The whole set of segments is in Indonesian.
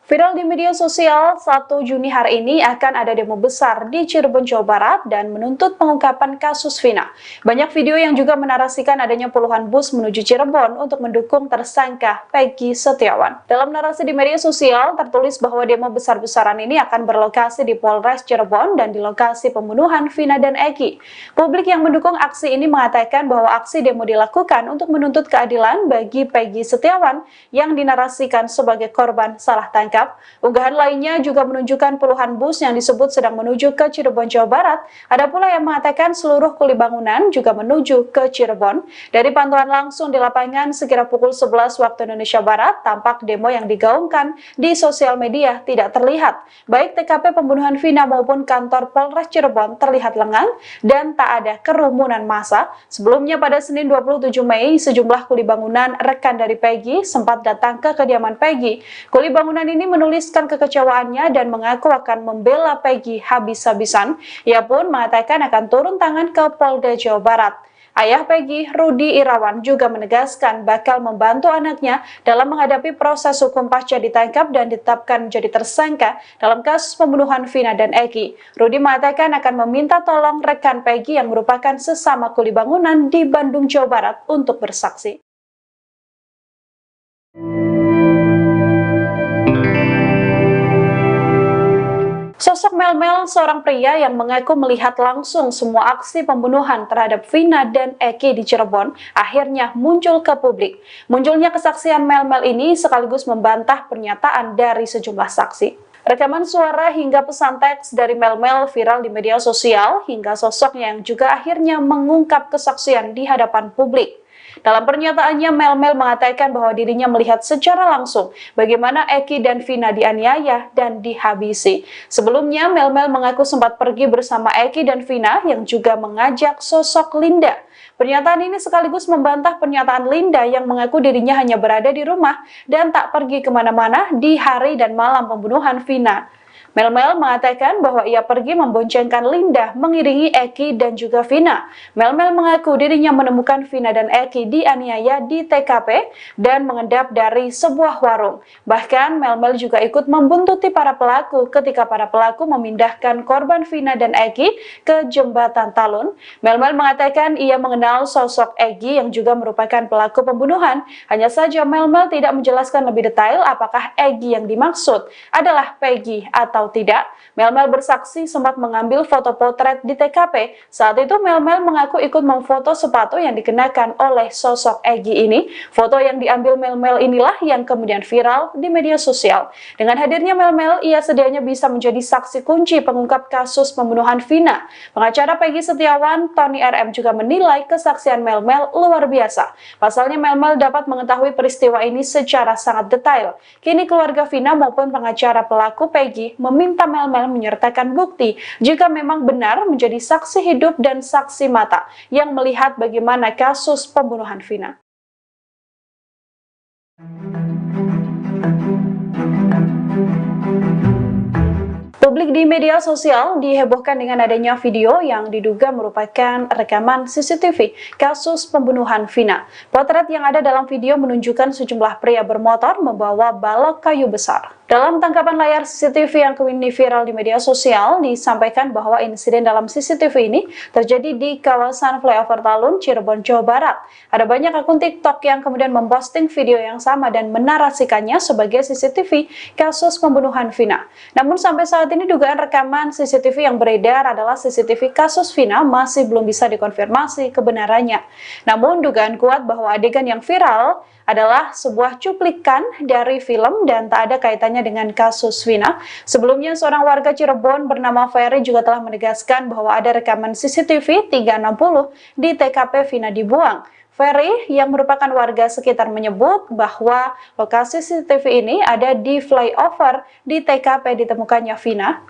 Viral di media sosial, 1 Juni hari ini akan ada demo besar di Cirebon, Jawa Barat dan menuntut pengungkapan kasus Vina. Banyak video yang juga menarasikan adanya puluhan bus menuju Cirebon untuk mendukung tersangka Peggy Setiawan. Dalam narasi di media sosial, tertulis bahwa demo besar-besaran ini akan berlokasi di Polres Cirebon dan di lokasi pembunuhan Vina dan Eki. Publik yang mendukung aksi ini mengatakan bahwa aksi demo dilakukan untuk menuntut keadilan bagi Peggy Setiawan yang dinarasikan sebagai korban salah tangkap. Unggahan lainnya juga menunjukkan puluhan bus yang disebut sedang menuju ke Cirebon, Jawa Barat. Ada pula yang mengatakan seluruh kuli bangunan juga menuju ke Cirebon. Dari pantauan langsung di lapangan sekira pukul 11 waktu Indonesia Barat, tampak demo yang digaungkan di sosial media tidak terlihat. Baik TKP pembunuhan Vina maupun kantor Polres Cirebon terlihat lengang dan tak ada kerumunan massa. Sebelumnya pada Senin 27 Mei, sejumlah kuli bangunan rekan dari Peggy sempat datang ke kediaman Peggy. Kuli bangunan ini menuliskan kekecewaannya dan mengaku akan membela Peggy habis-habisan. Ia pun mengatakan akan turun tangan ke Polda Jawa Barat. Ayah Peggy, Rudi Irawan, juga menegaskan bakal membantu anaknya dalam menghadapi proses hukum pasca ditangkap dan ditetapkan menjadi tersangka dalam kasus pembunuhan Vina dan Eki. Rudi mengatakan akan meminta tolong rekan Peggy yang merupakan sesama kuli bangunan di Bandung, Jawa Barat untuk bersaksi. Sosok Mel-Mel, seorang pria yang mengaku melihat langsung semua aksi pembunuhan terhadap Vina dan Eki di Cirebon, akhirnya muncul ke publik. Munculnya kesaksian Mel-Mel ini sekaligus membantah pernyataan dari sejumlah saksi. Rekaman suara hingga pesan teks dari Mel-Mel viral di media sosial, hingga sosoknya yang juga akhirnya mengungkap kesaksian di hadapan publik. Dalam pernyataannya, Mel-Mel mengatakan bahwa dirinya melihat secara langsung bagaimana Eki dan Vina dianiaya dan dihabisi. Sebelumnya, Mel-Mel mengaku sempat pergi bersama Eki dan Vina yang juga mengajak sosok Linda. Pernyataan ini sekaligus membantah pernyataan Linda yang mengaku dirinya hanya berada di rumah dan tak pergi kemana-mana di hari dan malam pembunuhan Vina. Mel-Mel mengatakan bahwa ia pergi memboncengkan Linda mengiringi Eki dan juga Vina. Mel-Mel mengaku dirinya menemukan Vina dan Eki dianiaya di TKP dan mengendap dari sebuah warung. Bahkan Mel-Mel juga ikut membuntuti para pelaku ketika para pelaku memindahkan korban Vina dan Eki ke jembatan Talun. Mel-Mel mengatakan ia mengenal sosok Eki yang juga merupakan pelaku pembunuhan. Hanya saja Mel-Mel tidak menjelaskan lebih detail apakah Eki yang dimaksud adalah Peggy atau tidak. Mel-Mel bersaksi sempat mengambil foto potret di TKP. Saat itu Mel-Mel mengaku ikut memfoto sepatu yang dikenakan oleh sosok Eki ini. Foto yang diambil Mel-Mel inilah yang kemudian viral di media sosial. Dengan hadirnya Mel-Mel, ia sedianya bisa menjadi saksi kunci pengungkap kasus pembunuhan Vina. Pengacara Peggy Setiawan, Tony RM, juga menilai kesaksian Mel-Mel luar biasa. Pasalnya Mel-Mel dapat mengetahui peristiwa ini secara sangat detail. Kini keluarga Vina maupun pengacara pelaku Peggy meminta Mel-Mel menyertakan bukti jika memang benar menjadi saksi hidup dan saksi mata yang melihat bagaimana kasus pembunuhan Vina. Publik di media sosial dihebohkan dengan adanya video yang diduga merupakan rekaman CCTV kasus pembunuhan Vina. Potret yang ada dalam video menunjukkan sejumlah pria bermotor membawa balok kayu besar. Dalam tangkapan layar CCTV yang kini viral di media sosial, disampaikan bahwa insiden dalam CCTV ini terjadi di kawasan flyover Talun, Cirebon, Jawa Barat. Ada banyak akun TikTok yang kemudian memposting video yang sama dan menarasikannya sebagai CCTV kasus pembunuhan Vina. Namun sampai saat ini dugaan rekaman CCTV yang beredar adalah CCTV kasus Vina masih belum bisa dikonfirmasi kebenarannya. Namun dugaan kuat bahwa adegan yang viral adalah sebuah cuplikan dari film dan tak ada kaitannya dengan kasus Vina. Sebelumnya, seorang warga Cirebon bernama Ferry juga telah menegaskan bahwa ada rekaman CCTV 360 di TKP Vina dibuang. Ferry yang merupakan warga sekitar menyebut bahwa lokasi CCTV ini ada di flyover di TKP ditemukannya Vina.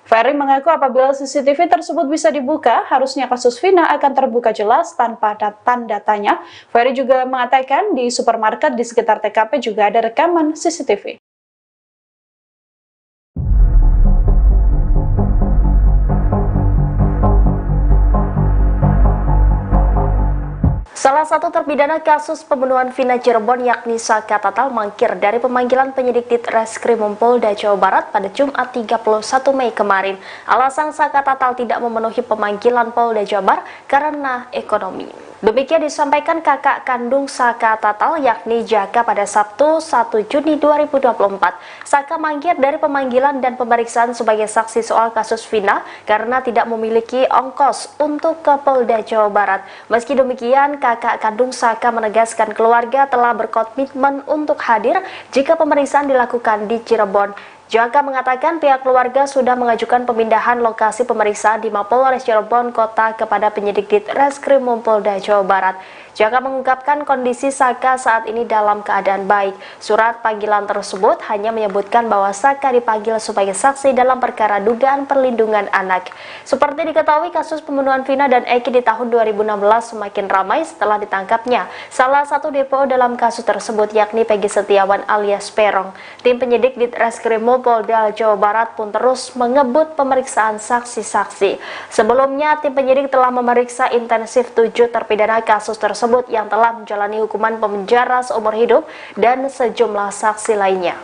Ferry mengaku apabila CCTV tersebut bisa dibuka, harusnya kasus Vina akan terbuka jelas tanpa tanda tanya. Ferry juga mengatakan di supermarket di sekitar TKP juga ada rekaman CCTV. Salah satu terpidana kasus pembunuhan Vina Cirebon yakni Saka Tatal mangkir dari pemanggilan penyidik Ditreskrimum Polda Jawa Barat pada Jumat 31 Mei kemarin. Alasan Saka Tatal tidak memenuhi pemanggilan Polda Jawa Barat karena ekonomi. Demikian disampaikan kakak kandung Saka Tatal yakni Jaka pada Sabtu 1 Juni 2024. Saka mangkir dari pemanggilan dan pemeriksaan sebagai saksi soal kasus Vina karena tidak memiliki ongkos untuk ke Polda Jawa Barat. Meski demikian, kakak kandung Saka menegaskan keluarga telah berkomitmen untuk hadir jika pemeriksaan dilakukan di Cirebon. Jaka mengatakan pihak keluarga sudah mengajukan pemindahan lokasi pemeriksaan di Mapolres Cirebon Kota kepada penyidik Ditreskrimum Polda Jawa Barat. Jaka mengungkapkan kondisi Saka saat ini dalam keadaan baik. Surat panggilan tersebut hanya menyebutkan bahwa Saka dipanggil sebagai saksi dalam perkara dugaan perlindungan anak. Seperti diketahui, kasus pembunuhan Vina dan Eki di tahun 2016 semakin ramai setelah ditangkapnya salah satu DPO dalam kasus tersebut yakni Peggy Setiawan alias Peron. Tim penyidik Ditreskrimum Polda Jawa Barat pun terus mengebut pemeriksaan saksi-saksi. Sebelumnya, tim penyidik telah memeriksa intensif 7 terpidana kasus tersebut yang telah menjalani hukuman penjara seumur hidup dan sejumlah saksi lainnya.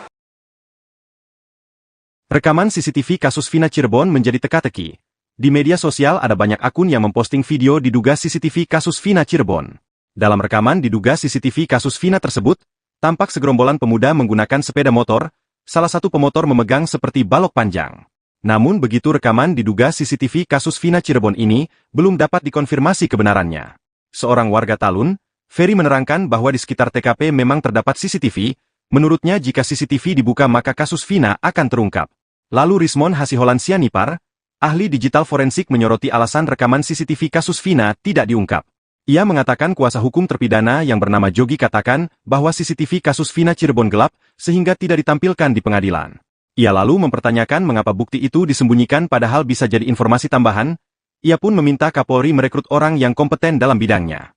Rekaman CCTV kasus Vina Cirebon menjadi teka-teki. Di media sosial ada banyak akun yang memposting video diduga CCTV kasus Vina Cirebon. Dalam rekaman diduga CCTV kasus Vina tersebut, tampak segerombolan pemuda menggunakan sepeda motor, salah satu pemotor memegang seperti balok panjang. Namun begitu rekaman diduga CCTV kasus Vina Cirebon ini, belum dapat dikonfirmasi kebenarannya. Seorang warga Talun, Ferry menerangkan bahwa di sekitar TKP memang terdapat CCTV, menurutnya jika CCTV dibuka maka kasus Vina akan terungkap. Lalu Rismon Hasiholan Sianipar, ahli digital forensik menyoroti alasan rekaman CCTV kasus Vina tidak diungkap. Ia mengatakan kuasa hukum terpidana yang bernama Jogi katakan bahwa CCTV kasus Vina Cirebon gelap sehingga tidak ditampilkan di pengadilan. Ia lalu mempertanyakan mengapa bukti itu disembunyikan padahal bisa jadi informasi tambahan. Ia pun meminta Kapolri merekrut orang yang kompeten dalam bidangnya.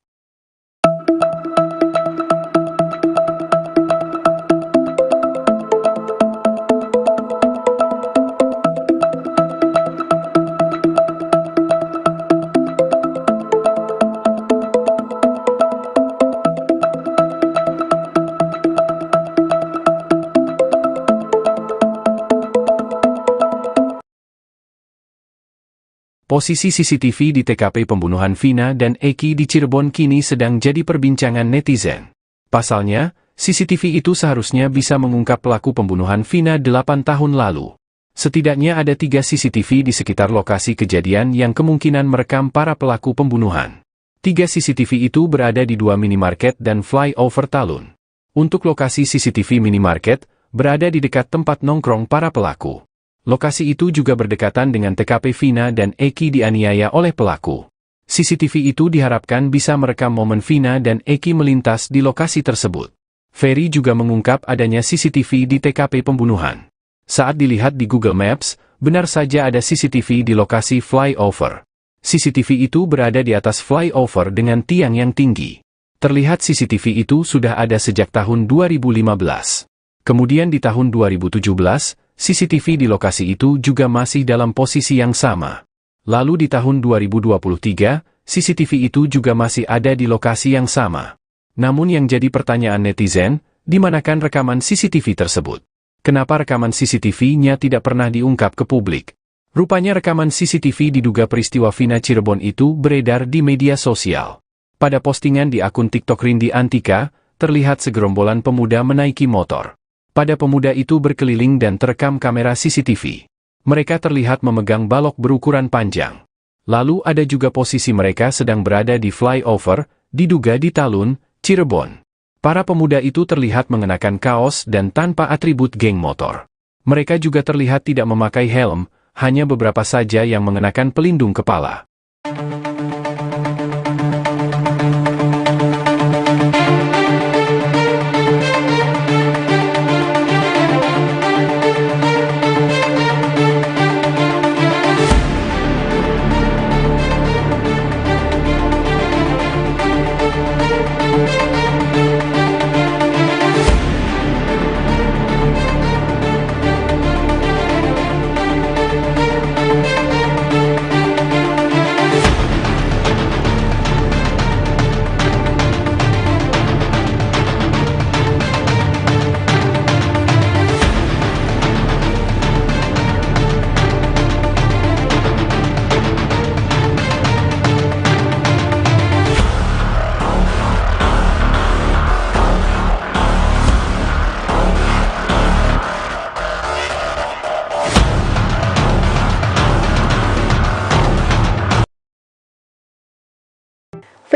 Posisi CCTV di TKP pembunuhan Vina dan Eki di Cirebon kini sedang jadi perbincangan netizen. Pasalnya, CCTV itu seharusnya bisa mengungkap pelaku pembunuhan Vina 8 tahun lalu. Setidaknya ada 3 CCTV di sekitar lokasi kejadian yang kemungkinan merekam para pelaku pembunuhan. 3 CCTV itu berada di 2 minimarket dan flyover Talun. Untuk lokasi CCTV minimarket, berada di dekat tempat nongkrong para pelaku. Lokasi itu juga berdekatan dengan TKP Vina dan Eki dianiaya oleh pelaku. CCTV itu diharapkan bisa merekam momen Vina dan Eki melintas di lokasi tersebut. Ferry juga mengungkap adanya CCTV di TKP pembunuhan. Saat dilihat di Google Maps, benar saja ada CCTV di lokasi flyover. CCTV itu berada di atas flyover dengan tiang yang tinggi. Terlihat CCTV itu sudah ada sejak tahun 2015. Kemudian di tahun 2017, CCTV di lokasi itu juga masih dalam posisi yang sama. Lalu di tahun 2023, CCTV itu juga masih ada di lokasi yang sama. Namun yang jadi pertanyaan netizen, di manakan rekaman CCTV tersebut? Kenapa rekaman CCTV-nya tidak pernah diungkap ke publik? Rupanya rekaman CCTV diduga peristiwa Vina Cirebon itu beredar di media sosial. Pada postingan di akun TikTok Rindi Antika, terlihat segerombolan pemuda menaiki motor. Pada pemuda itu berkeliling dan terekam kamera CCTV. Mereka terlihat memegang balok berukuran panjang. Lalu ada juga posisi mereka sedang berada di flyover, diduga di Talun, Cirebon. Para pemuda itu terlihat mengenakan kaos dan tanpa atribut geng motor. Mereka juga terlihat tidak memakai helm, hanya beberapa saja yang mengenakan pelindung kepala.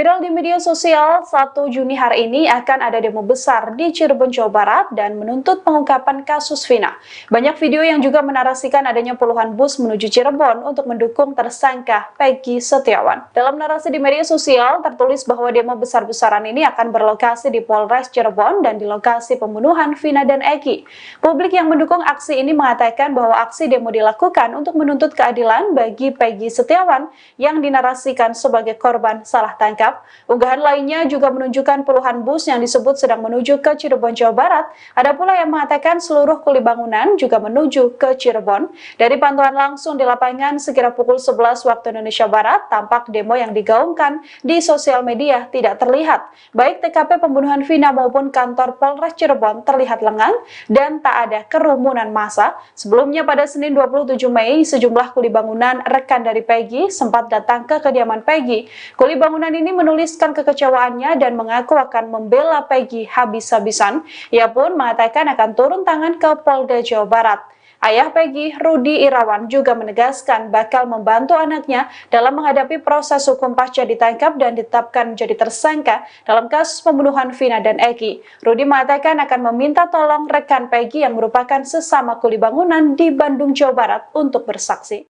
Viral di media sosial, 1 Juni hari ini akan ada demo besar di Cirebon, Jawa Barat dan menuntut pengungkapan kasus Vina. Banyak video yang juga menarasikan adanya puluhan bus menuju Cirebon untuk mendukung tersangka Peggy Setiawan. Dalam narasi di media sosial, tertulis bahwa demo besar-besaran ini akan berlokasi di Polres Cirebon dan di lokasi pembunuhan Vina dan Eki. Publik yang mendukung aksi ini mengatakan bahwa aksi demo dilakukan untuk menuntut keadilan bagi Peggy Setiawan yang dinarasikan sebagai korban salah tangkap. Unggahan lainnya juga menunjukkan puluhan bus yang disebut sedang menuju ke Cirebon, Jawa Barat. Ada pula yang mengatakan seluruh kuli bangunan juga menuju ke Cirebon. Dari pantauan langsung di lapangan sekira pukul 11 waktu Indonesia Barat, tampak demo yang digaungkan di sosial media tidak terlihat. Baik TKP pembunuhan Vina maupun kantor Polres Cirebon terlihat lengang dan tak ada kerumunan massa. Sebelumnya pada Senin 27 Mei, sejumlah kuli bangunan rekan dari Peggy sempat datang ke kediaman Peggy. Kuli bangunan ini menuliskan kekecewaannya dan mengaku akan membela Peggy habis-habisan. Ia pun mengatakan akan turun tangan ke Polda Jawa Barat. Ayah Peggy, Rudi Irawan, juga menegaskan bakal membantu anaknya dalam menghadapi proses hukum pasca ditangkap dan ditetapkan menjadi tersangka dalam kasus pembunuhan Vina dan Eki. Rudi mengatakan akan meminta tolong rekan Peggy yang merupakan sesama kuli bangunan di Bandung, Jawa Barat untuk bersaksi.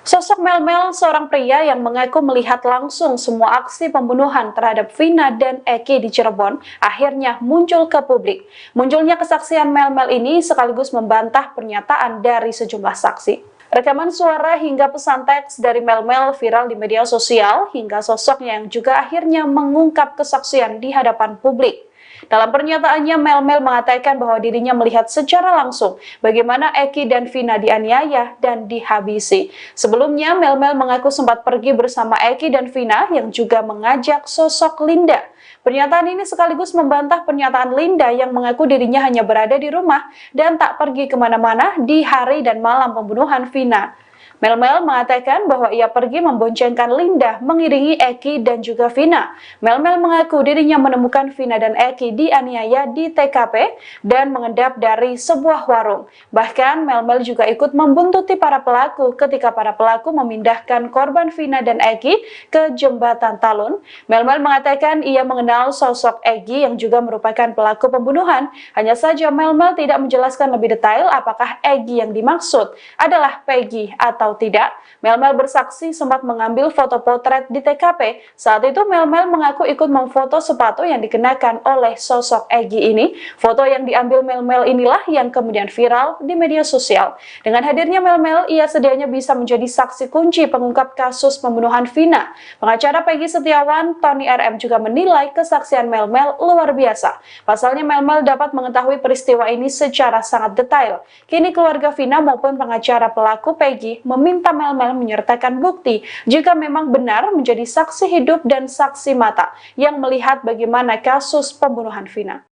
Sosok Mel-Mel, seorang pria yang mengaku melihat langsung semua aksi pembunuhan terhadap Vina dan Eki di Cirebon, akhirnya muncul ke publik. Munculnya kesaksian Mel-Mel ini sekaligus membantah pernyataan dari sejumlah saksi. Rekaman suara hingga pesan teks dari Mel-Mel viral di media sosial, hingga sosoknya yang juga akhirnya mengungkap kesaksian di hadapan publik. Dalam pernyataannya, Mel-Mel mengatakan bahwa dirinya melihat secara langsung bagaimana Eki dan Vina dianiaya dan dihabisi. Sebelumnya, Mel-Mel mengaku sempat pergi bersama Eki dan Vina yang juga mengajak sosok Linda. Pernyataan ini sekaligus membantah pernyataan Linda yang mengaku dirinya hanya berada di rumah dan tak pergi kemana-mana di hari dan malam pembunuhan Vina. Mel-Mel mengatakan bahwa ia pergi memboncengkan Linda mengiringi Eki dan juga Vina. Mel-Mel mengaku dirinya menemukan Vina dan Eki dianiaya di TKP dan mengendap dari sebuah warung. Bahkan Mel-Mel juga ikut membuntuti para pelaku ketika para pelaku memindahkan korban Vina dan Eki ke jembatan Talun. Mel-Mel mengatakan ia mengenal sosok Eki yang juga merupakan pelaku pembunuhan. Hanya saja Mel-Mel tidak menjelaskan lebih detail apakah Eki yang dimaksud adalah Peggy atau tidak. Mel-Mel bersaksi sempat mengambil foto potret di TKP. Saat itu Mel-Mel mengaku ikut memfoto sepatu yang dikenakan oleh sosok Eki ini. Foto yang diambil Mel-Mel inilah yang kemudian viral di media sosial. Dengan hadirnya Mel-Mel, ia sedianya bisa menjadi saksi kunci pengungkap kasus pembunuhan Vina. Pengacara Peggy Setiawan, Tony RM, juga menilai kesaksian Mel-Mel luar biasa. Pasalnya Mel-Mel dapat mengetahui peristiwa ini secara sangat detail. Kini keluarga Vina maupun pengacara pelaku Peggy meminta Mel-Mel menyertakan bukti jika memang benar menjadi saksi hidup dan saksi mata yang melihat bagaimana kasus pembunuhan Vina.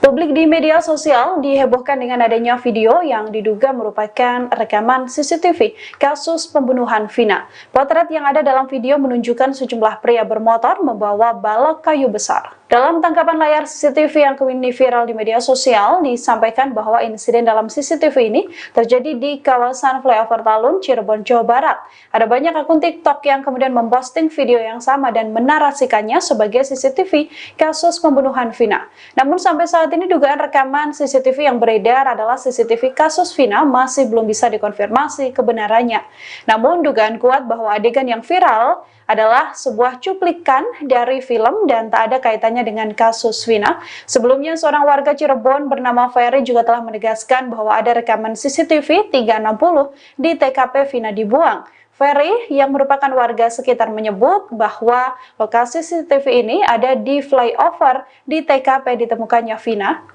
Publik di media sosial dihebohkan dengan adanya video yang diduga merupakan rekaman CCTV kasus pembunuhan Vina. Potret yang ada dalam video menunjukkan sejumlah pria bermotor membawa balok kayu besar. Dalam tangkapan layar CCTV yang kini viral di media sosial, disampaikan bahwa insiden dalam CCTV ini terjadi di kawasan flyover Talun, Cirebon, Jawa Barat. Ada banyak akun TikTok yang kemudian memposting video yang sama dan menarasikannya sebagai CCTV kasus pembunuhan Vina. Namun sampai saat ini dugaan rekaman CCTV yang beredar adalah CCTV kasus Vina masih belum bisa dikonfirmasi kebenarannya. Namun dugaan kuat bahwa adegan yang viral adalah sebuah cuplikan dari film dan tak ada kaitannya dengan kasus Vina. Sebelumnya, seorang warga Cirebon bernama Ferry juga telah menegaskan bahwa ada rekaman CCTV 360 di TKP Vina dibuang. Ferry yang merupakan warga sekitar menyebut bahwa lokasi CCTV ini ada di flyover di TKP ditemukannya Vina.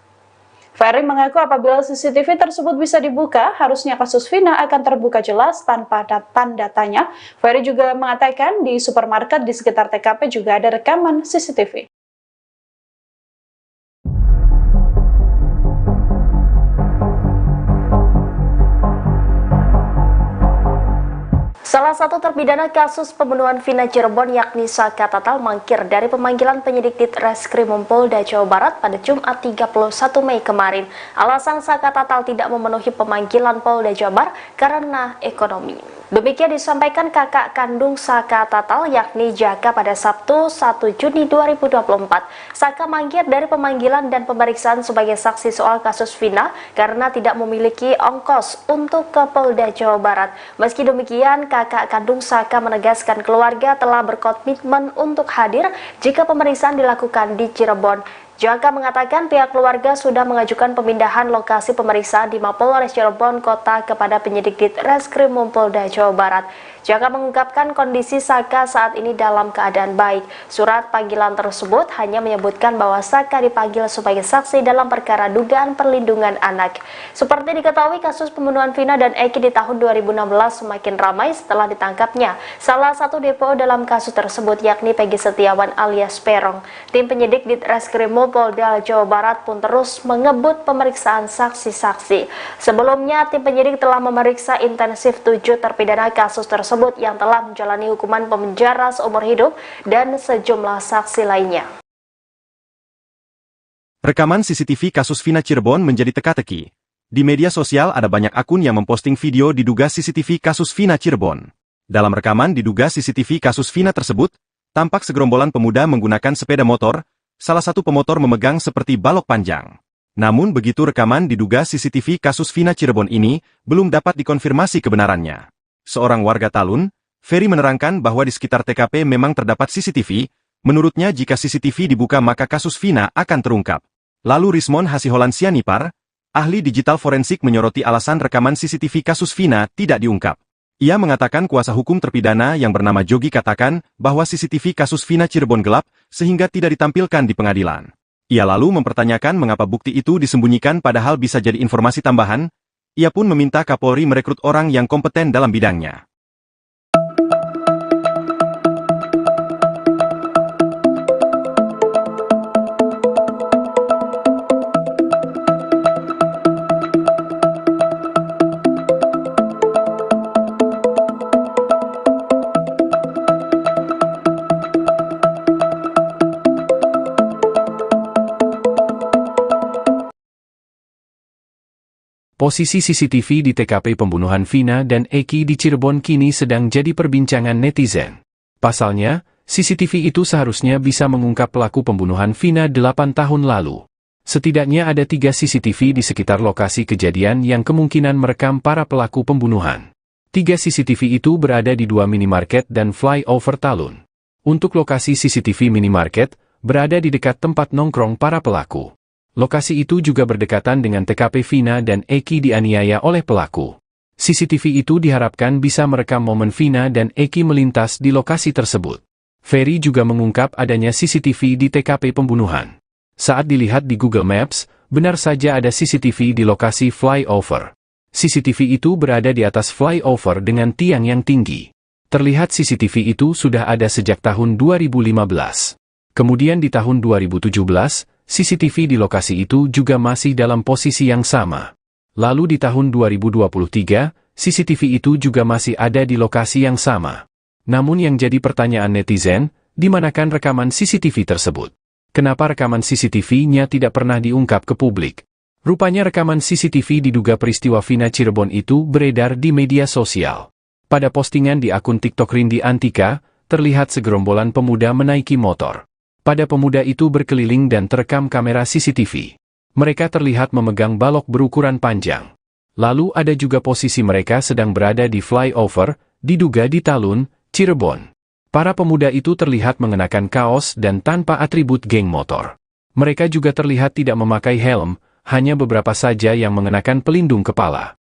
Ferry mengaku apabila CCTV tersebut bisa dibuka, harusnya kasus Vina akan terbuka jelas tanpa tanda tanya. Ferry juga mengatakan di supermarket di sekitar TKP juga ada rekaman CCTV. Salah satu terpidana kasus pembunuhan Vina Cirebon yakni Saka Tatal mangkir dari pemanggilan penyidik Ditreskrimum Polda Jawa Barat pada Jumat 31 Mei kemarin. Alasan Saka Tatal tidak memenuhi pemanggilan Polda Jawa Barat karena ekonomi. Demikian disampaikan kakak kandung Saka Tatal yakni Jaka pada Sabtu 1 Juni 2024. Saka mangkir dari pemanggilan dan pemeriksaan sebagai saksi soal kasus Vina karena tidak memiliki ongkos untuk ke Polda Jawa Barat. Meski demikian, kakak kandung Saka menegaskan keluarga telah berkomitmen untuk hadir jika pemeriksaan dilakukan di Cirebon. Jaka mengatakan pihak keluarga sudah mengajukan pemindahan lokasi pemeriksaan di Mapolres Cirebon Kota kepada penyidik Ditreskrimum Polda Jawa Barat. Jaka mengungkapkan kondisi Saka saat ini dalam keadaan baik. Surat panggilan tersebut hanya menyebutkan bahwa Saka dipanggil sebagai saksi dalam perkara dugaan perlindungan anak. Seperti diketahui, kasus pembunuhan Vina dan Eki di tahun 2016 semakin ramai setelah ditangkapnya salah satu DPO dalam kasus tersebut yakni Peggy Setiawan alias Peron. Tim penyidik Ditreskrimum Polda Jawa Barat pun terus mengebut pemeriksaan saksi-saksi. Sebelumnya, tim penyidik telah memeriksa intensif 7 terpidana kasus tersebut yang telah menjalani hukuman penjara seumur hidup dan sejumlah saksi lainnya. Rekaman CCTV kasus Vina Cirebon menjadi teka-teki. Di media sosial ada banyak akun yang memposting video diduga CCTV kasus Vina Cirebon. Dalam rekaman diduga CCTV kasus Vina tersebut, tampak segerombolan pemuda menggunakan sepeda motor, salah satu pemotor memegang seperti balok panjang. Namun begitu rekaman diduga CCTV kasus Vina Cirebon ini, belum dapat dikonfirmasi kebenarannya. Seorang warga Talun, Ferry menerangkan bahwa di sekitar TKP memang terdapat CCTV, menurutnya jika CCTV dibuka maka kasus Vina akan terungkap. Lalu Rismon Hasiholan Sianipar, ahli digital forensik menyoroti alasan rekaman CCTV kasus Vina tidak diungkap. Ia mengatakan kuasa hukum terpidana yang bernama Jogi katakan bahwa CCTV kasus Vina Cirebon gelap sehingga tidak ditampilkan di pengadilan. Ia lalu mempertanyakan mengapa bukti itu disembunyikan padahal bisa jadi informasi tambahan. Ia pun meminta Kapolri merekrut orang yang kompeten dalam bidangnya. Posisi CCTV di TKP pembunuhan Vina dan Eki di Cirebon kini sedang jadi perbincangan netizen. Pasalnya, CCTV itu seharusnya bisa mengungkap pelaku pembunuhan Vina 8 tahun lalu. Setidaknya ada 3 CCTV di sekitar lokasi kejadian yang kemungkinan merekam para pelaku pembunuhan. 3 CCTV itu berada di 2 minimarket dan flyover Talun. Untuk lokasi CCTV minimarket, berada di dekat tempat nongkrong para pelaku. Lokasi itu juga berdekatan dengan TKP Vina dan Eki dianiaya oleh pelaku. CCTV itu diharapkan bisa merekam momen Vina dan Eki melintas di lokasi tersebut. Ferry juga mengungkap adanya CCTV di TKP pembunuhan. Saat dilihat di Google Maps, benar saja ada CCTV di lokasi flyover. CCTV itu berada di atas flyover dengan tiang yang tinggi. Terlihat CCTV itu sudah ada sejak tahun 2015. Kemudian di tahun 2017, CCTV di lokasi itu juga masih dalam posisi yang sama. Lalu di tahun 2023, CCTV itu juga masih ada di lokasi yang sama. Namun yang jadi pertanyaan netizen, di manakan rekaman CCTV tersebut? Kenapa rekaman CCTV-nya tidak pernah diungkap ke publik? Rupanya rekaman CCTV diduga peristiwa Vina Cirebon itu beredar di media sosial. Pada postingan di akun TikTok Rindi Antika, terlihat segerombolan pemuda menaiki motor. Pada pemuda itu berkeliling dan terekam kamera CCTV. Mereka terlihat memegang balok berukuran panjang. Lalu ada juga posisi mereka sedang berada di flyover, diduga di Talun, Cirebon. Para pemuda itu terlihat mengenakan kaos dan tanpa atribut geng motor. Mereka juga terlihat tidak memakai helm, hanya beberapa saja yang mengenakan pelindung kepala.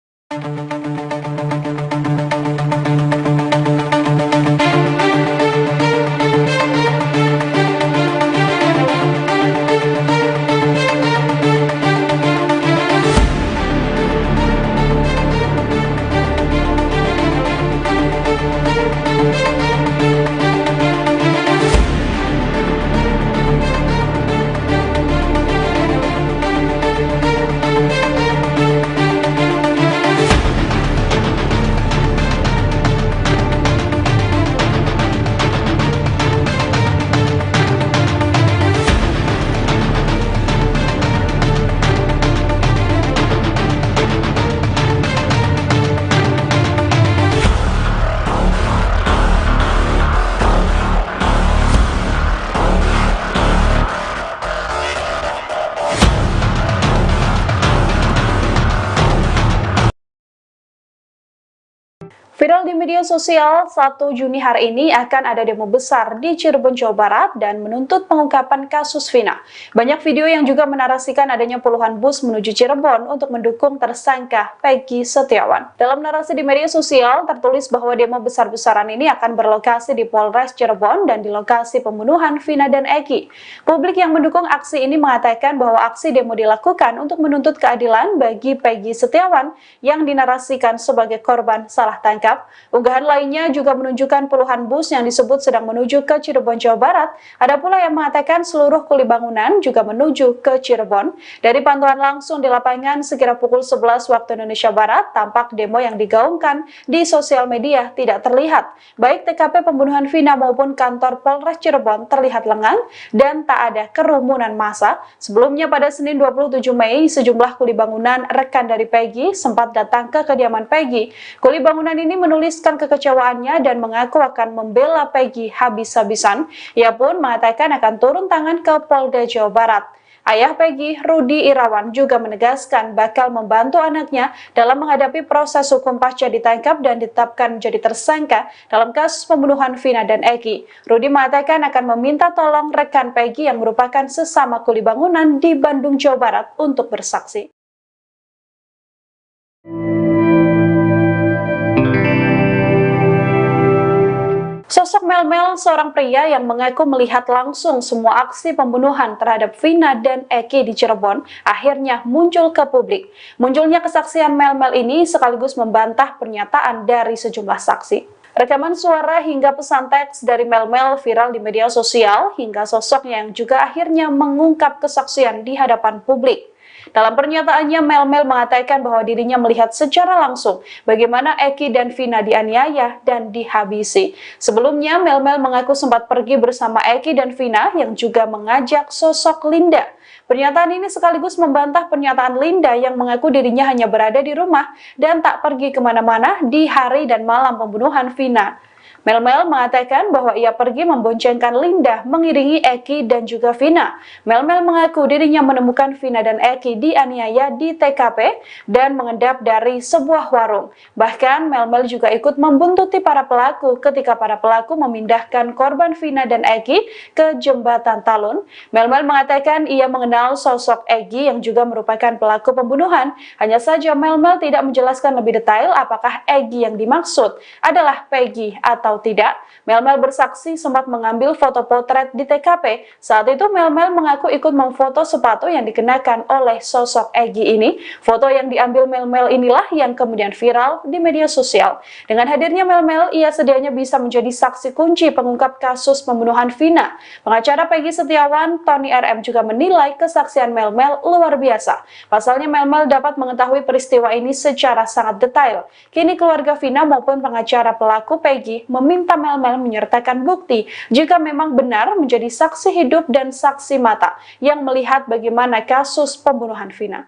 Viral di media sosial, 1 Juni hari ini akan ada demo besar di Cirebon, Jawa Barat dan menuntut pengungkapan kasus Vina. Banyak video yang juga menarasikan adanya puluhan bus menuju Cirebon untuk mendukung tersangka Peggy Setiawan. Dalam narasi di media sosial, tertulis bahwa demo besar-besaran ini akan berlokasi di Polres Cirebon dan di lokasi pembunuhan Vina dan Eki. Publik yang mendukung aksi ini mengatakan bahwa aksi demo dilakukan untuk menuntut keadilan bagi Peggy Setiawan yang dinarasikan sebagai korban salah tangkap. Unggahan lainnya juga menunjukkan puluhan bus yang disebut sedang menuju ke Cirebon, Jawa Barat. Ada pula yang mengatakan seluruh kuli bangunan juga menuju ke Cirebon. Dari pantauan langsung di lapangan sekira pukul 11 waktu Indonesia Barat, tampak demo yang digaungkan di sosial media tidak terlihat. Baik TKP pembunuhan Vina maupun kantor Polres Cirebon terlihat lengang dan tak ada kerumunan massa. Sebelumnya pada Senin 27 Mei, sejumlah kuli bangunan rekan dari Peggy sempat datang ke kediaman Peggy. Kuli bangunan ini menuliskan kekecewaannya dan mengaku akan membela Peggy habis-habisan. Ia pun mengatakan akan turun tangan ke Polda Jawa Barat. Ayah Peggy, Rudi Irawan, juga menegaskan bakal membantu anaknya dalam menghadapi proses hukum pasca ditangkap dan ditetapkan menjadi tersangka dalam kasus pembunuhan Vina dan Eki. Rudi mengatakan akan meminta tolong rekan Peggy yang merupakan sesama kuli bangunan di Bandung, Jawa Barat untuk bersaksi. Sosok Mel-Mel, seorang pria yang mengaku melihat langsung semua aksi pembunuhan terhadap Vina dan Eki di Cirebon, akhirnya muncul ke publik. Munculnya kesaksian Mel-Mel ini sekaligus membantah pernyataan dari sejumlah saksi. Rekaman suara hingga pesan teks dari Mel-Mel viral di media sosial, hingga sosoknya yang juga akhirnya mengungkap kesaksian di hadapan publik. Dalam pernyataannya, Mel-Mel mengatakan bahwa dirinya melihat secara langsung bagaimana Eki dan Vina dianiaya dan dihabisi. Sebelumnya, Mel-Mel mengaku sempat pergi bersama Eki dan Vina yang juga mengajak sosok Linda. Pernyataan ini sekaligus membantah pernyataan Linda yang mengaku dirinya hanya berada di rumah dan tak pergi kemana-mana di hari dan malam pembunuhan Vina. Mel-Mel mengatakan bahwa ia pergi memboncengkan Linda mengiringi Eki dan juga Vina. Mel-Mel mengaku dirinya menemukan Vina dan Eki dianiaya di TKP dan mengendap dari sebuah warung. Bahkan Mel-Mel juga ikut membuntuti para pelaku ketika para pelaku memindahkan korban Vina dan Eki ke jembatan Talun. Mel-Mel mengatakan ia mengenal sosok Eki yang juga merupakan pelaku pembunuhan. Hanya saja Mel-Mel tidak menjelaskan lebih detail apakah Eki yang dimaksud adalah Peggy atau tidak. Mel-Mel bersaksi sempat mengambil foto potret di TKP. Saat itu Mel-Mel mengaku ikut memfoto sepatu yang dikenakan oleh sosok Eki ini. Foto yang diambil Mel-Mel inilah yang kemudian viral di media sosial. Dengan hadirnya Mel-Mel, ia sedianya bisa menjadi saksi kunci pengungkap kasus pembunuhan Vina. Pengacara Peggy Setiawan, Tony RM, juga menilai kesaksian Mel-Mel luar biasa. Pasalnya Mel-Mel dapat mengetahui peristiwa ini secara sangat detail. Kini keluarga Vina maupun pengacara pelaku Peggy meminta Mel-Mel menyertakan bukti jika memang benar menjadi saksi hidup dan saksi mata yang melihat bagaimana kasus pembunuhan Vina.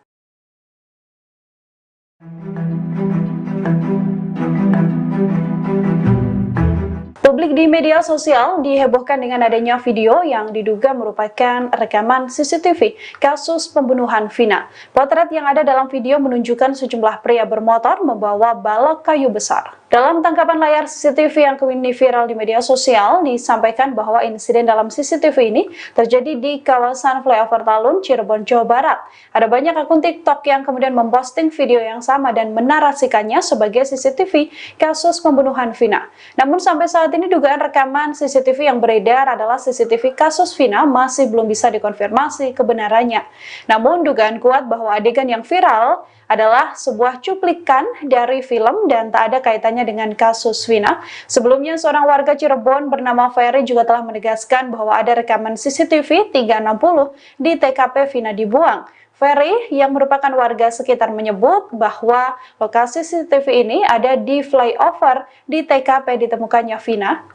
Publik di media sosial dihebohkan dengan adanya video yang diduga merupakan rekaman CCTV kasus pembunuhan Vina. Potret yang ada dalam video menunjukkan sejumlah pria bermotor membawa balok kayu besar. Dalam tangkapan layar CCTV yang kini viral di media sosial, disampaikan bahwa insiden dalam CCTV ini terjadi di kawasan flyover Talun, Cirebon, Jawa Barat. Ada banyak akun TikTok yang kemudian memposting video yang sama dan menarasikannya sebagai CCTV kasus pembunuhan Vina. Namun sampai saat ini dugaan rekaman CCTV yang beredar adalah CCTV kasus Vina masih belum bisa dikonfirmasi kebenarannya. Namun dugaan kuat bahwa adegan yang viral adalah sebuah cuplikan dari film dan tak ada kaitannya dengan kasus Vina. Sebelumnya, seorang warga Cirebon bernama Ferry juga telah menegaskan bahwa ada rekaman CCTV 360 di TKP Vina dibuang. Ferry yang merupakan warga sekitar menyebut bahwa lokasi CCTV ini ada di flyover di TKP ditemukannya Vina.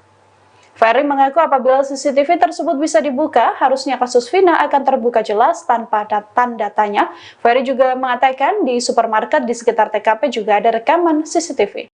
Ferry mengaku apabila CCTV tersebut bisa dibuka, harusnya kasus Vina akan terbuka jelas tanpa tanda tanya. Ferry juga mengatakan di supermarket di sekitar TKP juga ada rekaman CCTV.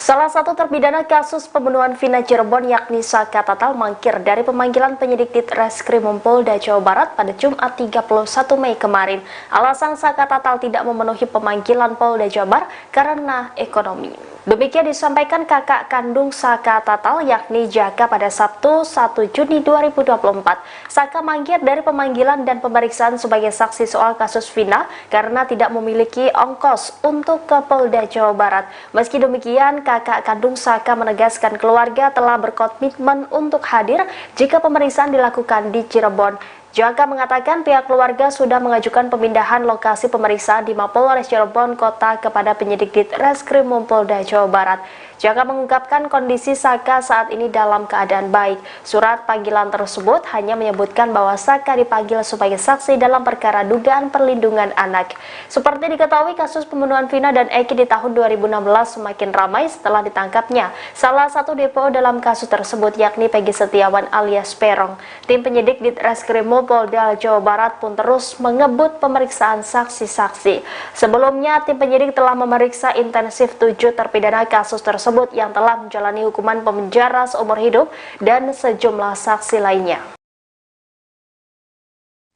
Salah Salah satu terpidana kasus pembunuhan Vina Cirebon yakni Saka Tatal mangkir dari pemanggilan penyidik Ditreskrimum Polda Jawa Barat pada Jumat 31 Mei kemarin. Alasan Saka Tatal tidak memenuhi pemanggilan Polda Jawa Barat karena ekonomi. Demikian disampaikan kakak kandung Saka Tatal yakni Jaka pada Sabtu 1 Juni 2024. Saka mangkir dari pemanggilan dan pemeriksaan sebagai saksi soal kasus Vina karena tidak memiliki ongkos untuk ke Polda Jawa Barat. Meski demikian, kakak kandung Saka menegaskan keluarga telah berkomitmen untuk hadir jika pemeriksaan dilakukan di Cirebon. Jaka mengatakan pihak keluarga sudah mengajukan pemindahan lokasi pemeriksaan di Mapolres Cirebon Kota kepada penyidik Ditreskrimum Polda Jawa Barat. Jaka mengungkapkan kondisi Saka saat ini dalam keadaan baik. Surat panggilan tersebut hanya menyebutkan bahwa Saka dipanggil sebagai saksi dalam perkara dugaan perlindungan anak. Seperti diketahui, kasus pembunuhan Vina dan Eki di tahun 2016 semakin ramai setelah ditangkapnya salah satu DPO dalam kasus tersebut yakni Peggy Setiawan alias Peron. Tim penyidik Ditreskrimum Polda Jawa Barat pun terus mengebut pemeriksaan saksi-saksi. Sebelumnya, tim penyidik telah memeriksa intensif 7 terpidana kasus tersebut yang telah menjalani hukuman penjara seumur hidup dan sejumlah saksi lainnya.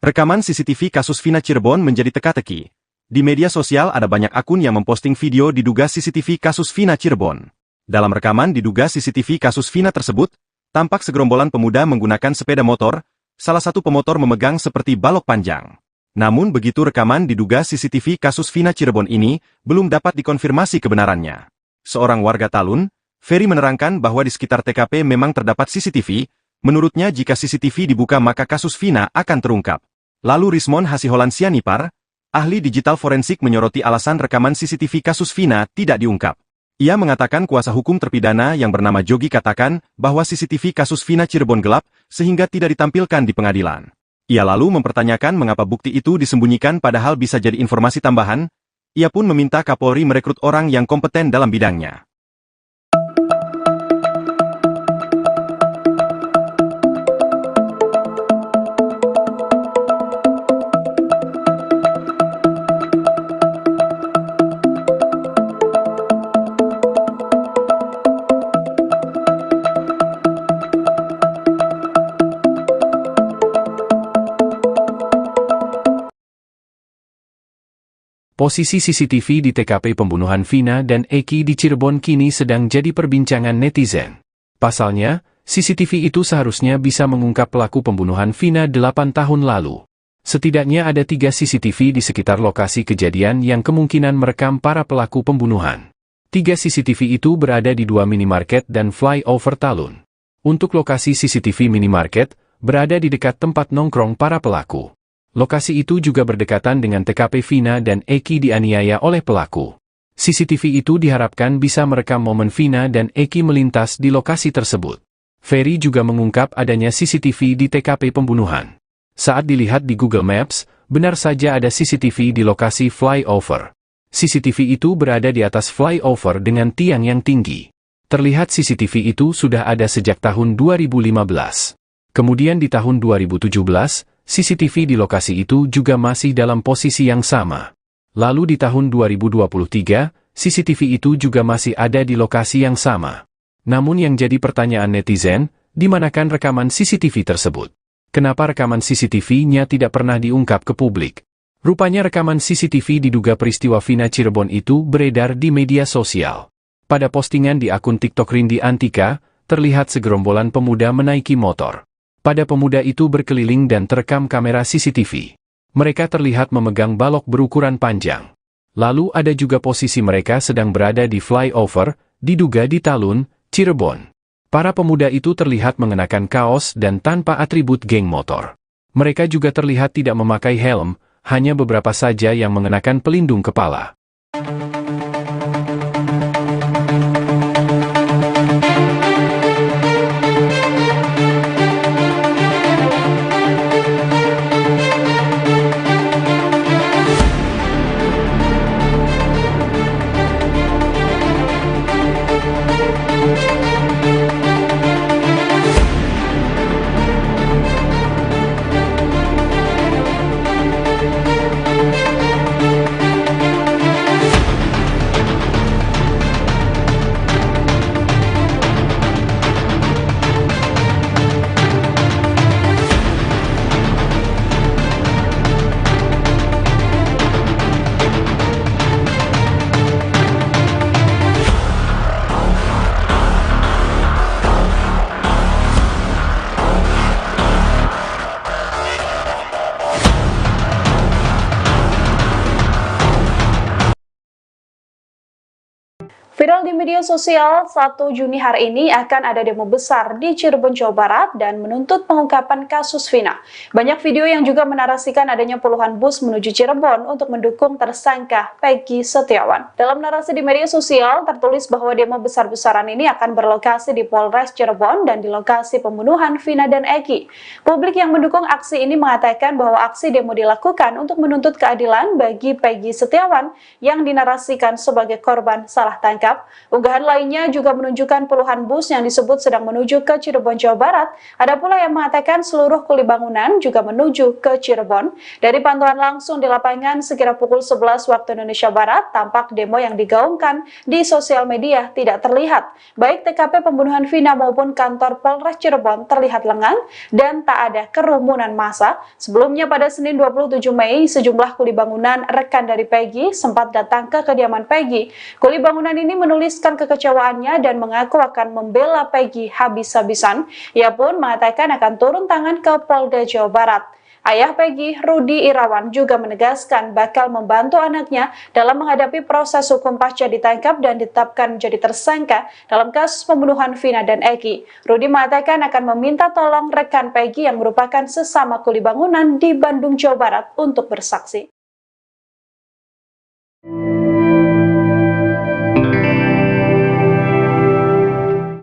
Rekaman CCTV kasus Vina Cirebon menjadi teka-teki. Di media sosial ada banyak akun yang memposting video diduga CCTV kasus Vina Cirebon. Dalam rekaman diduga CCTV kasus Vina tersebut, tampak segerombolan pemuda menggunakan sepeda motor, salah satu pemotor memegang seperti balok panjang. Namun begitu rekaman diduga CCTV kasus Vina Cirebon ini belum dapat dikonfirmasi kebenarannya. Seorang warga Talun, Ferry menerangkan bahwa di sekitar TKP memang terdapat CCTV, menurutnya jika CCTV dibuka maka kasus Vina akan terungkap. Lalu Rismon Hasiholan Sianipar, ahli digital forensik menyoroti alasan rekaman CCTV kasus Vina tidak diungkap. Ia mengatakan kuasa hukum terpidana yang bernama Jogi katakan bahwa CCTV kasus Vina Cirebon gelap sehingga tidak ditampilkan di pengadilan. Ia lalu mempertanyakan mengapa bukti itu disembunyikan padahal bisa jadi informasi tambahan. Ia pun meminta Kapolri merekrut orang yang kompeten dalam bidangnya. Posisi CCTV di TKP pembunuhan Vina dan Eki di Cirebon kini sedang jadi perbincangan netizen. Pasalnya, CCTV itu seharusnya bisa mengungkap pelaku pembunuhan Vina 8 tahun lalu. Setidaknya ada 3 CCTV di sekitar lokasi kejadian yang kemungkinan merekam para pelaku pembunuhan. 3 CCTV itu berada di 2 minimarket dan flyover Talun. Untuk lokasi CCTV minimarket, berada di dekat tempat nongkrong para pelaku. Lokasi itu juga berdekatan dengan TKP Vina dan Eki dianiaya oleh pelaku. CCTV itu diharapkan bisa merekam momen Vina dan Eki melintas di lokasi tersebut. Ferry juga mengungkap adanya CCTV di TKP pembunuhan. Saat dilihat di Google Maps, benar saja ada CCTV di lokasi flyover. CCTV itu berada di atas flyover dengan tiang yang tinggi. Terlihat CCTV itu sudah ada sejak tahun 2015. Kemudian di tahun 2017, CCTV di lokasi itu juga masih dalam posisi yang sama. Lalu di tahun 2023, CCTV itu juga masih ada di lokasi yang sama. Namun yang jadi pertanyaan netizen, di manakan rekaman CCTV tersebut? Kenapa rekaman CCTV-nya tidak pernah diungkap ke publik? Rupanya rekaman CCTV diduga peristiwa Vina Cirebon itu beredar di media sosial. Pada postingan di akun TikTok Rindi Antika, terlihat segerombolan pemuda menaiki motor. Pada pemuda itu berkeliling dan terekam kamera CCTV. Mereka terlihat memegang balok berukuran panjang. Lalu ada juga posisi mereka sedang berada di flyover, diduga di Talun, Cirebon. Para pemuda itu terlihat mengenakan kaos dan tanpa atribut geng motor. Mereka juga terlihat tidak memakai helm, hanya beberapa saja yang mengenakan pelindung kepala. Viral di media sosial, 1 Juni hari ini akan ada demo besar di Cirebon, Jawa Barat dan menuntut pengungkapan kasus Vina. Banyak video yang juga menarasikan adanya puluhan bus menuju Cirebon untuk mendukung tersangka Peggy Setiawan. Dalam narasi di media sosial, tertulis bahwa demo besar-besaran ini akan berlokasi di Polres Cirebon dan di lokasi pembunuhan Vina dan Eki. Publik yang mendukung aksi ini mengatakan bahwa aksi demo dilakukan untuk menuntut keadilan bagi Peggy Setiawan yang dinarasikan sebagai korban salah tangkap. Unggahan lainnya juga menunjukkan puluhan bus yang disebut sedang menuju ke Cirebon, Jawa Barat. Ada pula yang mengatakan seluruh kuli bangunan juga menuju ke Cirebon. Dari pantauan langsung di lapangan sekira pukul 11 waktu Indonesia Barat, tampak demo yang digaungkan di sosial media tidak terlihat. Baik TKP pembunuhan Vina maupun kantor Polres Cirebon terlihat lengang dan tak ada kerumunan massa. Sebelumnya pada Senin 27 Mei, sejumlah kuli bangunan rekan dari Peggy sempat datang ke kediaman Peggy. Kuli bangunan ini menuliskan kekecewaannya dan mengaku akan membela Peggy habis-habisan. Ia pun mengatakan akan turun tangan ke Polda Jawa Barat. Ayah Peggy, Rudi Irawan, juga menegaskan bakal membantu anaknya dalam menghadapi proses hukum pasca ditangkap dan ditetapkan menjadi tersangka dalam kasus pembunuhan Vina dan Eki. Rudi mengatakan akan meminta tolong rekan Peggy yang merupakan sesama kuli bangunan di Bandung, Jawa Barat untuk bersaksi.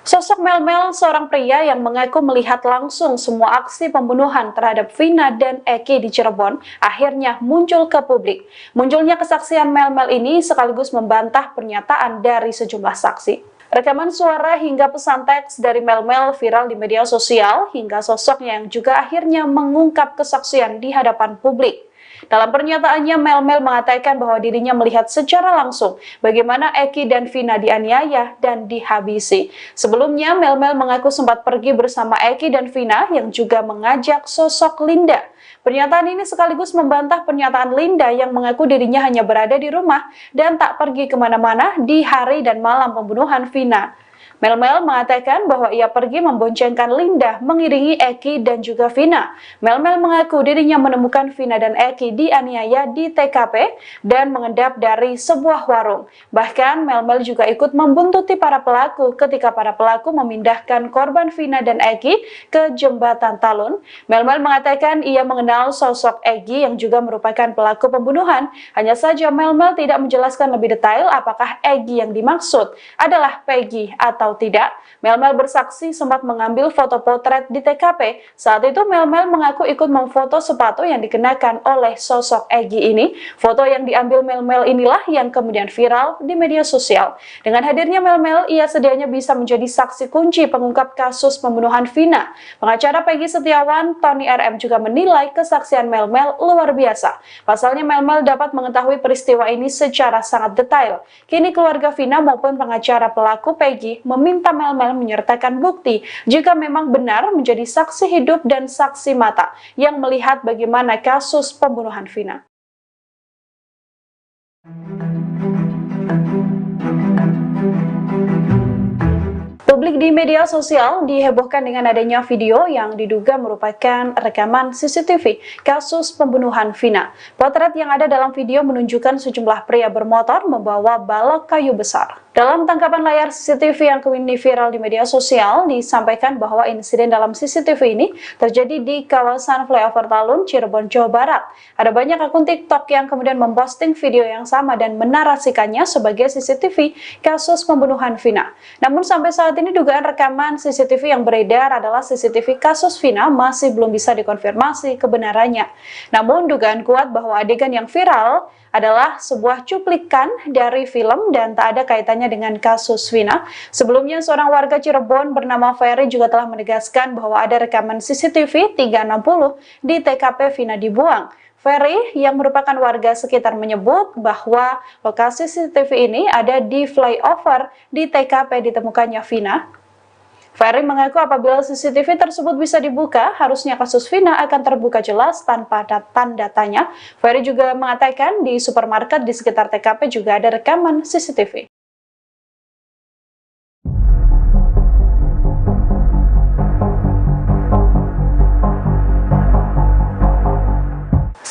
Sosok Mel-Mel, seorang pria yang mengaku melihat langsung semua aksi pembunuhan terhadap Vina dan Eki di Cirebon, akhirnya muncul ke publik. Munculnya kesaksian Mel-Mel ini sekaligus membantah pernyataan dari sejumlah saksi. Rekaman suara hingga pesan teks dari Mel-Mel viral di media sosial, hingga sosoknya yang juga akhirnya mengungkap kesaksian di hadapan publik. Dalam pernyataannya, Mel-Mel mengatakan bahwa dirinya melihat secara langsung bagaimana Eki dan Vina dianiaya dan dihabisi. Sebelumnya, Mel-Mel mengaku sempat pergi bersama Eki dan Vina yang juga mengajak sosok Linda. Pernyataan ini sekaligus membantah pernyataan Linda yang mengaku dirinya hanya berada di rumah dan tak pergi kemana-mana di hari dan malam pembunuhan Vina. Mel-Mel mengatakan bahwa ia pergi memboncengkan Linda mengiringi Eki dan juga Vina. Mel-Mel mengaku dirinya menemukan Vina dan Eki dianiaya di TKP dan mengendap dari sebuah warung. Bahkan Mel-Mel juga ikut membuntuti para pelaku ketika para pelaku memindahkan korban Vina dan Eki ke jembatan Talun. Mel-Mel mengatakan ia mengenal sosok Eki yang juga merupakan pelaku pembunuhan. Hanya saja Mel-Mel tidak menjelaskan lebih detail apakah Eki yang dimaksud adalah Peggy atau tidak. Mel-Mel bersaksi sempat mengambil foto potret di TKP. Saat itu Mel-Mel mengaku ikut memfoto sepatu yang dikenakan oleh sosok Eki ini. Foto yang diambil Mel-Mel inilah yang kemudian viral di media sosial. Dengan hadirnya Mel-Mel, ia sedianya bisa menjadi saksi kunci pengungkap kasus pembunuhan Vina. Pengacara Peggy Setiawan, Tony RM, juga menilai kesaksian Mel-Mel luar biasa. Pasalnya Mel-Mel dapat mengetahui peristiwa ini secara sangat detail. Kini keluarga Vina maupun pengacara pelaku Peggy meminta Mel-Mel menyertakan bukti jika memang benar menjadi saksi hidup dan saksi mata yang melihat bagaimana kasus pembunuhan Vina. Publik di media sosial dihebohkan dengan adanya video yang diduga merupakan rekaman CCTV kasus pembunuhan Vina. Potret yang ada dalam video menunjukkan sejumlah pria bermotor membawa balok kayu besar. Dalam tangkapan layar CCTV yang kini viral di media sosial, disampaikan bahwa insiden dalam CCTV ini terjadi di kawasan flyover Talun, Cirebon, Jawa Barat. Ada banyak akun TikTok yang kemudian memposting video yang sama dan menarasikannya sebagai CCTV kasus pembunuhan Vina. Namun sampai saat ini dugaan rekaman CCTV yang beredar adalah CCTV kasus Vina masih belum bisa dikonfirmasi kebenarannya. Namun dugaan kuat bahwa adegan yang viral adalah sebuah cuplikan dari film dan tak ada kaitannya dengan kasus Vina. Sebelumnya, seorang warga Cirebon bernama Ferry juga telah menegaskan bahwa ada rekaman CCTV 360 di TKP Vina dibuang. Ferry yang merupakan warga sekitar menyebut bahwa lokasi CCTV ini ada di flyover di TKP ditemukannya Vina. Ferry mengaku apabila CCTV tersebut bisa dibuka, harusnya kasus Vina akan terbuka jelas tanpa tanda tanya. Ferry juga mengatakan di supermarket di sekitar TKP juga ada rekaman CCTV.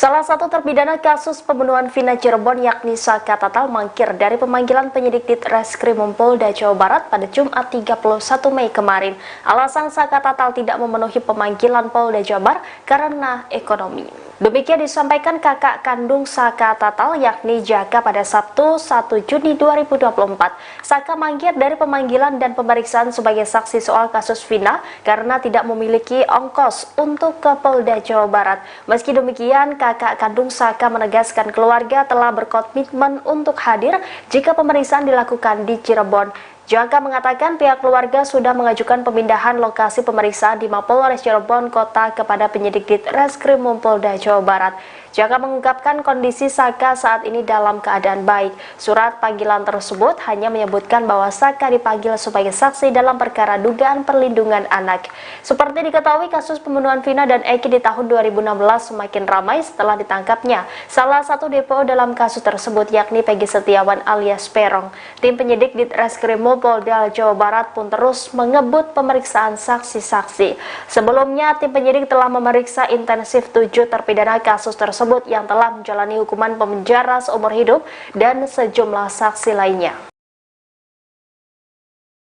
Salah satu terpidana kasus pembunuhan Vina Cirebon yakni Saka Tatal mangkir dari pemanggilan penyidik di Reskrimum Polda Jawa Barat pada Jumat 31 Mei kemarin. Alasan Saka Tatal tidak memenuhi pemanggilan Polda Jawa Barat karena ekonomi. Demikian disampaikan kakak kandung Saka Tatal yakni Jaka pada Sabtu 1 Juni 2024. Saka mangkir dari pemanggilan dan pemeriksaan sebagai saksi soal kasus Vina karena tidak memiliki ongkos untuk ke Polda Jawa Barat. Meski demikian, kakak kandung Saka menegaskan keluarga telah berkomitmen untuk hadir jika pemeriksaan dilakukan di Cirebon. Jaka mengatakan pihak keluarga sudah mengajukan pemindahan lokasi pemeriksaan di Mapolres Cirebon Kota kepada penyidik di Reskrimum Polda Jawa Barat. Jaka mengungkapkan kondisi Saka saat ini dalam keadaan baik. Surat panggilan tersebut hanya menyebutkan bahwa Saka dipanggil sebagai saksi dalam perkara dugaan perlindungan anak. Seperti diketahui, kasus pembunuhan Vina dan Eki di tahun 2016 semakin ramai setelah ditangkapnya salah satu DPO dalam kasus tersebut yakni Peggy Setiawan alias Peron. Tim penyidik di Reskrimum Polda Jawa Barat pun terus mengebut pemeriksaan saksi-saksi. Sebelumnya, tim penyidik telah memeriksa intensif 7 terpidana kasus tersebut yang telah menjalani hukuman penjara seumur hidup dan sejumlah saksi lainnya.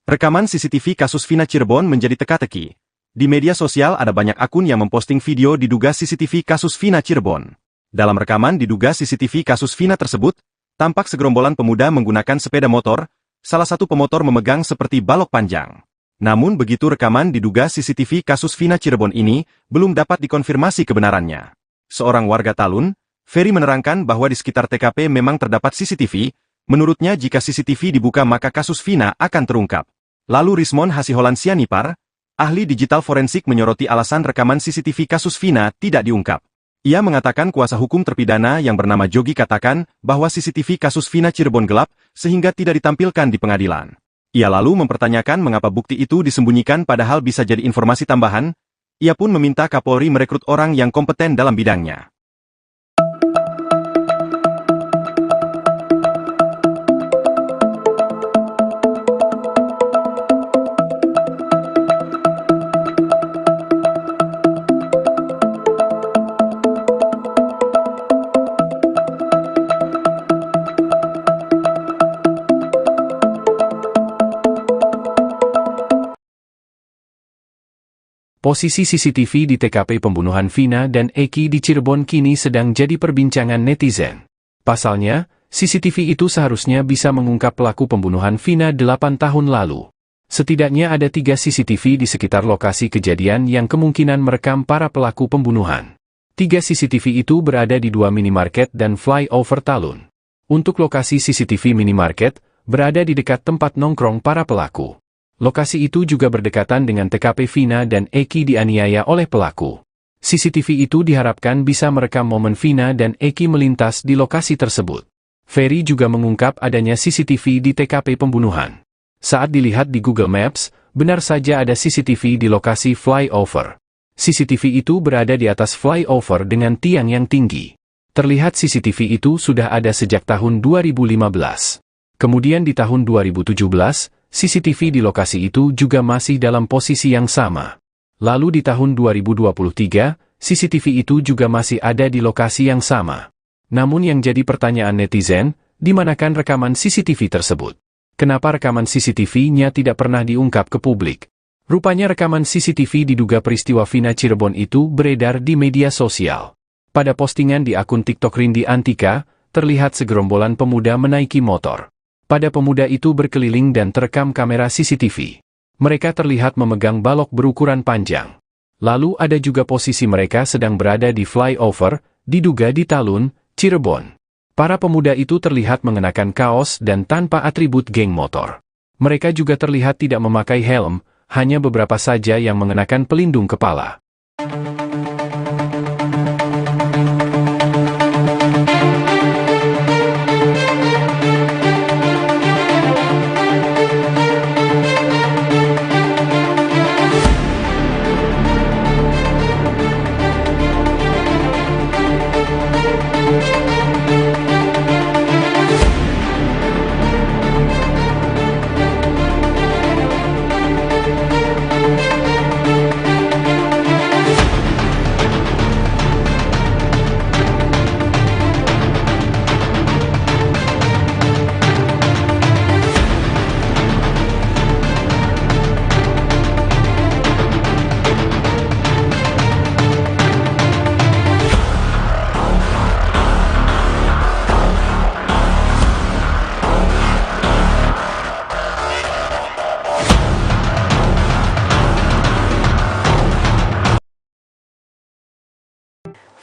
Rekaman CCTV kasus Vina Cirebon menjadi teka-teki. Di media sosial ada banyak akun yang memposting video diduga CCTV kasus Vina Cirebon. Dalam rekaman diduga CCTV kasus Vina tersebut, tampak segerombolan pemuda menggunakan sepeda motor, salah satu pemotor memegang seperti balok panjang. Namun begitu rekaman diduga CCTV kasus Vina Cirebon ini, belum dapat dikonfirmasi kebenarannya. Seorang warga Talun, Ferry menerangkan bahwa di sekitar TKP memang terdapat CCTV, menurutnya jika CCTV dibuka maka kasus Vina akan terungkap. Lalu Rismon Hasiholan Sianipar, ahli digital forensik menyoroti alasan rekaman CCTV kasus Vina tidak diungkap. Ia mengatakan kuasa hukum terpidana yang bernama Jogi katakan bahwa CCTV kasus Vina Cirebon gelap sehingga tidak ditampilkan di pengadilan. Ia lalu mempertanyakan mengapa bukti itu disembunyikan padahal bisa jadi informasi tambahan. Ia pun meminta Kapolri merekrut orang yang kompeten dalam bidangnya. Posisi CCTV di TKP pembunuhan Vina dan Eki di Cirebon kini sedang jadi perbincangan netizen. Pasalnya, CCTV itu seharusnya bisa mengungkap pelaku pembunuhan Vina 8 tahun lalu. Setidaknya ada 3 CCTV di sekitar lokasi kejadian yang kemungkinan merekam para pelaku pembunuhan. 3 CCTV itu berada di 2 minimarket dan flyover Talun. Untuk lokasi CCTV minimarket, berada di dekat tempat nongkrong para pelaku. Lokasi itu juga berdekatan dengan TKP Vina dan Eki dianiaya oleh pelaku. CCTV itu diharapkan bisa merekam momen Vina dan Eki melintas di lokasi tersebut. Ferry juga mengungkap adanya CCTV di TKP pembunuhan. Saat dilihat di Google Maps, benar saja ada CCTV di lokasi flyover. CCTV itu berada di atas flyover dengan tiang yang tinggi. Terlihat CCTV itu sudah ada sejak tahun 2015. Kemudian di tahun 2017, CCTV di lokasi itu juga masih dalam posisi yang sama. Lalu di tahun 2023, CCTV itu juga masih ada di lokasi yang sama. Namun yang jadi pertanyaan netizen, di manakan rekaman CCTV tersebut? Kenapa rekaman CCTV-nya tidak pernah diungkap ke publik? Rupanya rekaman CCTV diduga peristiwa Vina Cirebon itu beredar di media sosial. Pada postingan di akun TikTok Rindi Antika, terlihat segerombolan pemuda menaiki motor. Pada pemuda itu berkeliling dan terekam kamera CCTV. Mereka terlihat memegang balok berukuran panjang. Lalu ada juga posisi mereka sedang berada di flyover, diduga di Talun, Cirebon. Para pemuda itu terlihat mengenakan kaos dan tanpa atribut geng motor. Mereka juga terlihat tidak memakai helm, hanya beberapa saja yang mengenakan pelindung kepala.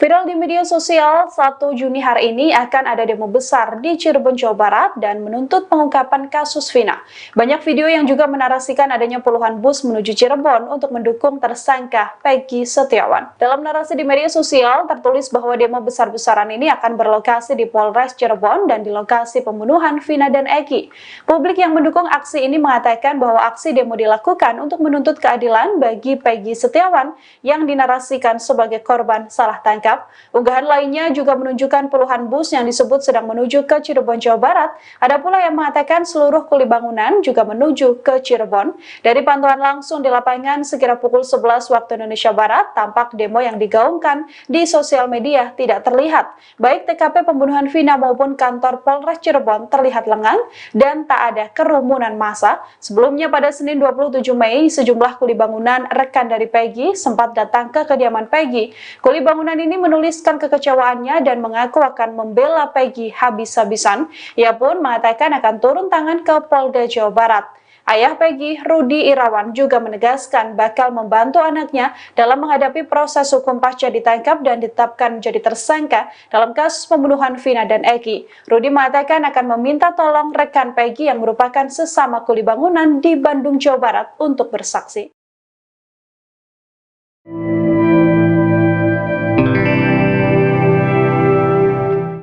Viral di media sosial, 1 Juni hari ini akan ada demo besar di Cirebon, Jawa Barat dan menuntut pengungkapan kasus Vina. Banyak video yang juga menarasikan adanya puluhan bus menuju Cirebon untuk mendukung tersangka Peggy Setiawan. Dalam narasi di media sosial, tertulis bahwa demo besar-besaran ini akan berlokasi di Polres Cirebon dan di lokasi pembunuhan Vina dan Eki. Publik yang mendukung aksi ini mengatakan bahwa aksi demo dilakukan untuk menuntut keadilan bagi Peggy Setiawan yang dinarasikan sebagai korban salah tangkap. Unggahan lainnya juga menunjukkan puluhan bus yang disebut sedang menuju ke Cirebon, Jawa Barat. Ada pula yang mengatakan seluruh kuli bangunan juga menuju ke Cirebon. Dari pantauan langsung di lapangan sekira pukul 11 waktu Indonesia Barat, tampak demo yang digaungkan di sosial media tidak terlihat. Baik TKP pembunuhan Vina maupun kantor Polres Cirebon terlihat lengang dan tak ada kerumunan massa. Sebelumnya pada Senin 27 Mei, sejumlah kuli bangunan rekan dari Peggy sempat datang ke kediaman Peggy. Kuli bangunan ini menuliskan kekecewaannya dan mengaku akan membela Peggy habis-habisan. Ia pun mengatakan akan turun tangan ke Polda Jawa Barat. Ayah Peggy, Rudi Irawan, juga menegaskan bakal membantu anaknya dalam menghadapi proses hukum pasca ditangkap dan ditetapkan menjadi tersangka dalam kasus pembunuhan Vina dan Eki. Rudi mengatakan akan meminta tolong rekan Peggy yang merupakan sesama kuli bangunan di Bandung, Jawa Barat untuk bersaksi.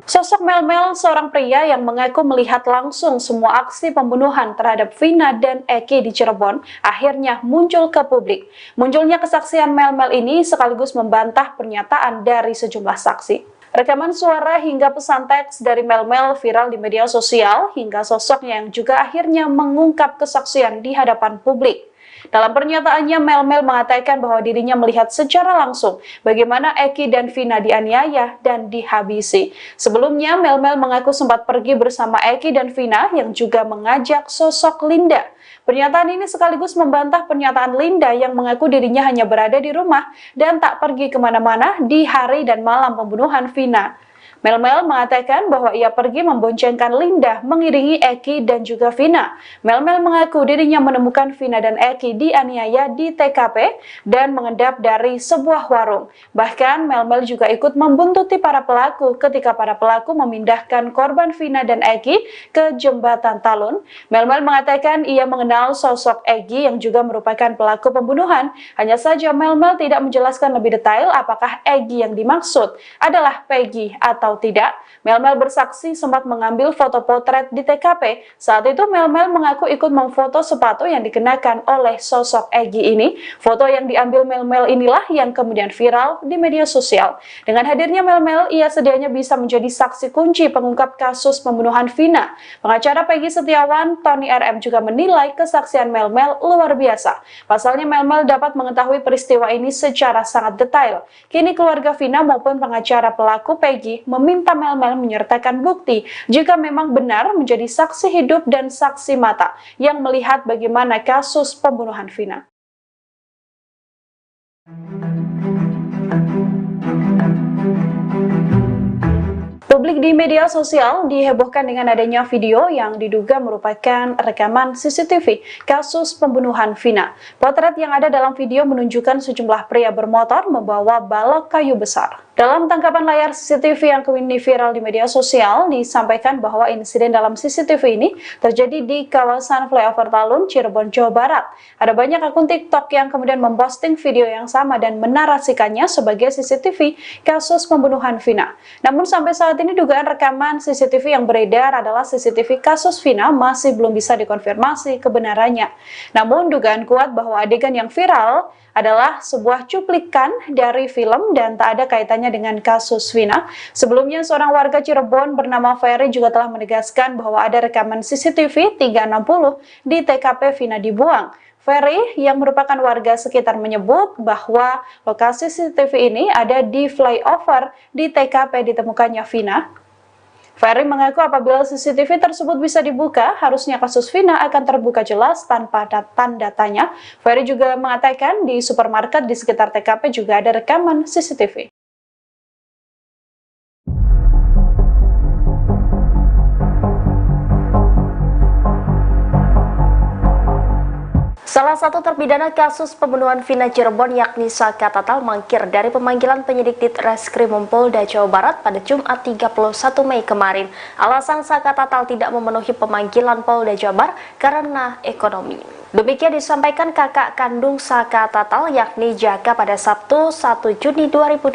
Sosok Mel-Mel, seorang pria yang mengaku melihat langsung semua aksi pembunuhan terhadap Vina dan Eki di Cirebon, akhirnya muncul ke publik. Munculnya kesaksian Mel-Mel ini sekaligus membantah pernyataan dari sejumlah saksi. Rekaman suara hingga pesan teks dari Mel-Mel viral di media sosial, hingga sosoknya yang juga akhirnya mengungkap kesaksian di hadapan publik. Dalam pernyataannya, Mel-Mel mengatakan bahwa dirinya melihat secara langsung bagaimana Eki dan Vina dianiaya dan dihabisi. Sebelumnya, Mel-Mel mengaku sempat pergi bersama Eki dan Vina yang juga mengajak sosok Linda. Pernyataan ini sekaligus membantah pernyataan Linda yang mengaku dirinya hanya berada di rumah dan tak pergi kemana-mana di hari dan malam pembunuhan Vina. Mel-Mel mengatakan bahwa ia pergi memboncengkan Linda mengiringi Eki dan juga Vina. Mel-Mel mengaku dirinya menemukan Vina dan Eki dianiaya di TKP dan mengendap dari sebuah warung. Bahkan Mel-Mel juga ikut membuntuti para pelaku ketika para pelaku memindahkan korban Vina dan Eki ke jembatan Talun. Mel-Mel mengatakan ia mengenal sosok Eki yang juga merupakan pelaku pembunuhan. Hanya saja Mel-Mel tidak menjelaskan lebih detail apakah Eki yang dimaksud adalah Peggy atau tidak. Mel-Mel bersaksi sempat mengambil foto potret di TKP. Saat itu Mel-Mel mengaku ikut memfoto sepatu yang dikenakan oleh sosok Eki ini. Foto yang diambil Mel-Mel inilah yang kemudian viral di media sosial. Dengan hadirnya Mel-Mel, ia sedianya bisa menjadi saksi kunci pengungkap kasus pembunuhan Vina. Pengacara Peggy Setiawan, Tony RM, juga menilai kesaksian Mel-Mel luar biasa. Pasalnya Mel-Mel dapat mengetahui peristiwa ini secara sangat detail. Kini keluarga Vina maupun pengacara pelaku Peggy meminta Mel-Mel menyertakan bukti jika memang benar menjadi saksi hidup dan saksi mata yang melihat bagaimana kasus pembunuhan Vina. Publik di media sosial dihebohkan dengan adanya video yang diduga merupakan rekaman CCTV kasus pembunuhan Vina. Potret yang ada dalam video menunjukkan sejumlah pria bermotor membawa balok kayu besar. Dalam tangkapan layar CCTV yang kini viral di media sosial, disampaikan bahwa insiden dalam CCTV ini terjadi di kawasan flyover Talun, Cirebon, Jawa Barat. Ada banyak akun TikTok yang kemudian memposting video yang sama dan menarasikannya sebagai CCTV kasus pembunuhan Vina. Namun sampai saat ini dugaan rekaman CCTV yang beredar adalah CCTV kasus Vina masih belum bisa dikonfirmasi kebenarannya. Namun dugaan kuat bahwa adegan yang viral adalah sebuah cuplikan dari film dan tak ada kaitannya dengan kasus Vina. Sebelumnya, seorang warga Cirebon bernama Ferry juga telah menegaskan bahwa ada rekaman CCTV 360 di TKP Vina dibuang. Ferry yang merupakan warga sekitar menyebut bahwa lokasi CCTV ini ada di flyover di TKP ditemukannya Vina. Ferry mengaku apabila CCTV tersebut bisa dibuka, harusnya kasus Vina akan terbuka jelas tanpa tanda tanya. Ferry juga mengatakan di supermarket di sekitar TKP juga ada rekaman CCTV. Salah satu terpidana kasus pembunuhan Vina Cirebon yakni Saka Tatal mangkir dari pemanggilan penyidik Ditreskrimum Polda Jawa Barat pada Jumat 31 Mei kemarin. Alasan Saka Tatal tidak memenuhi pemanggilan Polda Jawa Barat karena ekonomi. Demikian disampaikan kakak kandung Saka Tatal yakni Jaka pada Sabtu 1 Juni 2024.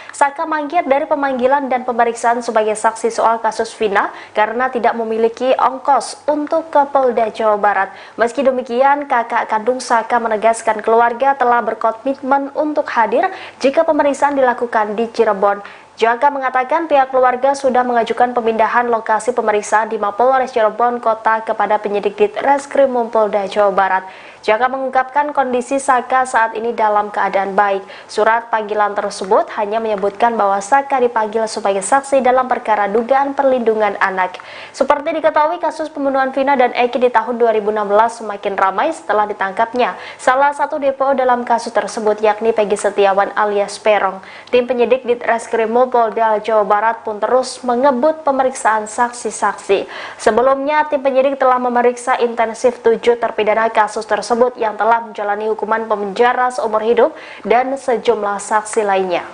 Saka mangkir dari pemanggilan dan pemeriksaan sebagai saksi soal kasus Vina karena tidak memiliki ongkos untuk ke Polda Jawa Barat. Meski demikian, kakak kandung Saka menegaskan keluarga telah berkomitmen untuk hadir jika pemeriksaan dilakukan di Cirebon. Jaka mengatakan pihak keluarga sudah mengajukan pemindahan lokasi pemeriksaan di Mapolres Cirebon Kota kepada penyidik Ditreskrimum Polda Jawa Barat. Jaka mengungkapkan kondisi Saka saat ini dalam keadaan baik. Surat panggilan tersebut hanya menyebutkan bahwa Saka dipanggil sebagai saksi dalam perkara dugaan perlindungan anak. Seperti diketahui, kasus pembunuhan Vina dan Eki di tahun 2016 semakin ramai setelah ditangkapnya salah satu DPO dalam kasus tersebut yakni Peggy Setiawan alias Peron. Tim penyidik Ditreskrimum Polda Jawa Barat pun terus mengebut pemeriksaan saksi-saksi. Sebelumnya, tim penyidik telah memeriksa intensif 7 terpidana kasus tersebut yang telah menjalani hukuman penjara seumur hidup dan sejumlah saksi lainnya.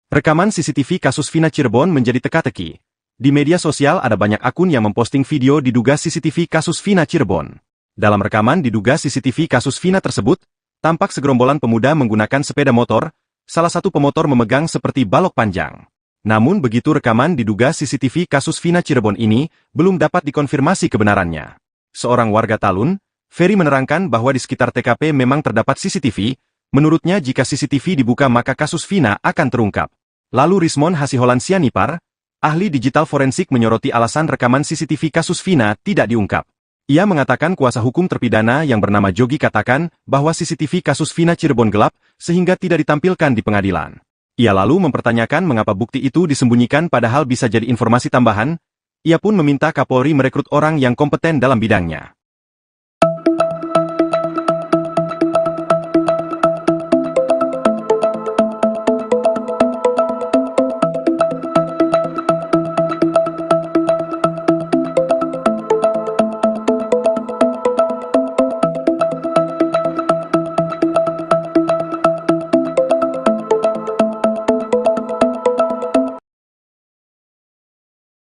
Rekaman CCTV kasus Vina Cirebon menjadi teka-teki. Di media sosial ada banyak akun yang memposting video diduga CCTV kasus Vina Cirebon. Dalam rekaman diduga CCTV kasus Vina tersebut, tampak segerombolan pemuda menggunakan sepeda motor, salah satu pemotor memegang seperti balok panjang. Namun begitu rekaman diduga CCTV kasus Vina Cirebon ini, belum dapat dikonfirmasi kebenarannya. Seorang warga Talun, Ferry menerangkan bahwa di sekitar TKP memang terdapat CCTV, menurutnya jika CCTV dibuka maka kasus Vina akan terungkap. Lalu Rismon Hasiholan Sianipar, ahli digital forensik menyoroti alasan rekaman CCTV kasus Vina tidak diungkap. Ia mengatakan kuasa hukum terpidana yang bernama Jogi katakan bahwa CCTV kasus Vina Cirebon gelap sehingga tidak ditampilkan di pengadilan. Ia lalu mempertanyakan mengapa bukti itu disembunyikan padahal bisa jadi informasi tambahan. Ia pun meminta Kapolri merekrut orang yang kompeten dalam bidangnya.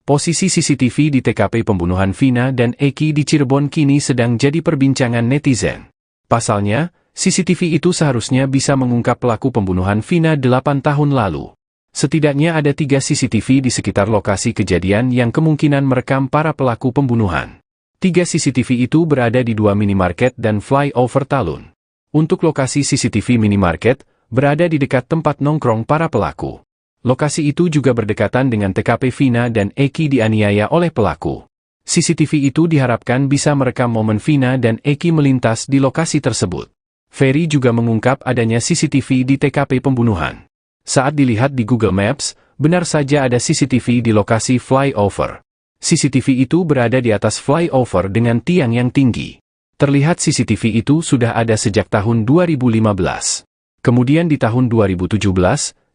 Posisi CCTV di TKP pembunuhan Vina dan Eki di Cirebon kini sedang jadi perbincangan netizen. Pasalnya, CCTV itu seharusnya bisa mengungkap pelaku pembunuhan Vina 8 tahun lalu. Setidaknya ada 3 CCTV di sekitar lokasi kejadian yang kemungkinan merekam para pelaku pembunuhan. 3 CCTV itu berada di 2 minimarket dan flyover Talun. Untuk lokasi CCTV minimarket, berada di dekat tempat nongkrong para pelaku. Lokasi itu juga berdekatan dengan TKP Vina dan Eki dianiaya oleh pelaku. CCTV itu diharapkan bisa merekam momen Vina dan Eki melintas di lokasi tersebut. Ferry juga mengungkap adanya CCTV di TKP pembunuhan. Saat dilihat di Google Maps, benar saja ada CCTV di lokasi flyover. CCTV itu berada di atas flyover dengan tiang yang tinggi. Terlihat CCTV itu sudah ada sejak tahun 2015. Kemudian di tahun 2017,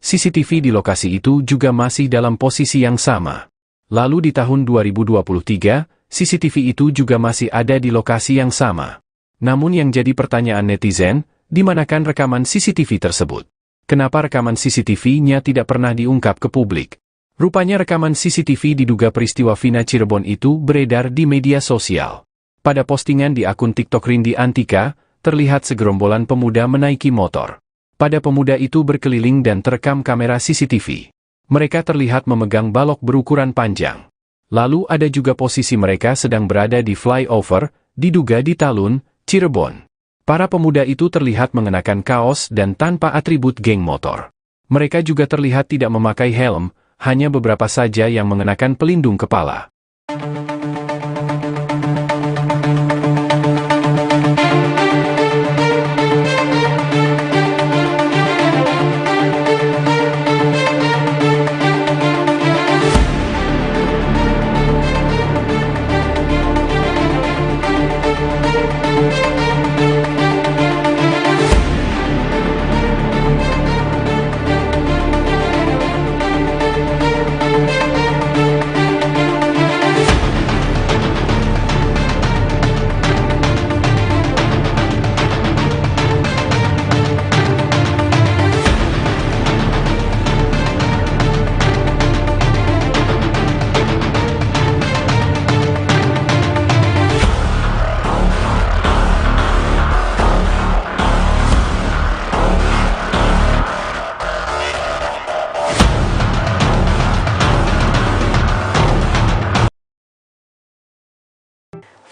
CCTV di lokasi itu juga masih dalam posisi yang sama. Lalu di tahun 2023, CCTV itu juga masih ada di lokasi yang sama. Namun yang jadi pertanyaan netizen, di manakan rekaman CCTV tersebut? Kenapa rekaman CCTV-nya tidak pernah diungkap ke publik? Rupanya rekaman CCTV diduga peristiwa Vina Cirebon itu beredar di media sosial. Pada postingan di akun TikTok Rindi Antika, terlihat segerombolan pemuda menaiki motor. Pada pemuda itu berkeliling dan terekam kamera CCTV. Mereka terlihat memegang balok berukuran panjang. Lalu ada juga posisi mereka sedang berada di flyover, diduga di Talun, Cirebon. Para pemuda itu terlihat mengenakan kaos dan tanpa atribut geng motor. Mereka juga terlihat tidak memakai helm, hanya beberapa saja yang mengenakan pelindung kepala.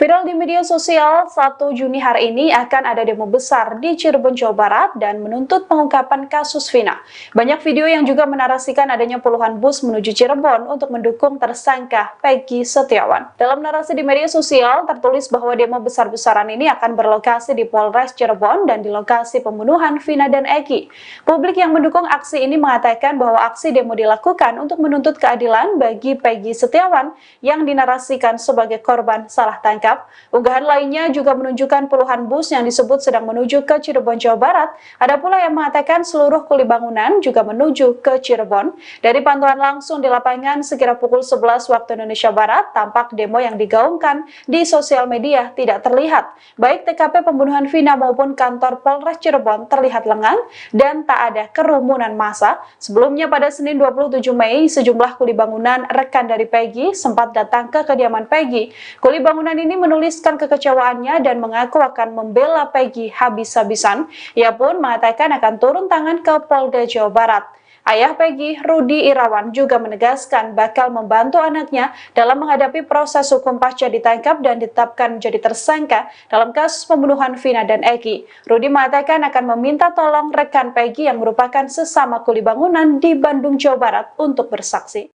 Viral di media sosial, 1 Juni hari ini akan ada demo besar di Cirebon, Jawa Barat dan menuntut pengungkapan kasus Vina. Banyak video yang juga menarasikan adanya puluhan bus menuju Cirebon untuk mendukung tersangka Peggy Setiawan. Dalam narasi di media sosial, tertulis bahwa demo besar-besaran ini akan berlokasi di Polres Cirebon dan di lokasi pembunuhan Vina dan Eki. Publik yang mendukung aksi ini mengatakan bahwa aksi demo dilakukan untuk menuntut keadilan bagi Peggy Setiawan yang dinarasikan sebagai korban salah tangkap. Unggahan lainnya juga menunjukkan puluhan bus yang disebut sedang menuju ke Cirebon, Jawa Barat. Ada pula yang mengatakan seluruh kuli bangunan juga menuju ke Cirebon. Dari pantauan langsung di lapangan sekira pukul 11 waktu Indonesia Barat, tampak demo yang digaungkan di sosial media tidak terlihat. Baik TKP pembunuhan Vina maupun kantor Polres Cirebon terlihat lengang dan tak ada kerumunan massa. Sebelumnya pada Senin 27 Mei, sejumlah kuli bangunan rekan dari Peggy sempat datang ke kediaman Peggy. Kuli bangunan ini menuliskan kekecewaannya dan mengaku akan membela Peggy habis-habisan. Ia pun mengatakan akan turun tangan ke Polda Jawa Barat. Ayah Peggy, Rudi Irawan, juga menegaskan bakal membantu anaknya dalam menghadapi proses hukum pasca ditangkap dan ditetapkan menjadi tersangka dalam kasus pembunuhan Vina dan Eki. Rudi mengatakan akan meminta tolong rekan Peggy yang merupakan sesama kuli bangunan di Bandung, Jawa Barat untuk bersaksi.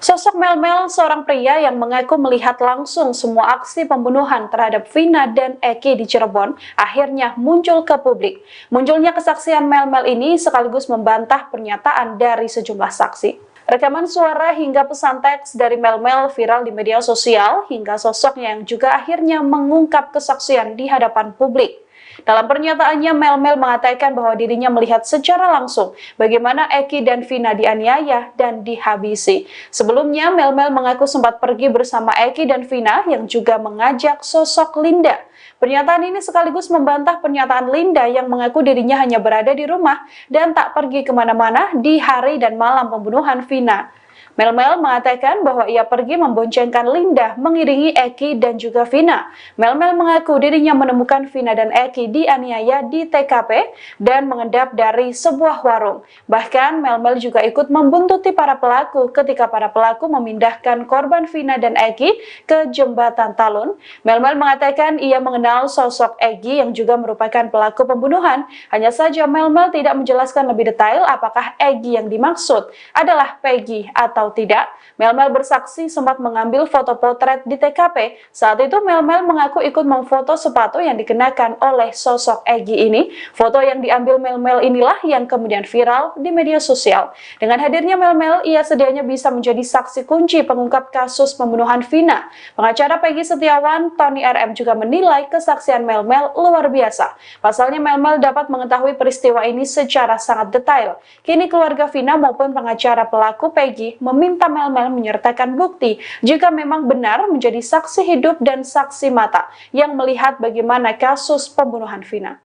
Sosok Mel-Mel, seorang pria yang mengaku melihat langsung semua aksi pembunuhan terhadap Vina dan Eki di Cirebon, akhirnya muncul ke publik. Munculnya kesaksian Mel-Mel ini sekaligus membantah pernyataan dari sejumlah saksi. Rekaman suara hingga pesan teks dari Mel-Mel viral di media sosial, hingga sosoknya yang juga akhirnya mengungkap kesaksian di hadapan publik. Dalam pernyataannya, Mel-Mel mengatakan bahwa dirinya melihat secara langsung bagaimana Eki dan Vina dianiaya dan dihabisi. Sebelumnya, Mel-Mel mengaku sempat pergi bersama Eki dan Vina yang juga mengajak sosok Linda. Pernyataan ini sekaligus membantah pernyataan Linda yang mengaku dirinya hanya berada di rumah dan tak pergi kemana-mana di hari dan malam pembunuhan Vina. Mel-Mel mengatakan bahwa ia pergi memboncengkan Linda mengiringi Eki dan juga Vina. Mel-Mel mengaku dirinya menemukan Vina dan Eki dianiaya di TKP dan mengendap dari sebuah warung. Bahkan Mel-Mel juga ikut membuntuti para pelaku ketika para pelaku memindahkan korban Vina dan Eki ke jembatan Talun. Mel-Mel mengatakan ia mengenal sosok Eki yang juga merupakan pelaku pembunuhan. Hanya saja Mel-Mel tidak menjelaskan lebih detail apakah Eki yang dimaksud adalah Peggy atau tidak. Mel-Mel bersaksi sempat mengambil foto potret di TKP. Saat itu Mel-Mel mengaku ikut memfoto sepatu yang dikenakan oleh sosok Egi ini. Foto yang diambil Mel-Mel inilah yang kemudian viral di media sosial. Dengan hadirnya Mel-Mel, ia sedianya bisa menjadi saksi kunci pengungkap kasus pembunuhan Vina. Pengacara Peggy Setiawan, Tony RM, juga menilai kesaksian Mel-Mel luar biasa. Pasalnya Mel-Mel dapat mengetahui peristiwa ini secara sangat detail. Kini keluarga Vina maupun pengacara pelaku Peggy meminta Mel-Mel menyertakan bukti jika memang benar menjadi saksi hidup dan saksi mata yang melihat bagaimana kasus pembunuhan Vina.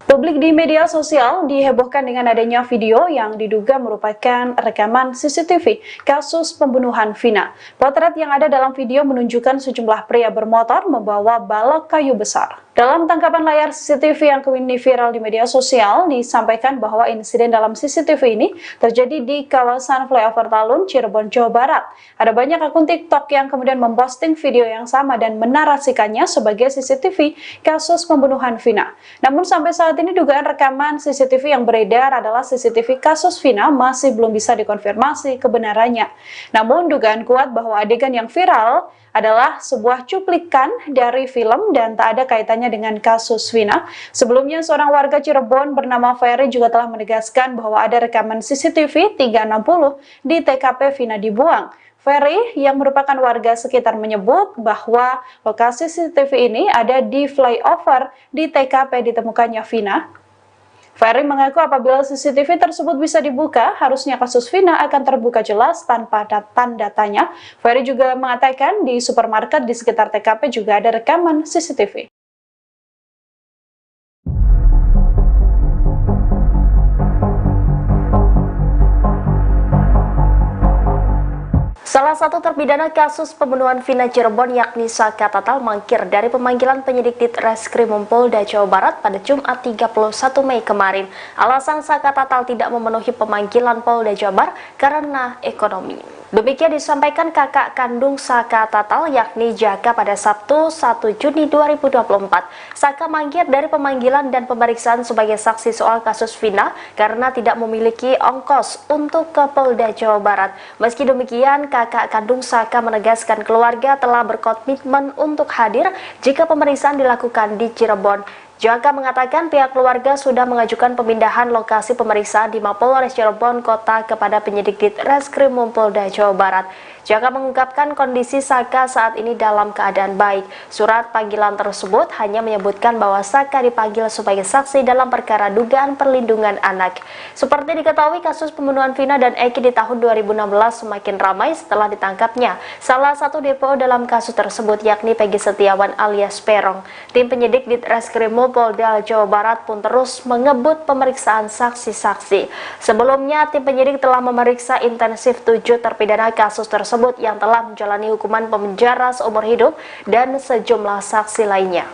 Publik di media sosial dihebohkan dengan adanya video yang diduga merupakan rekaman CCTV kasus pembunuhan Vina. Potret yang ada dalam video menunjukkan sejumlah pria bermotor membawa balok kayu besar. Dalam tangkapan layar CCTV yang kini viral di media sosial, disampaikan bahwa insiden dalam CCTV ini terjadi di kawasan flyover Talun, Cirebon, Jawa Barat. Ada banyak akun TikTok yang kemudian memposting video yang sama dan menarasikannya sebagai CCTV kasus pembunuhan Vina. Namun sampai saat ini dugaan rekaman CCTV yang beredar adalah CCTV kasus Vina masih belum bisa dikonfirmasi kebenarannya. Namun dugaan kuat bahwa adegan yang viral adalah sebuah cuplikan dari film dan tak ada kaitannya dengan kasus Vina. Sebelumnya, seorang warga Cirebon bernama Ferry juga telah menegaskan bahwa ada rekaman CCTV 360 di TKP Vina dibuang. Ferry yang merupakan warga sekitar menyebut bahwa lokasi CCTV ini ada di flyover di TKP ditemukannya Vina. Ferry mengaku apabila CCTV tersebut bisa dibuka, harusnya kasus Vina akan terbuka jelas tanpa tanda tanya. Ferry juga mengatakan di supermarket di sekitar TKP juga ada rekaman CCTV. Salah satu terpidana kasus pembunuhan Vina Cirebon yakni Saka Tatal mangkir dari pemanggilan penyidik Ditreskrimum Polda Jawa Barat pada Jumat 31 Mei kemarin. Alasan Saka Tatal tidak memenuhi pemanggilan Polda Jawa Barat karena ekonomi. Demikian disampaikan kakak kandung Saka Tatal yakni Jaka pada Sabtu 1 Juni 2024. Saka mangkir dari pemanggilan dan pemeriksaan sebagai saksi soal kasus Vina karena tidak memiliki ongkos untuk ke Polda Jawa Barat. Meski demikian, kakak kandung Saka menegaskan keluarga telah berkomitmen untuk hadir jika pemeriksaan dilakukan di Cirebon. Jaka mengatakan pihak keluarga sudah mengajukan pemindahan lokasi pemeriksaan di Mapolres Cirebon Kota kepada penyidik Ditreskrimum Polda Jawa Barat. Jaka mengungkapkan kondisi Saka saat ini dalam keadaan baik. Surat panggilan tersebut hanya menyebutkan bahwa Saka dipanggil sebagai saksi dalam perkara dugaan perlindungan anak. Seperti diketahui, kasus pembunuhan Vina dan Eki di tahun 2016 semakin ramai setelah ditangkapnya salah satu DPO dalam kasus tersebut yakni Peggy Setiawan alias Peron. Tim penyidik Ditreskrimum Polda Jawa Barat pun terus mengebut pemeriksaan saksi-saksi. Sebelumnya, tim penyidik telah memeriksa intensif 7 terpidana kasus tersebut yang telah menjalani hukuman penjara seumur hidup dan sejumlah saksi lainnya.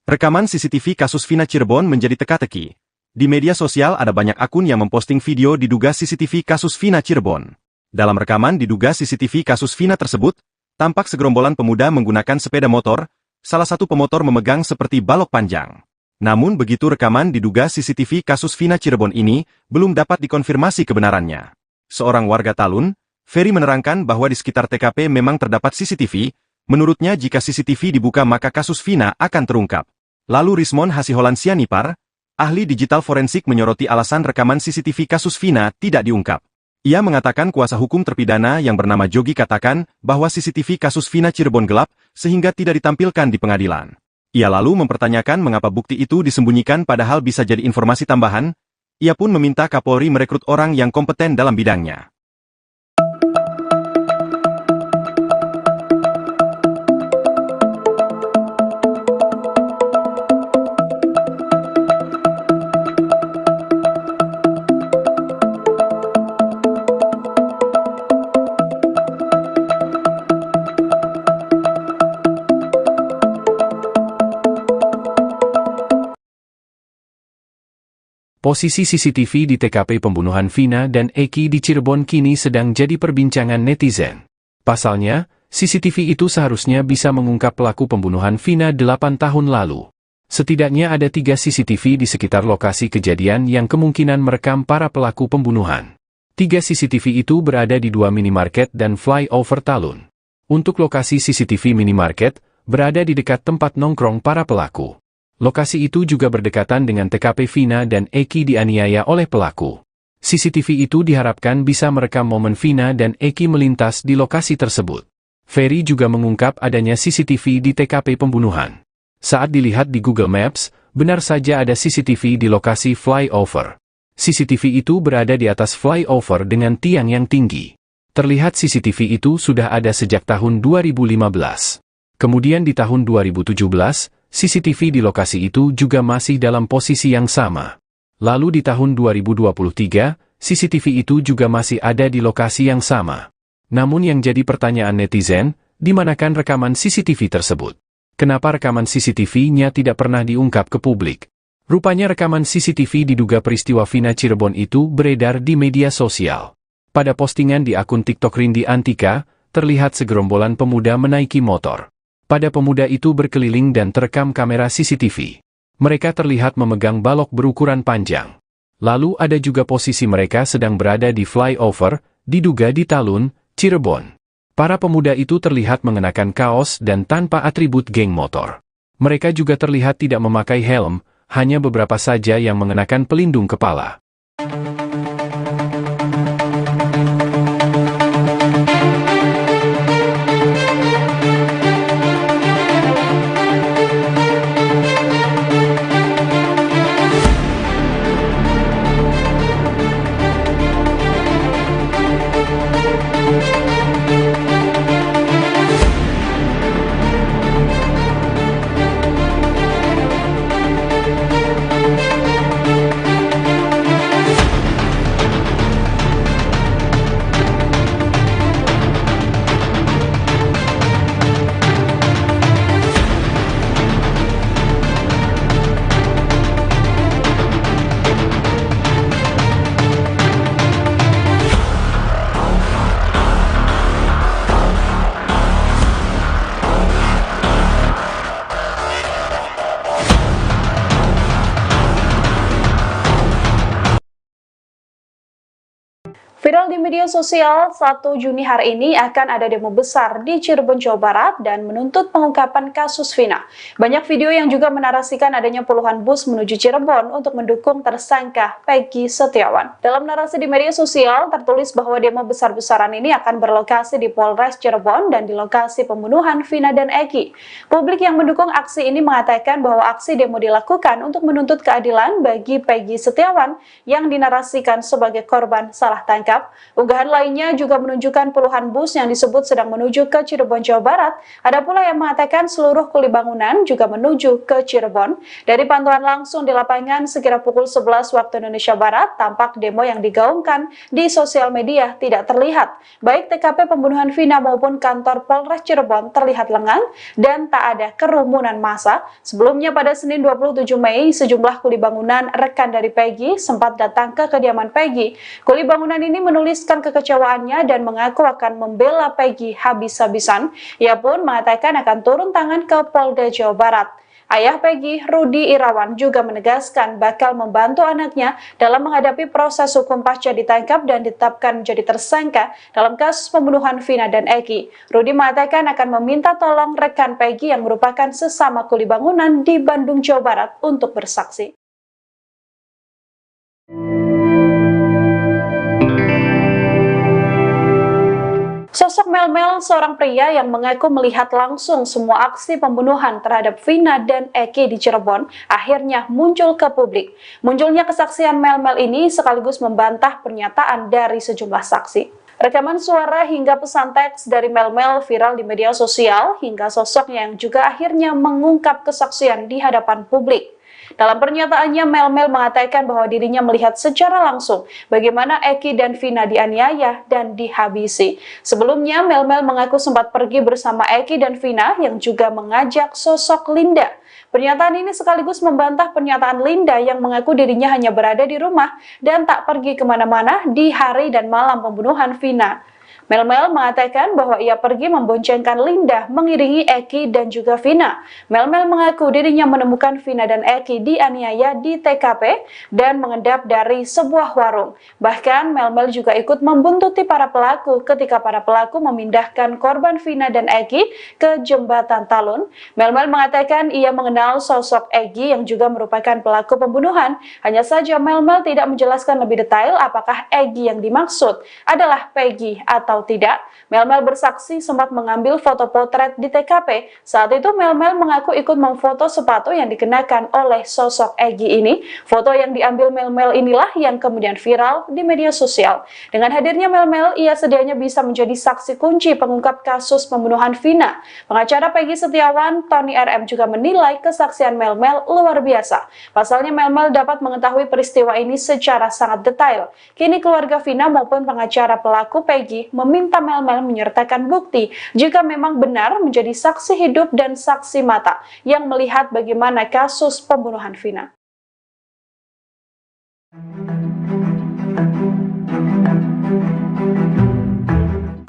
Rekaman CCTV kasus Vina Cirebon menjadi teka-teki. Di media sosial ada banyak akun yang memposting video diduga CCTV kasus Vina Cirebon. Dalam rekaman diduga CCTV kasus Vina tersebut, tampak segerombolan pemuda menggunakan sepeda motor, salah satu pemotor memegang seperti balok panjang. Namun begitu rekaman diduga CCTV kasus Vina Cirebon ini belum dapat dikonfirmasi kebenarannya. Seorang warga Talun, Ferry menerangkan bahwa di sekitar TKP memang terdapat CCTV, menurutnya jika CCTV dibuka maka kasus Vina akan terungkap. Lalu Rismon Hasiholan Sianipar, ahli digital forensik menyoroti alasan rekaman CCTV kasus Vina tidak diungkap. Ia mengatakan kuasa hukum terpidana yang bernama Jogi katakan bahwa CCTV kasus Vina Cirebon gelap sehingga tidak ditampilkan di pengadilan. Ia lalu mempertanyakan mengapa bukti itu disembunyikan padahal bisa jadi informasi tambahan. Ia pun meminta Kapolri merekrut orang yang kompeten dalam bidangnya. Posisi CCTV di TKP pembunuhan Vina dan Eki di Cirebon kini sedang jadi perbincangan netizen. Pasalnya, CCTV itu seharusnya bisa mengungkap pelaku pembunuhan Vina 8 tahun lalu. Setidaknya ada 3 CCTV di sekitar lokasi kejadian yang kemungkinan merekam para pelaku pembunuhan. 3 CCTV itu berada di 2 minimarket dan flyover Talun. Untuk lokasi CCTV minimarket, berada di dekat tempat nongkrong para pelaku. Lokasi itu juga berdekatan dengan TKP Vina dan Eki dianiaya oleh pelaku. CCTV itu diharapkan bisa merekam momen Vina dan Eki melintas di lokasi tersebut. Ferry juga mengungkap adanya CCTV di TKP pembunuhan. Saat dilihat di Google Maps, benar saja ada CCTV di lokasi flyover. CCTV itu berada di atas flyover dengan tiang yang tinggi. Terlihat CCTV itu sudah ada sejak tahun 2015. Kemudian di tahun 2017, CCTV di lokasi itu juga masih dalam posisi yang sama. Lalu di tahun 2023, CCTV itu juga masih ada di lokasi yang sama. Namun yang jadi pertanyaan netizen, di manakan rekaman CCTV tersebut? Kenapa rekaman CCTV-nya tidak pernah diungkap ke publik? Rupanya rekaman CCTV diduga peristiwa Vina Cirebon itu beredar di media sosial. Pada postingan di akun TikTok Rindi Antika, terlihat segerombolan pemuda menaiki motor. Pada pemuda itu berkeliling dan terekam kamera CCTV. Mereka terlihat memegang balok berukuran panjang. Lalu ada juga posisi mereka sedang berada di flyover, diduga di Talun, Cirebon. Para pemuda itu terlihat mengenakan kaos dan tanpa atribut geng motor. Mereka juga terlihat tidak memakai helm, hanya beberapa saja yang mengenakan pelindung kepala. Viral di media sosial, 1 Juni hari ini akan ada demo besar di Cirebon, Jawa Barat dan menuntut pengungkapan kasus Vina. Banyak video yang juga menarasikan adanya puluhan bus menuju Cirebon untuk mendukung tersangka Peggy Setiawan. Dalam narasi di media sosial, tertulis bahwa demo besar-besaran ini akan berlokasi di Polres Cirebon dan di lokasi pembunuhan Vina dan Eki. Publik yang mendukung aksi ini mengatakan bahwa aksi demo dilakukan untuk menuntut keadilan bagi Peggy Setiawan yang dinarasikan sebagai korban salah tangkap. Unggahan lainnya juga menunjukkan puluhan bus yang disebut sedang menuju ke Cirebon, Jawa Barat. Ada pula yang mengatakan seluruh kuli bangunan juga menuju ke Cirebon. Dari pantauan langsung di lapangan sekira pukul 11 waktu Indonesia Barat, tampak demo yang digaungkan di sosial media tidak terlihat. Baik TKP pembunuhan Vina maupun kantor Polres Cirebon terlihat lengang dan tak ada kerumunan massa. Sebelumnya pada Senin 27 Mei, sejumlah kuli bangunan rekan dari Peggy sempat datang ke kediaman Peggy. Kuli bangunan ini menuliskan kekecewaannya dan mengaku akan membela Peggy habis-habisan. Ia pun mengatakan akan turun tangan ke Polda Jawa Barat. Ayah Peggy, Rudi Irawan, juga menegaskan bakal membantu anaknya dalam menghadapi proses hukum pasca ditangkap dan ditetapkan menjadi tersangka dalam kasus pembunuhan Vina dan Eki. Rudi mengatakan akan meminta tolong rekan Peggy yang merupakan sesama kuli bangunan di Bandung, Jawa Barat untuk bersaksi. Sosok Mel-Mel, seorang pria yang mengaku melihat langsung semua aksi pembunuhan terhadap Vina dan Eki di Cirebon, akhirnya muncul ke publik. Munculnya kesaksian Mel-Mel ini sekaligus membantah pernyataan dari sejumlah saksi. Rekaman suara hingga pesan teks dari Mel-Mel viral di media sosial, hingga sosoknya yang juga akhirnya mengungkap kesaksian di hadapan publik. Dalam pernyataannya, Mel-Mel mengatakan bahwa dirinya melihat secara langsung bagaimana Eki dan Vina dianiaya dan dihabisi. Sebelumnya, Mel-Mel mengaku sempat pergi bersama Eki dan Vina yang juga mengajak sosok Linda. Pernyataan ini sekaligus membantah pernyataan Linda yang mengaku dirinya hanya berada di rumah dan tak pergi kemana-mana di hari dan malam pembunuhan Vina. Mel-Mel mengatakan bahwa ia pergi memboncengkan Linda mengiringi Eki dan juga Vina. Mel-Mel mengaku dirinya menemukan Vina dan Eki dianiaya di TKP dan mengendap dari sebuah warung. Bahkan Mel-Mel juga ikut membuntuti para pelaku ketika para pelaku memindahkan korban Vina dan Eki ke jembatan Talun. Mel-Mel mengatakan ia mengenal sosok Eki yang juga merupakan pelaku pembunuhan. Hanya saja Mel-Mel tidak menjelaskan lebih detail apakah Eki yang dimaksud adalah Peggy atau tidak. Mel-Mel bersaksi sempat mengambil foto potret di TKP. Saat itu Mel-Mel mengaku ikut memfoto sepatu yang dikenakan oleh sosok Eki ini. Foto yang diambil Mel-Mel inilah yang kemudian viral di media sosial. Dengan hadirnya Mel-Mel, ia sedianya bisa menjadi saksi kunci pengungkap kasus pembunuhan Vina. Pengacara Peggy Setiawan, Tony RM, juga menilai kesaksian Mel-Mel luar biasa. Pasalnya Mel-Mel dapat mengetahui peristiwa ini secara sangat detail. Kini keluarga Vina maupun pengacara pelaku Peggy meminta Mel-Mel menyertakan bukti jika memang benar menjadi saksi hidup dan saksi mata yang melihat bagaimana kasus pembunuhan Vina.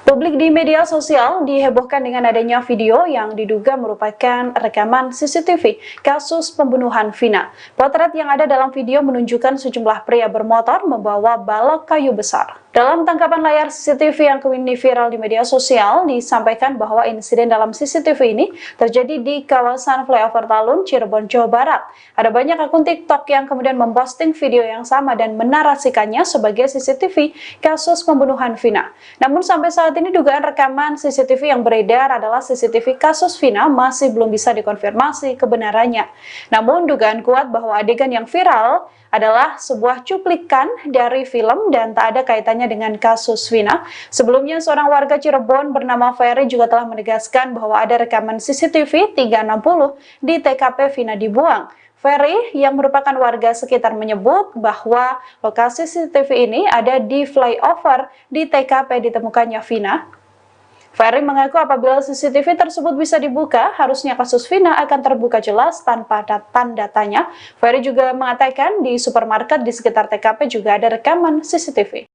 Publik di media sosial dihebohkan dengan adanya video yang diduga merupakan rekaman CCTV kasus pembunuhan Vina. Potret yang ada dalam video menunjukkan sejumlah pria bermotor membawa balok kayu besar. Dalam tangkapan layar CCTV yang kini viral di media sosial, disampaikan bahwa insiden dalam CCTV ini terjadi di kawasan flyover Talun, Cirebon, Jawa Barat. Ada banyak akun TikTok yang kemudian memposting video yang sama dan menarasikannya sebagai CCTV kasus pembunuhan Vina. Namun sampai saat ini dugaan rekaman CCTV yang beredar adalah CCTV kasus Vina masih belum bisa dikonfirmasi kebenarannya. Namun dugaan kuat bahwa adegan yang viral adalah sebuah cuplikan dari film dan tak ada kaitannya dengan kasus Vina. Sebelumnya, seorang warga Cirebon bernama Ferry juga telah menegaskan bahwa ada rekaman CCTV 360 di TKP Vina dibuang. Ferry yang merupakan warga sekitar menyebut bahwa lokasi CCTV ini ada di flyover di TKP ditemukannya Vina. Ferry mengaku apabila CCTV tersebut bisa dibuka, harusnya kasus Vina akan terbuka jelas tanpa tanda tanya. Ferry juga mengatakan di supermarket di sekitar TKP juga ada rekaman CCTV.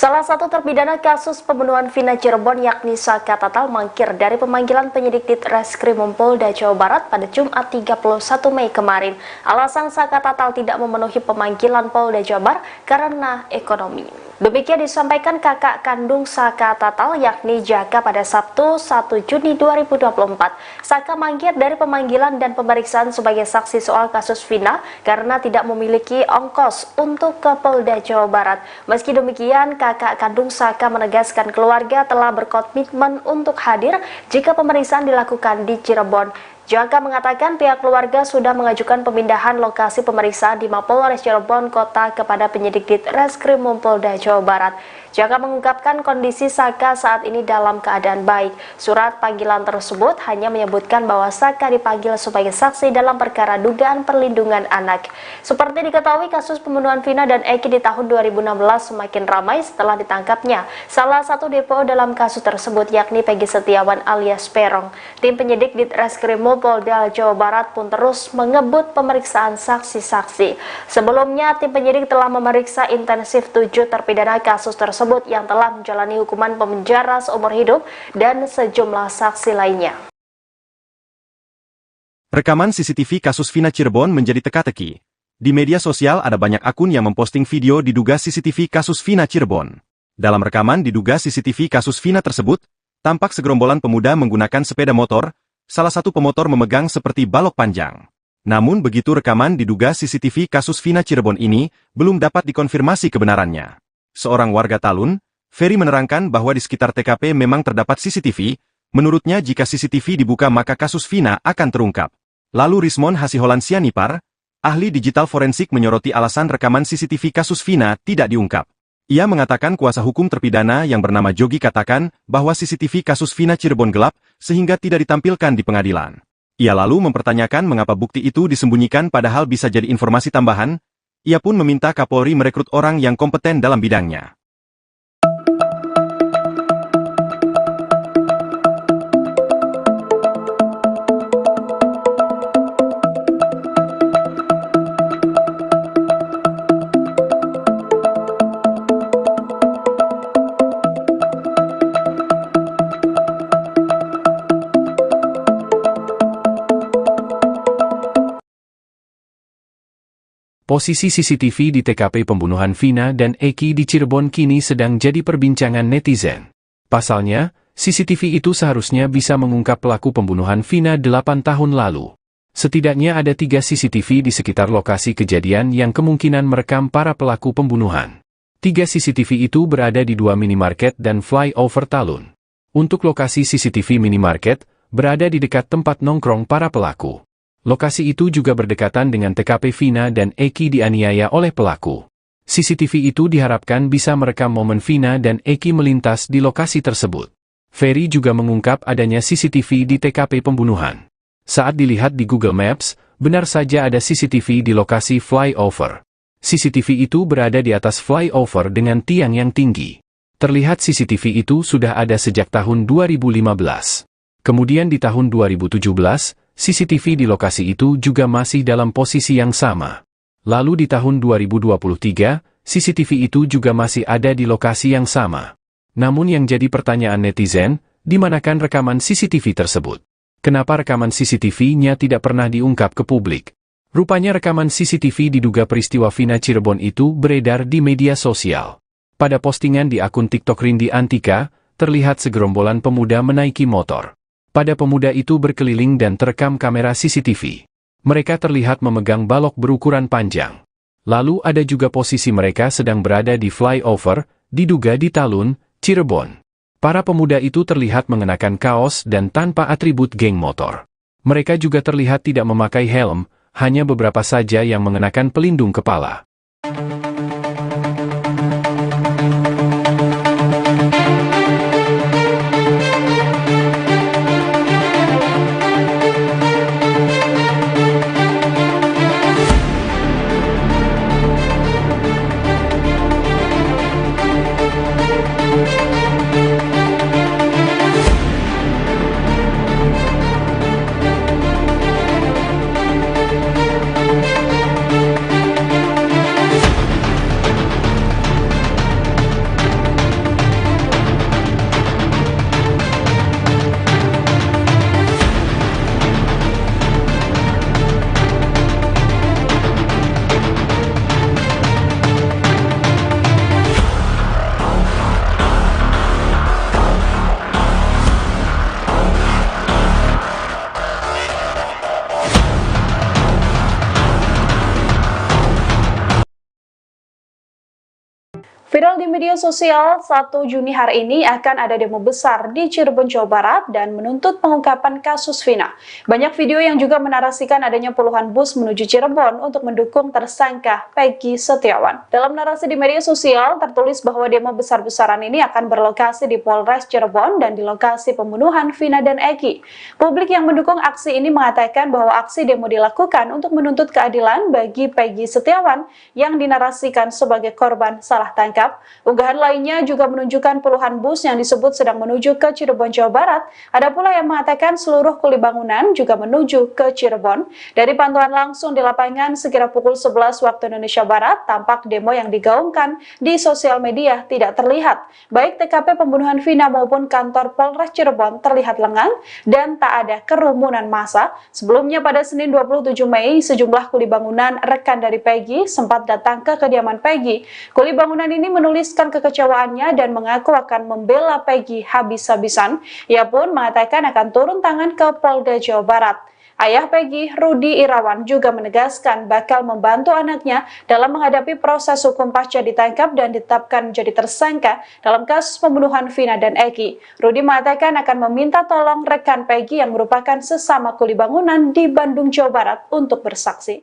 Salah satu terpidana kasus pembunuhan Vina Cirebon yakni Saka Tatal mangkir dari pemanggilan penyidik di Reskrimum Polda Jawa Barat pada Jumat 31 Mei kemarin. Alasan Saka Tatal tidak memenuhi pemanggilan Polda Jawa Barat karena ekonomi. Demikian disampaikan kakak kandung Saka Tatal yakni Jaka pada Sabtu 1 Juni 2024. Saka mangkir dari pemanggilan dan pemeriksaan sebagai saksi soal kasus Vina karena tidak memiliki ongkos untuk ke Polda Jawa Barat. Meski demikian, kakak kandung Saka menegaskan keluarga telah berkomitmen untuk hadir jika pemeriksaan dilakukan di Cirebon. Jaka mengatakan pihak keluarga sudah mengajukan pemindahan lokasi pemeriksaan di Mapolres Cirebon Kota kepada penyidik di Reskrimum Polda Jawa Barat. Jaka mengungkapkan kondisi Saka saat ini dalam keadaan baik. Surat panggilan tersebut hanya menyebutkan bahwa Saka dipanggil sebagai saksi dalam perkara dugaan perlindungan anak. Seperti diketahui, kasus pembunuhan Vina dan Eki di tahun 2016 semakin ramai setelah ditangkapnya salah satu DPO dalam kasus tersebut yakni Peggy Setiawan alias Peron. Tim penyidik di Reskrimum Polda Jawa Barat pun terus mengebut pemeriksaan saksi-saksi. Sebelumnya, tim penyidik telah memeriksa intensif 7 terpidana kasus tersebut yang telah menjalani hukuman penjara seumur hidup dan sejumlah saksi lainnya. Rekaman CCTV kasus Vina Cirebon menjadi teka-teki. Di media sosial ada banyak akun yang memposting video diduga CCTV kasus Vina Cirebon. Dalam rekaman diduga CCTV kasus Vina tersebut, tampak segerombolan pemuda menggunakan sepeda motor, salah satu pemotor memegang seperti balok panjang. Namun begitu rekaman diduga CCTV kasus Vina Cirebon ini, belum dapat dikonfirmasi kebenarannya. Seorang warga Talun, Ferry menerangkan bahwa di sekitar TKP memang terdapat CCTV, menurutnya jika CCTV dibuka maka kasus Vina akan terungkap. Lalu Rismon Hasiholan Sianipar, ahli digital forensik menyoroti alasan rekaman CCTV kasus Vina tidak diungkap. Ia mengatakan kuasa hukum terpidana yang bernama Jogi katakan bahwa CCTV kasus Vina Cirebon gelap sehingga tidak ditampilkan di pengadilan. Ia lalu mempertanyakan mengapa bukti itu disembunyikan padahal bisa jadi informasi tambahan. Ia pun meminta Kapolri merekrut orang yang kompeten dalam bidangnya. Posisi CCTV di TKP pembunuhan Vina dan Eki di Cirebon kini sedang jadi perbincangan netizen. Pasalnya, CCTV itu seharusnya bisa mengungkap pelaku pembunuhan Vina 8 tahun lalu. Setidaknya ada 3 CCTV di sekitar lokasi kejadian yang kemungkinan merekam para pelaku pembunuhan. 3 CCTV itu berada di 2 minimarket dan flyover Talun. Untuk lokasi CCTV minimarket, berada di dekat tempat nongkrong para pelaku. Lokasi itu juga berdekatan dengan TKP Vina dan Eki dianiaya oleh pelaku. CCTV itu diharapkan bisa merekam momen Vina dan Eki melintas di lokasi tersebut. Ferry juga mengungkap adanya CCTV di TKP pembunuhan. Saat dilihat di Google Maps, benar saja ada CCTV di lokasi flyover. CCTV itu berada di atas flyover dengan tiang yang tinggi. Terlihat CCTV itu sudah ada sejak tahun 2015. Kemudian di tahun 2017, CCTV di lokasi itu juga masih dalam posisi yang sama. Lalu di tahun 2023, CCTV itu juga masih ada di lokasi yang sama. Namun yang jadi pertanyaan netizen, di manakan rekaman CCTV tersebut? Kenapa rekaman CCTV-nya tidak pernah diungkap ke publik? Rupanya rekaman CCTV diduga peristiwa Vina Cirebon itu beredar di media sosial. Pada postingan di akun TikTok Rindi Antika, terlihat segerombolan pemuda menaiki motor. Pada pemuda itu berkeliling dan terekam kamera CCTV. Mereka terlihat memegang balok berukuran panjang. Lalu ada juga posisi mereka sedang berada di flyover, diduga di Talun, Cirebon. Para pemuda itu terlihat mengenakan kaos dan tanpa atribut geng motor. Mereka juga terlihat tidak memakai helm, hanya beberapa saja yang mengenakan pelindung kepala. media sosial, 1 Juni hari ini akan ada demo besar di Cirebon, Jawa Barat dan menuntut pengungkapan kasus Vina. Banyak video yang juga menarasikan adanya puluhan bus menuju Cirebon untuk mendukung tersangka Peggy Setiawan. Dalam narasi di media sosial, tertulis bahwa demo besar-besaran ini akan berlokasi di Polres Cirebon dan di lokasi pembunuhan Vina dan Eki. Publik yang mendukung aksi ini mengatakan bahwa aksi demo dilakukan untuk menuntut keadilan bagi Peggy Setiawan yang dinarasikan sebagai korban salah tangkap. Unggahan lainnya juga menunjukkan puluhan bus yang disebut sedang menuju ke Cirebon, Jawa Barat. Ada pula yang mengatakan seluruh kuli bangunan juga menuju ke Cirebon. Dari pantauan langsung di lapangan sekira pukul 11 waktu Indonesia Barat, tampak demo yang digaungkan di sosial media tidak terlihat. Baik TKP pembunuhan Vina maupun kantor Polres Cirebon terlihat lengang dan tak ada kerumunan massa. Sebelumnya pada Senin 27 Mei, sejumlah kuli bangunan rekan dari Peggy sempat datang ke kediaman Peggy. Kuli bangunan ini menuliskan kekecewaannya dan mengaku akan membela Peggy habis-habisan. Ia pun mengatakan akan turun tangan ke Polda Jawa Barat. Ayah Peggy, Rudi Irawan, juga menegaskan bakal membantu anaknya dalam menghadapi proses hukum pasca ditangkap dan ditetapkan menjadi tersangka dalam kasus pembunuhan Vina dan Eki. Rudi mengatakan akan meminta tolong rekan Peggy yang merupakan sesama kuli bangunan di Bandung, Jawa Barat untuk bersaksi.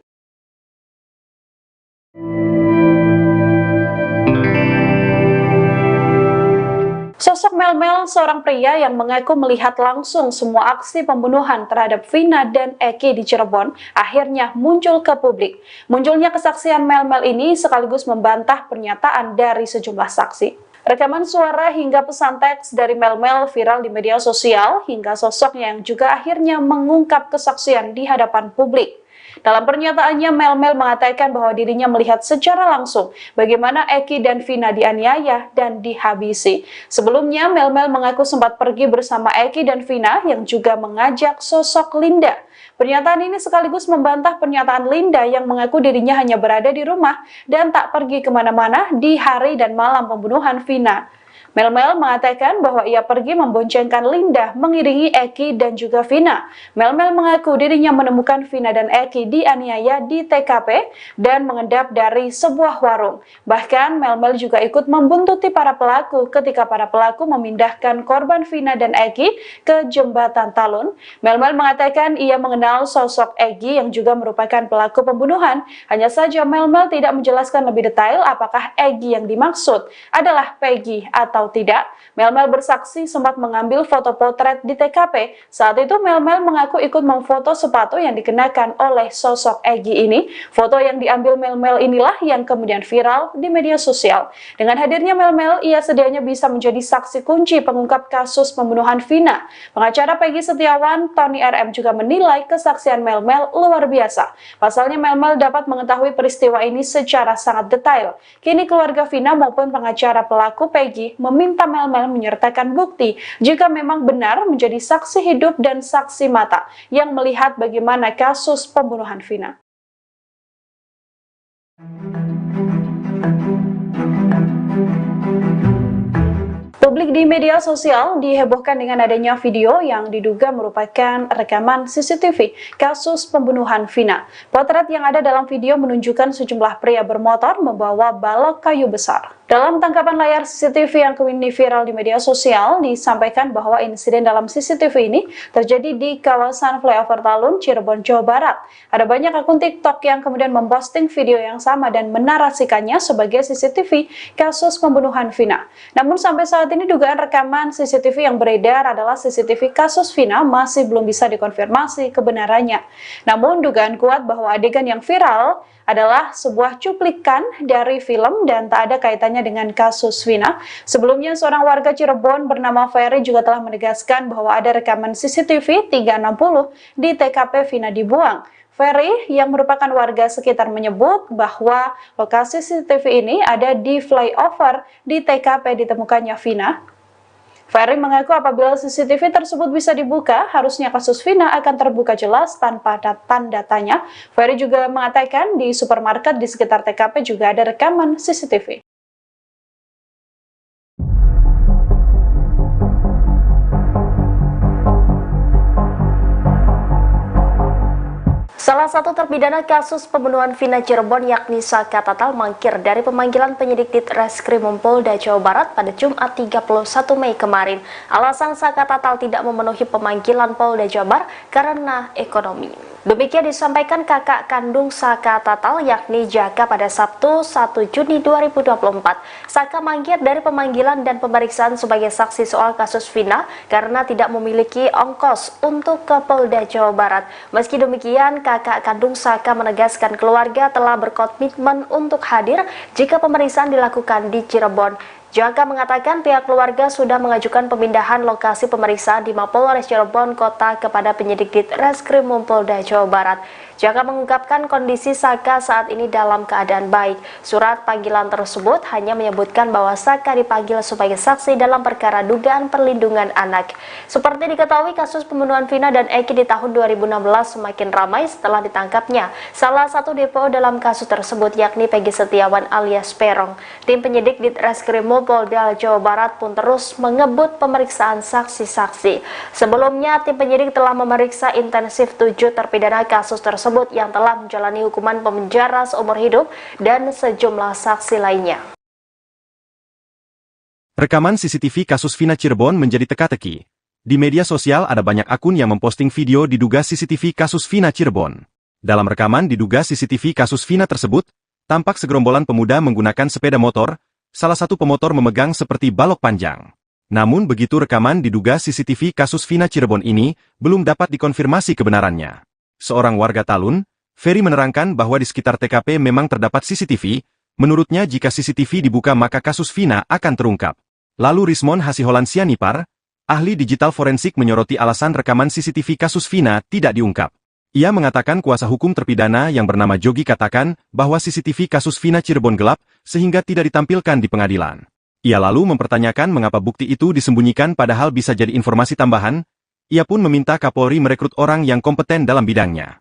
Sosok Mel-Mel, seorang pria yang mengaku melihat langsung semua aksi pembunuhan terhadap Vina dan Eki di Cirebon, akhirnya muncul ke publik. Munculnya kesaksian Mel-Mel ini sekaligus membantah pernyataan dari sejumlah saksi. Rekaman suara hingga pesan teks dari Mel-Mel viral di media sosial, hingga sosoknya yang juga akhirnya mengungkap kesaksian di hadapan publik. Dalam pernyataannya, Mel-Mel mengatakan bahwa dirinya melihat secara langsung bagaimana Eki dan Vina dianiaya dan dihabisi. Sebelumnya, Mel-Mel mengaku sempat pergi bersama Eki dan Vina yang juga mengajak sosok Linda. Pernyataan ini sekaligus membantah pernyataan Linda yang mengaku dirinya hanya berada di rumah dan tak pergi kemana-mana di hari dan malam pembunuhan Vina. Mel-Mel mengatakan bahwa ia pergi memboncengkan Linda mengiringi Eki dan juga Vina. Mel-Mel mengaku dirinya menemukan Vina dan Eki dianiaya di TKP dan mengendap dari sebuah warung. Bahkan Mel-Mel juga ikut membuntuti para pelaku ketika para pelaku memindahkan korban Vina dan Eki ke jembatan Talun. Mel-Mel mengatakan ia mengenal sosok Eki yang juga merupakan pelaku pembunuhan. Hanya saja Mel-Mel tidak menjelaskan lebih detail apakah Eki yang dimaksud adalah Peggy atau tidak. Mel-Mel bersaksi sempat mengambil foto potret di TKP. Saat itu Mel-Mel mengaku ikut memfoto sepatu yang dikenakan oleh sosok Eki ini. Foto yang diambil Mel-Mel inilah yang kemudian viral di media sosial. Dengan hadirnya Mel-Mel, ia sedianya bisa menjadi saksi kunci pengungkap kasus pembunuhan Vina. Pengacara Peggy Setiawan, Tony RM, juga menilai kesaksian Mel-Mel luar biasa. Pasalnya Mel-Mel dapat mengetahui peristiwa ini secara sangat detail. Kini keluarga Vina maupun pengacara pelaku Peggy meminta Mel-Mel menyertakan bukti jika memang benar menjadi saksi hidup dan saksi mata yang melihat bagaimana kasus pembunuhan Vina. Publik di media sosial dihebohkan dengan adanya video yang diduga merupakan rekaman CCTV kasus pembunuhan Vina. Potret yang ada dalam video menunjukkan sejumlah pria bermotor membawa balok kayu besar. Dalam tangkapan layar CCTV yang kini viral di media sosial, disampaikan bahwa insiden dalam CCTV ini terjadi di kawasan Flyover Talun, Cirebon, Jawa Barat. Ada banyak akun TikTok yang kemudian memposting video yang sama dan menarasikannya sebagai CCTV kasus pembunuhan Vina. Namun sampai saat ini dugaan rekaman CCTV yang beredar adalah CCTV kasus Vina masih belum bisa dikonfirmasi kebenarannya. Namun dugaan kuat bahwa adegan yang viral adalah sebuah cuplikan dari film dan tak ada kaitannya dengan kasus Vina. Sebelumnya, seorang warga Cirebon bernama Ferry juga telah menegaskan bahwa ada rekaman CCTV 360 di TKP Vina dibuang. Ferry yang merupakan warga sekitar menyebut bahwa lokasi CCTV ini ada di flyover di TKP ditemukannya Vina. Ferry mengaku apabila CCTV tersebut bisa dibuka, harusnya kasus Vina akan terbuka jelas tanpa tanda tanya. Ferry juga mengatakan di supermarket di sekitar TKP juga ada rekaman CCTV. Salah satu terpidana kasus pembunuhan Vina Cirebon yakni Saka Tatal mangkir dari pemanggilan penyidik Ditreskrimum Polda Jawa Barat pada Jumat 31 Mei kemarin. Alasan Saka Tatal tidak memenuhi pemanggilan Polda Jawa Barat karena ekonomi. Demikian disampaikan kakak kandung Saka Tatal yakni Jaka pada Sabtu 1 Juni 2024. Saka mangkir dari pemanggilan dan pemeriksaan sebagai saksi soal kasus Vina karena tidak memiliki ongkos untuk ke Polda Jawa Barat. Meski demikian, kakak kandung Saka menegaskan keluarga telah berkomitmen untuk hadir jika pemeriksaan dilakukan di Cirebon. Jaka mengatakan pihak keluarga sudah mengajukan pemindahan lokasi pemeriksaan di Mapolres Cirebon Kota kepada penyidik Ditreskrimum Polda Jawa Barat. Jaka mengungkapkan kondisi Saka saat ini dalam keadaan baik. Surat panggilan tersebut hanya menyebutkan bahwa Saka dipanggil sebagai saksi dalam perkara dugaan perlindungan anak. Seperti diketahui, kasus pembunuhan Vina dan Eki di tahun 2016 semakin ramai setelah ditangkapnya salah satu DPO dalam kasus tersebut yakni Peggy Setiawan alias Peron. Tim penyidik Ditreskrimum Polda Jawa Barat pun terus mengebut pemeriksaan saksi-saksi. Sebelumnya, tim penyidik telah memeriksa intensif 7 terpidana kasus tersebut yang telah menjalani hukuman penjara seumur hidup dan sejumlah saksi lainnya. Rekaman CCTV kasus Vina Cirebon menjadi teka-teki. Di media sosial ada banyak akun yang memposting video diduga CCTV kasus Vina Cirebon. Dalam rekaman diduga CCTV kasus Vina tersebut, tampak segerombolan pemuda menggunakan sepeda motor, salah satu pemotor memegang seperti balok panjang. Namun begitu rekaman diduga CCTV kasus Vina Cirebon ini belum dapat dikonfirmasi kebenarannya. Seorang warga Talun, Ferry menerangkan bahwa di sekitar TKP memang terdapat CCTV, menurutnya jika CCTV dibuka maka kasus Vina akan terungkap. Lalu Rismon Hasiholan Sianipar, ahli digital forensik menyoroti alasan rekaman CCTV kasus Vina tidak diungkap. Ia mengatakan kuasa hukum terpidana yang bernama Jogi katakan bahwa CCTV kasus Vina Cirebon gelap sehingga tidak ditampilkan di pengadilan. Ia lalu mempertanyakan mengapa bukti itu disembunyikan padahal bisa jadi informasi tambahan. Ia pun meminta Kapolri merekrut orang yang kompeten dalam bidangnya.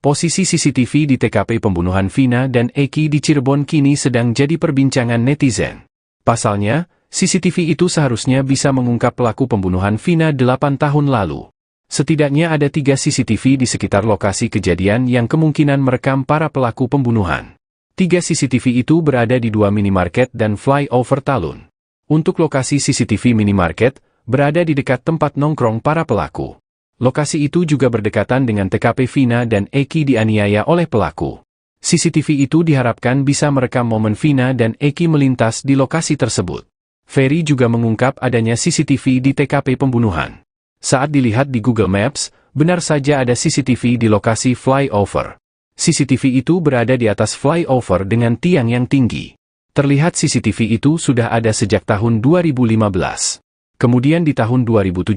Posisi CCTV di TKP pembunuhan Vina dan Eki di Cirebon kini sedang jadi perbincangan netizen. Pasalnya, CCTV itu seharusnya bisa mengungkap pelaku pembunuhan Vina 8 tahun lalu. Setidaknya ada 3 CCTV di sekitar lokasi kejadian yang kemungkinan merekam para pelaku pembunuhan. 3 CCTV itu berada di 2 minimarket dan flyover Talun. Untuk lokasi CCTV minimarket, berada di dekat tempat nongkrong para pelaku. Lokasi itu juga berdekatan dengan TKP Vina dan Eki dianiaya oleh pelaku. CCTV itu diharapkan bisa merekam momen Vina dan Eki melintas di lokasi tersebut. Ferry juga mengungkap adanya CCTV di TKP pembunuhan. Saat dilihat di Google Maps, benar saja ada CCTV di lokasi flyover. CCTV itu berada di atas flyover dengan tiang yang tinggi. Terlihat CCTV itu sudah ada sejak tahun 2015. Kemudian di tahun 2017,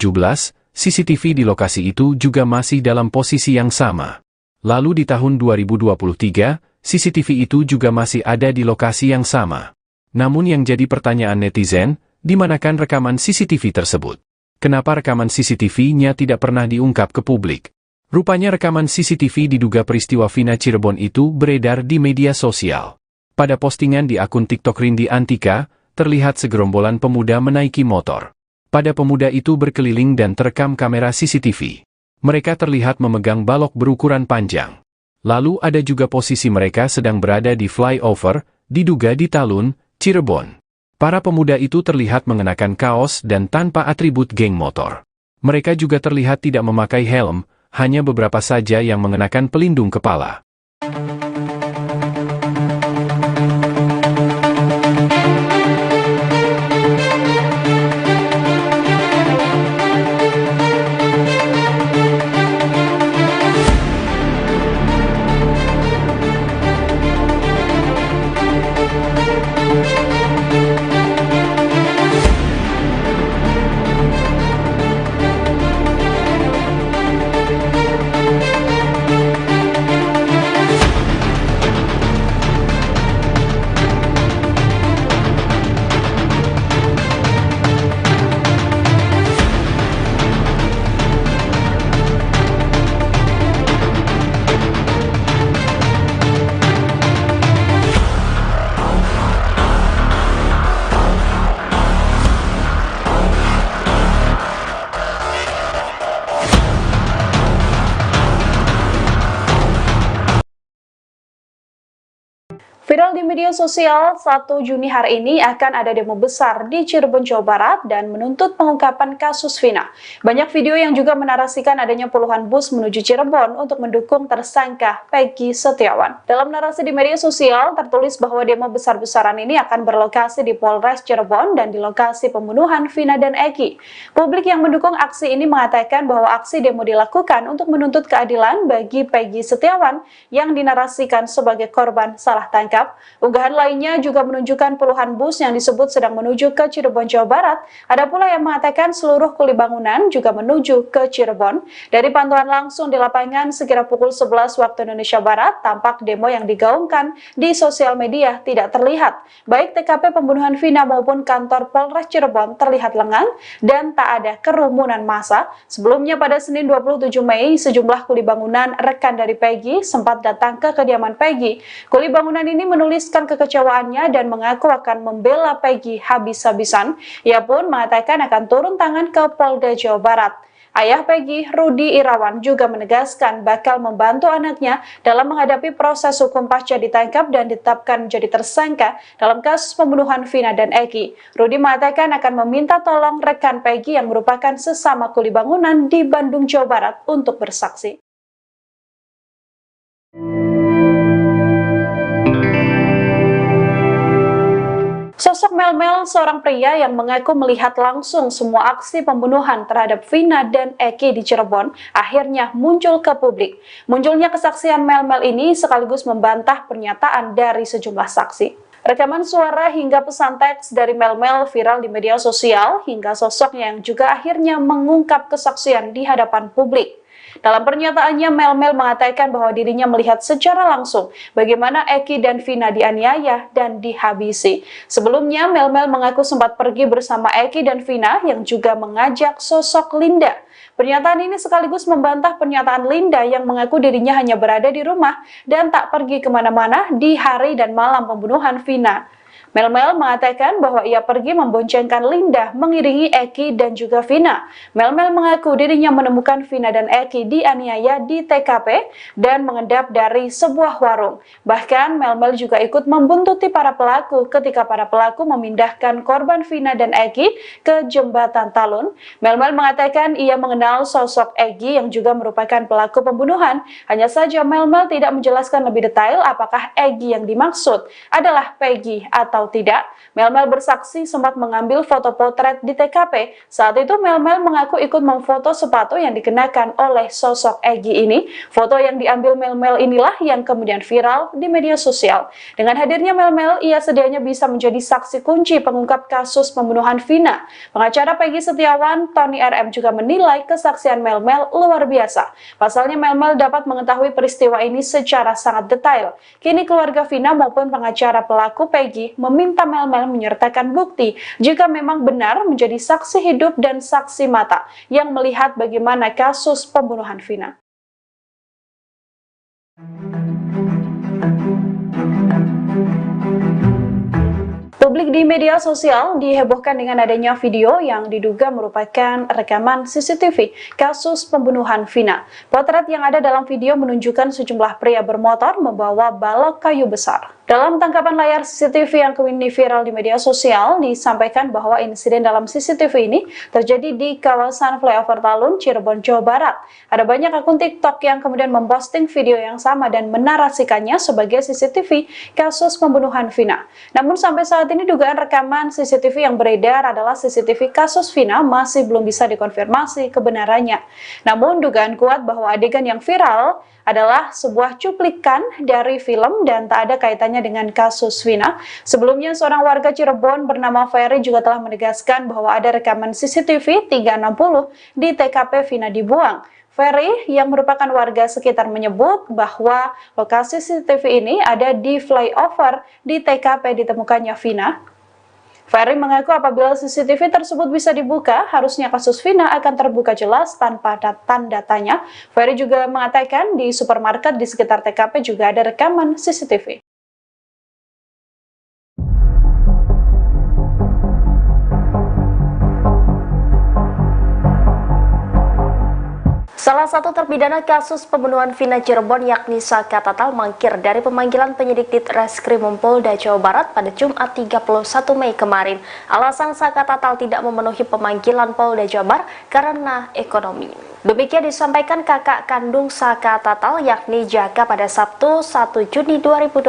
CCTV di lokasi itu juga masih dalam posisi yang sama. Lalu di tahun 2023, CCTV itu juga masih ada di lokasi yang sama. Namun yang jadi pertanyaan netizen, di manakan rekaman CCTV tersebut? Kenapa rekaman CCTV-nya tidak pernah diungkap ke publik? Rupanya rekaman CCTV diduga peristiwa Vina Cirebon itu beredar di media sosial. Pada postingan di akun TikTok Rindi Antika, terlihat segerombolan pemuda menaiki motor. Pada pemuda itu berkeliling dan terekam kamera CCTV. Mereka terlihat memegang balok berukuran panjang. Lalu ada juga posisi mereka sedang berada di flyover, diduga di Talun, Cirebon. Para pemuda itu terlihat mengenakan kaos dan tanpa atribut geng motor. Mereka juga terlihat tidak memakai helm, hanya beberapa saja yang mengenakan pelindung kepala. Viral di media sosial, 1 Juni hari ini akan ada demo besar di Cirebon, Jawa Barat dan menuntut pengungkapan kasus Vina. Banyak video yang juga menarasikan adanya puluhan bus menuju Cirebon untuk mendukung tersangka Peggy Setiawan. Dalam narasi di media sosial, tertulis bahwa demo besar-besaran ini akan berlokasi di Polres Cirebon dan di lokasi pembunuhan Vina dan Eki. Publik yang mendukung aksi ini mengatakan bahwa aksi demo dilakukan untuk menuntut keadilan bagi Peggy Setiawan yang dinarasikan sebagai korban salah tangkap. Unggahan lainnya juga menunjukkan puluhan bus yang disebut sedang menuju ke Cirebon, Jawa Barat. Ada pula yang mengatakan seluruh kuli bangunan juga menuju ke Cirebon. Dari pantauan langsung di lapangan sekira pukul 11 waktu Indonesia Barat, tampak demo yang digaungkan di sosial media tidak terlihat. Baik TKP pembunuhan Vina maupun kantor Polres Cirebon terlihat lengang dan tak ada kerumunan massa. Sebelumnya pada Senin 27 Mei, sejumlah kuli bangunan rekan dari Peggy sempat datang ke kediaman Peggy. Kuli bangunan ini menuliskan kekecewaannya dan mengaku akan membela Peggy habis-habisan. Ia pun mengatakan akan turun tangan ke Polda Jawa Barat. Ayah Peggy, Rudi Irawan, juga menegaskan bakal membantu anaknya dalam menghadapi proses hukum pasca ditangkap dan ditetapkan menjadi tersangka dalam kasus pembunuhan Vina dan Eki. Rudi mengatakan akan meminta tolong rekan Peggy yang merupakan sesama kuli bangunan di Bandung, Jawa Barat untuk bersaksi. Sosok Mel-Mel, seorang pria yang mengaku melihat langsung semua aksi pembunuhan terhadap Vina dan Eki di Cirebon, akhirnya muncul ke publik. Munculnya kesaksian Mel-Mel ini sekaligus membantah pernyataan dari sejumlah saksi. Rekaman suara hingga pesan teks dari Mel-Mel viral di media sosial, hingga sosoknya yang juga akhirnya mengungkap kesaksian di hadapan publik. Dalam pernyataannya, Mel-Mel mengatakan bahwa dirinya melihat secara langsung bagaimana Eki dan Vina dianiaya dan dihabisi. Sebelumnya, Mel-Mel mengaku sempat pergi bersama Eki dan Vina yang juga mengajak sosok Linda. Pernyataan ini sekaligus membantah pernyataan Linda yang mengaku dirinya hanya berada di rumah dan tak pergi kemana-mana di hari dan malam pembunuhan Vina. Mel-Mel mengatakan bahwa ia pergi memboncengkan Linda mengiringi Eki dan juga Vina. Mel-Mel mengaku dirinya menemukan Vina dan Eki dianiaya di TKP dan mengendap dari sebuah warung. Bahkan Mel-Mel juga ikut membuntuti para pelaku ketika para pelaku memindahkan korban Vina dan Eki ke jembatan Talun. Mel-Mel mengatakan ia mengenal sosok Eki yang juga merupakan pelaku pembunuhan. Hanya saja Mel-Mel tidak menjelaskan lebih detail apakah Eki yang dimaksud adalah Peggy atau tidak. Mel-Mel bersaksi sempat mengambil foto potret di TKP. Saat itu Mel-Mel mengaku ikut memfoto sepatu yang dikenakan oleh sosok Egi ini. Foto yang diambil Mel-Mel inilah yang kemudian viral di media sosial. Dengan hadirnya Mel-Mel, ia sedianya bisa menjadi saksi kunci pengungkap kasus pembunuhan Vina. Pengacara Peggy Setiawan, Tony RM, juga menilai kesaksian Mel-Mel luar biasa. Pasalnya Mel-Mel dapat mengetahui peristiwa ini secara sangat detail. Kini keluarga Vina maupun pengacara pelaku Peggy meminta Mel-Mel menyertakan bukti jika memang benar menjadi saksi hidup dan saksi mata yang melihat bagaimana kasus pembunuhan Vina. Publik di media sosial dihebohkan dengan adanya video yang diduga merupakan rekaman CCTV kasus pembunuhan Vina. Potret yang ada dalam video menunjukkan sejumlah pria bermotor membawa balok kayu besar. Dalam tangkapan layar CCTV yang kini viral di media sosial, disampaikan bahwa insiden dalam CCTV ini terjadi di kawasan flyover Talun, Cirebon, Jawa Barat. Ada banyak akun TikTok yang kemudian memposting video yang sama dan menarasikannya sebagai CCTV kasus pembunuhan Vina. Namun sampai saat ini dugaan rekaman CCTV yang beredar adalah CCTV kasus Vina masih belum bisa dikonfirmasi kebenarannya. Namun dugaan kuat bahwa adegan yang viral adalah sebuah cuplikan dari film dan tak ada kaitannya dengan kasus Vina. Sebelumnya, seorang warga Cirebon bernama Ferry juga telah menegaskan bahwa ada rekaman CCTV 360 di TKP Vina dibuang. Ferry yang merupakan warga sekitar menyebut bahwa lokasi CCTV ini ada di flyover di TKP ditemukannya Vina. Ferry mengaku apabila CCTV tersebut bisa dibuka, harusnya kasus Vina akan terbuka jelas tanpa tanda tanya. Ferry juga mengatakan di supermarket di sekitar TKP juga ada rekaman CCTV. Salah Salah satu terpidana kasus pembunuhan Vina Cirebon yakni Saka Tatal mangkir dari pemanggilan penyidik Ditreskrimum Polda Jawa Barat pada Jumat 31 Mei kemarin. Alasan Saka Tatal tidak memenuhi pemanggilan Polda Jawa Barat karena ekonomi. Demikian disampaikan kakak kandung Saka Tatal yakni Jaka pada Sabtu 1 Juni 2024.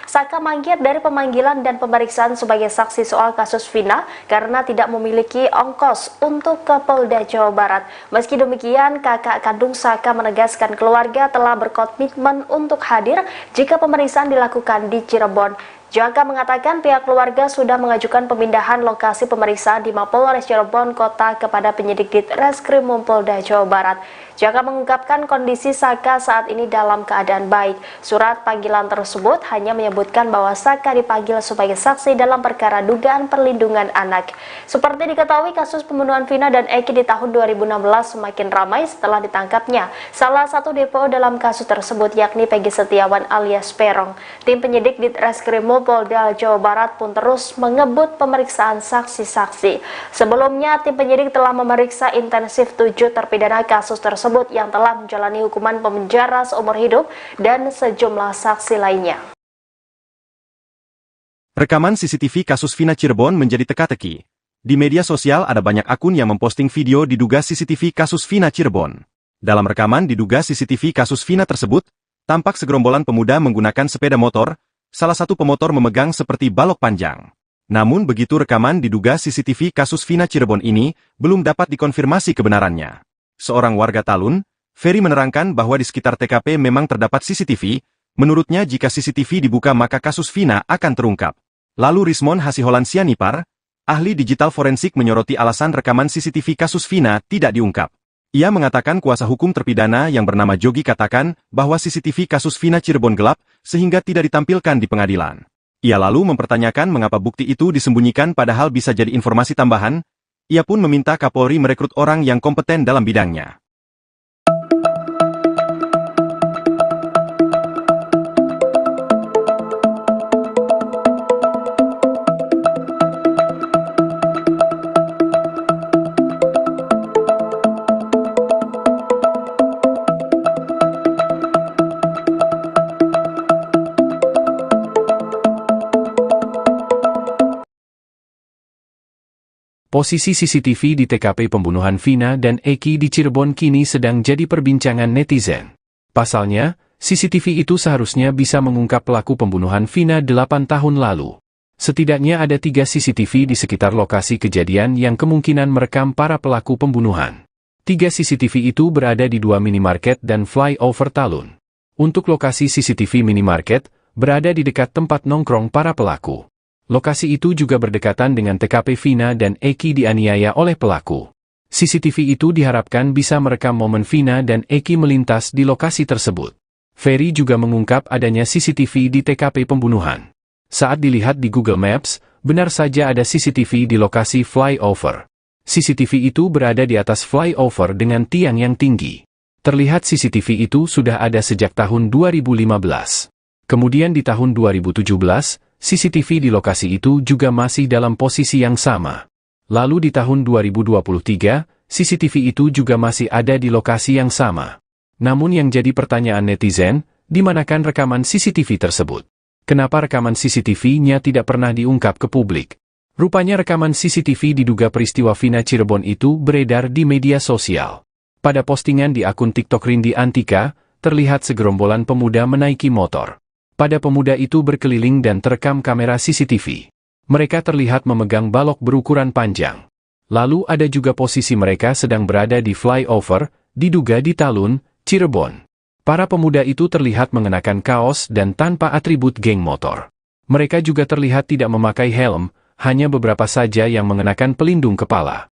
Saka mangkir dari pemanggilan dan pemeriksaan sebagai saksi soal kasus Vina karena tidak memiliki ongkos untuk ke Polda Jawa Barat. Meski demikian, kakak kandung Saka menegaskan keluarga telah berkomitmen untuk hadir jika pemeriksaan dilakukan di Cirebon. Jaka mengatakan pihak keluarga sudah mengajukan pemindahan lokasi pemeriksaan di Mapolres Cirebon Kota kepada penyidik Ditreskrimum Polda Jawa Barat. Jaka mengungkapkan kondisi Saka saat ini dalam keadaan baik. Surat panggilan tersebut hanya menyebutkan bahwa Saka dipanggil sebagai saksi dalam perkara dugaan perlindungan anak. Seperti diketahui, kasus pembunuhan Vina dan Eki di tahun 2016 semakin ramai setelah ditangkapnya salah satu DPO dalam kasus tersebut yakni Peggy Setiawan alias Peron. Tim penyidik Ditreskrimum Polda Jawa Barat pun terus mengebut pemeriksaan saksi-saksi. Sebelumnya, tim penyidik telah memeriksa intensif 7 terpidana kasus tersebut yang telah menjalani hukuman penjara seumur hidup dan sejumlah saksi lainnya. Rekaman CCTV kasus Vina Cirebon menjadi teka-teki. Di media sosial ada banyak akun yang memposting video diduga CCTV kasus Vina Cirebon. Dalam rekaman diduga CCTV kasus Vina tersebut, tampak segerombolan pemuda menggunakan sepeda motor, salah satu pemotor memegang seperti balok panjang. Namun begitu rekaman diduga CCTV kasus Vina Cirebon ini belum dapat dikonfirmasi kebenarannya. Seorang warga Talun, Ferry menerangkan bahwa di sekitar TKP memang terdapat CCTV, menurutnya jika CCTV dibuka maka kasus Vina akan terungkap. Lalu Rismon Hasiholan Sianipar, ahli digital forensik menyoroti alasan rekaman CCTV kasus Vina tidak diungkap. Ia mengatakan kuasa hukum terpidana yang bernama Jogi katakan bahwa CCTV kasus Vina Cirebon gelap sehingga tidak ditampilkan di pengadilan. Ia lalu mempertanyakan mengapa bukti itu disembunyikan padahal bisa jadi informasi tambahan. Ia pun meminta Kapolri merekrut orang yang kompeten dalam bidangnya. Posisi CCTV di TKP pembunuhan Vina dan Eki di Cirebon kini sedang jadi perbincangan netizen. Pasalnya, CCTV itu seharusnya bisa mengungkap pelaku pembunuhan Vina 8 tahun lalu. Setidaknya ada 3 CCTV di sekitar lokasi kejadian yang kemungkinan merekam para pelaku pembunuhan. 3 CCTV itu berada di 2 minimarket dan flyover Talun. Untuk lokasi CCTV minimarket, berada di dekat tempat nongkrong para pelaku. Lokasi itu juga berdekatan dengan TKP Vina dan Eki dianiaya oleh pelaku. CCTV itu diharapkan bisa merekam momen Vina dan Eki melintas di lokasi tersebut. Ferry juga mengungkap adanya CCTV di TKP pembunuhan. Saat dilihat di Google Maps, benar saja ada CCTV di lokasi flyover. CCTV itu berada di atas flyover dengan tiang yang tinggi. Terlihat CCTV itu sudah ada sejak tahun 2015. Kemudian di tahun 2017, CCTV di lokasi itu juga masih dalam posisi yang sama. Lalu di tahun 2023, CCTV itu juga masih ada di lokasi yang sama. Namun yang jadi pertanyaan netizen, di manakan rekaman CCTV tersebut? Kenapa rekaman CCTV-nya tidak pernah diungkap ke publik? Rupanya rekaman CCTV diduga peristiwa Vina Cirebon itu beredar di media sosial. Pada postingan di akun TikTok Rindi Antika, terlihat segerombolan pemuda menaiki motor. Pada pemuda itu berkeliling dan terekam kamera CCTV. Mereka terlihat memegang balok berukuran panjang. Lalu ada juga posisi mereka sedang berada di flyover, diduga di Talun, Cirebon. Para pemuda itu terlihat mengenakan kaos dan tanpa atribut geng motor. Mereka juga terlihat tidak memakai helm, hanya beberapa saja yang mengenakan pelindung kepala.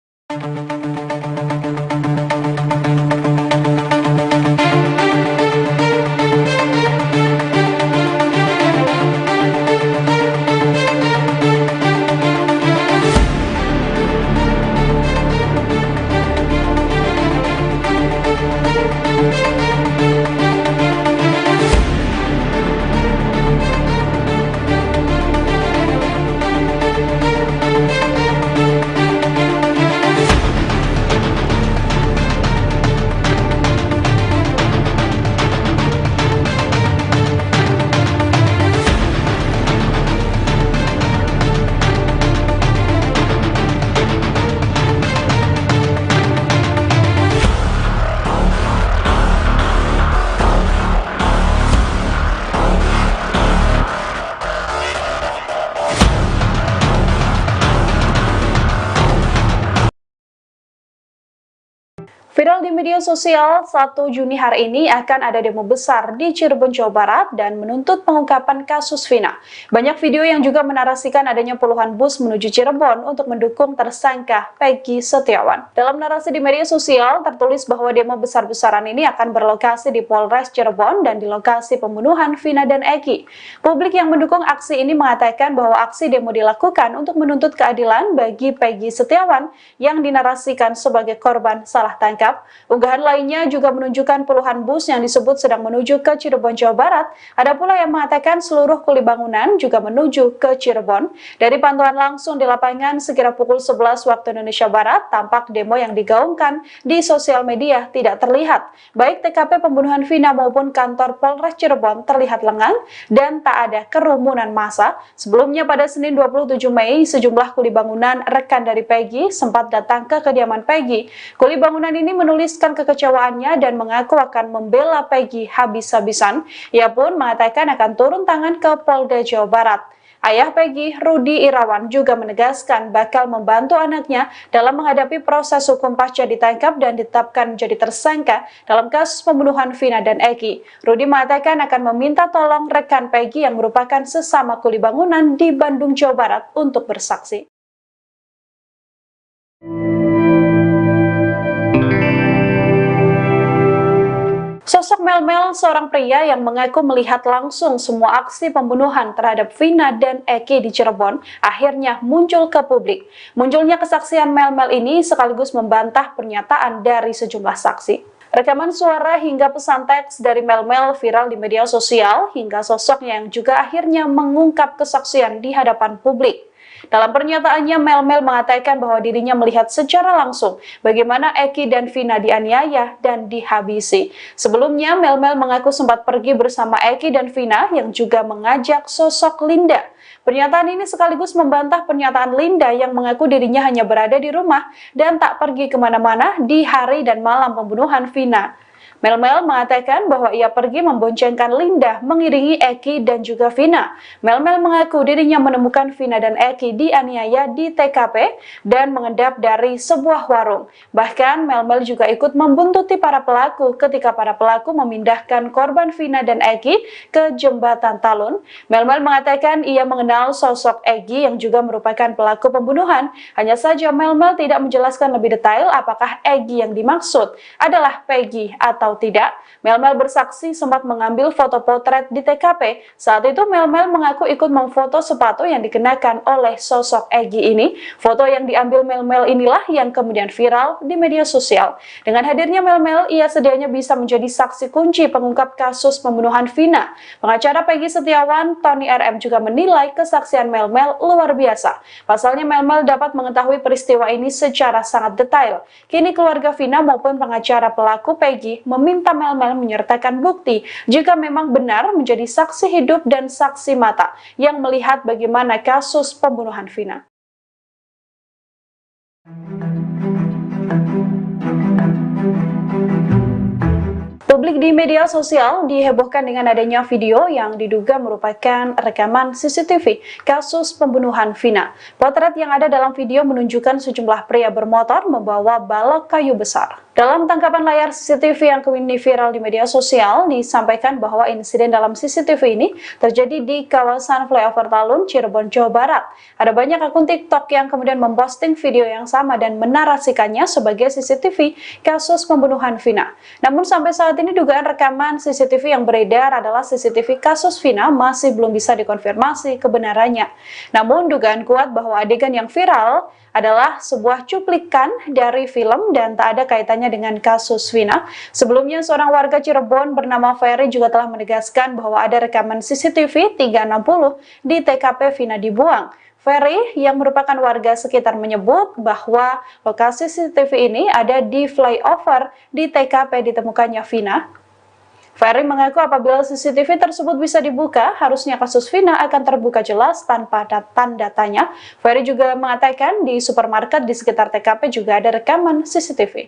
media sosial, 1 Juni hari ini akan ada demo besar di Cirebon, Jawa Barat dan menuntut pengungkapan kasus Vina. Banyak video yang juga menarasikan adanya puluhan bus menuju Cirebon untuk mendukung tersangka Peggy Setiawan. Dalam narasi di media sosial, tertulis bahwa demo besar-besaran ini akan berlokasi di Polres Cirebon dan di lokasi pembunuhan Vina dan Eki. Publik yang mendukung aksi ini mengatakan bahwa aksi demo dilakukan untuk menuntut keadilan bagi Peggy Setiawan yang dinarasikan sebagai korban salah tangkap. Unggahan lainnya juga menunjukkan puluhan bus yang disebut sedang menuju ke Cirebon, Jawa Barat. Ada pula yang mengatakan seluruh kuli bangunan juga menuju ke Cirebon. Dari pantauan langsung di lapangan sekira pukul 11 waktu Indonesia Barat, tampak demo yang digaungkan di sosial media tidak terlihat. Baik TKP pembunuhan Vina maupun kantor Polres Cirebon terlihat lengang dan tak ada kerumunan massa. Sebelumnya pada Senin 27 Mei, sejumlah kuli bangunan rekan dari Peggy sempat datang ke kediaman Peggy. Kuli bangunan ini menuliskan kekecewaannya dan mengaku akan membela Peggy habis-habisan. Ia pun mengatakan akan turun tangan ke Polda Jawa Barat. Ayah Peggy, Rudi Irawan, juga menegaskan bakal membantu anaknya dalam menghadapi proses hukum pasca ditangkap dan ditetapkan menjadi tersangka dalam kasus pembunuhan Vina dan Eki. Rudi mengatakan akan meminta tolong rekan Peggy yang merupakan sesama kuli bangunan di Bandung, Jawa Barat untuk bersaksi. Sosok Mel-Mel, seorang pria yang mengaku melihat langsung semua aksi pembunuhan terhadap Vina dan Eki di Cirebon, akhirnya muncul ke publik. Munculnya kesaksian Mel-Mel ini sekaligus membantah pernyataan dari sejumlah saksi. Rekaman suara hingga pesan teks dari Mel-Mel viral di media sosial, hingga sosoknya yang juga akhirnya mengungkap kesaksian di hadapan publik. Dalam pernyataannya, Mel-Mel mengatakan bahwa dirinya melihat secara langsung bagaimana Eki dan Vina dianiaya dan dihabisi. Sebelumnya, Mel-Mel mengaku sempat pergi bersama Eki dan Vina yang juga mengajak sosok Linda. Pernyataan ini sekaligus membantah pernyataan Linda yang mengaku dirinya hanya berada di rumah dan tak pergi kemana-mana di hari dan malam pembunuhan Vina. Mel-Mel mengatakan bahwa ia pergi memboncengkan Linda mengiringi Eki dan juga Vina. Mel-Mel mengaku dirinya menemukan Vina dan Eki dianiaya di TKP dan mengendap dari sebuah warung. Bahkan Mel-Mel juga ikut membuntuti para pelaku ketika para pelaku memindahkan korban Vina dan Eki ke jembatan Talun. Mel-Mel mengatakan ia mengenal sosok Eki yang juga merupakan pelaku pembunuhan. Hanya saja Mel-Mel tidak menjelaskan lebih detail apakah Eki yang dimaksud adalah Peggy atau tidak. Mel-Mel bersaksi sempat mengambil foto potret di TKP. Saat itu Mel-Mel mengaku ikut memfoto sepatu yang dikenakan oleh sosok Eki ini. Foto yang diambil Mel-Mel inilah yang kemudian viral di media sosial. Dengan hadirnya Mel-Mel, ia sedianya bisa menjadi saksi kunci pengungkap kasus pembunuhan Vina. Pengacara Peggy Setiawan, Tony RM, juga menilai kesaksian Mel-Mel luar biasa. Pasalnya Mel-Mel dapat mengetahui peristiwa ini secara sangat detail. Kini keluarga Vina maupun pengacara pelaku Peggy meminta Mel-Mel menyertakan bukti jika memang benar menjadi saksi hidup dan saksi mata yang melihat bagaimana kasus pembunuhan Vina. Publik di media sosial dihebohkan dengan adanya video yang diduga merupakan rekaman CCTV kasus pembunuhan Vina. Potret yang ada dalam video menunjukkan sejumlah pria bermotor membawa balok kayu besar. Dalam tangkapan layar CCTV yang kini viral di media sosial, disampaikan bahwa insiden dalam CCTV ini terjadi di kawasan flyover Talun, Cirebon, Jawa Barat. Ada banyak akun TikTok yang kemudian memposting video yang sama dan menarasikannya sebagai CCTV kasus pembunuhan Vina. Namun sampai saat ini dugaan rekaman CCTV yang beredar adalah CCTV kasus Vina masih belum bisa dikonfirmasi kebenarannya. Namun dugaan kuat bahwa adegan yang viral adalah sebuah cuplikan dari film dan tak ada kaitannya dengan kasus Vina. Sebelumnya, seorang warga Cirebon bernama Ferry juga telah menegaskan bahwa ada rekaman CCTV 360 di TKP Vina dibuang. Ferry yang merupakan warga sekitar menyebut bahwa lokasi CCTV ini ada di flyover di TKP ditemukannya Vina. Ferry mengaku apabila CCTV tersebut bisa dibuka, harusnya kasus Vina akan terbuka jelas tanpa tanda tanya. Ferry juga mengatakan di supermarket di sekitar TKP juga ada rekaman CCTV.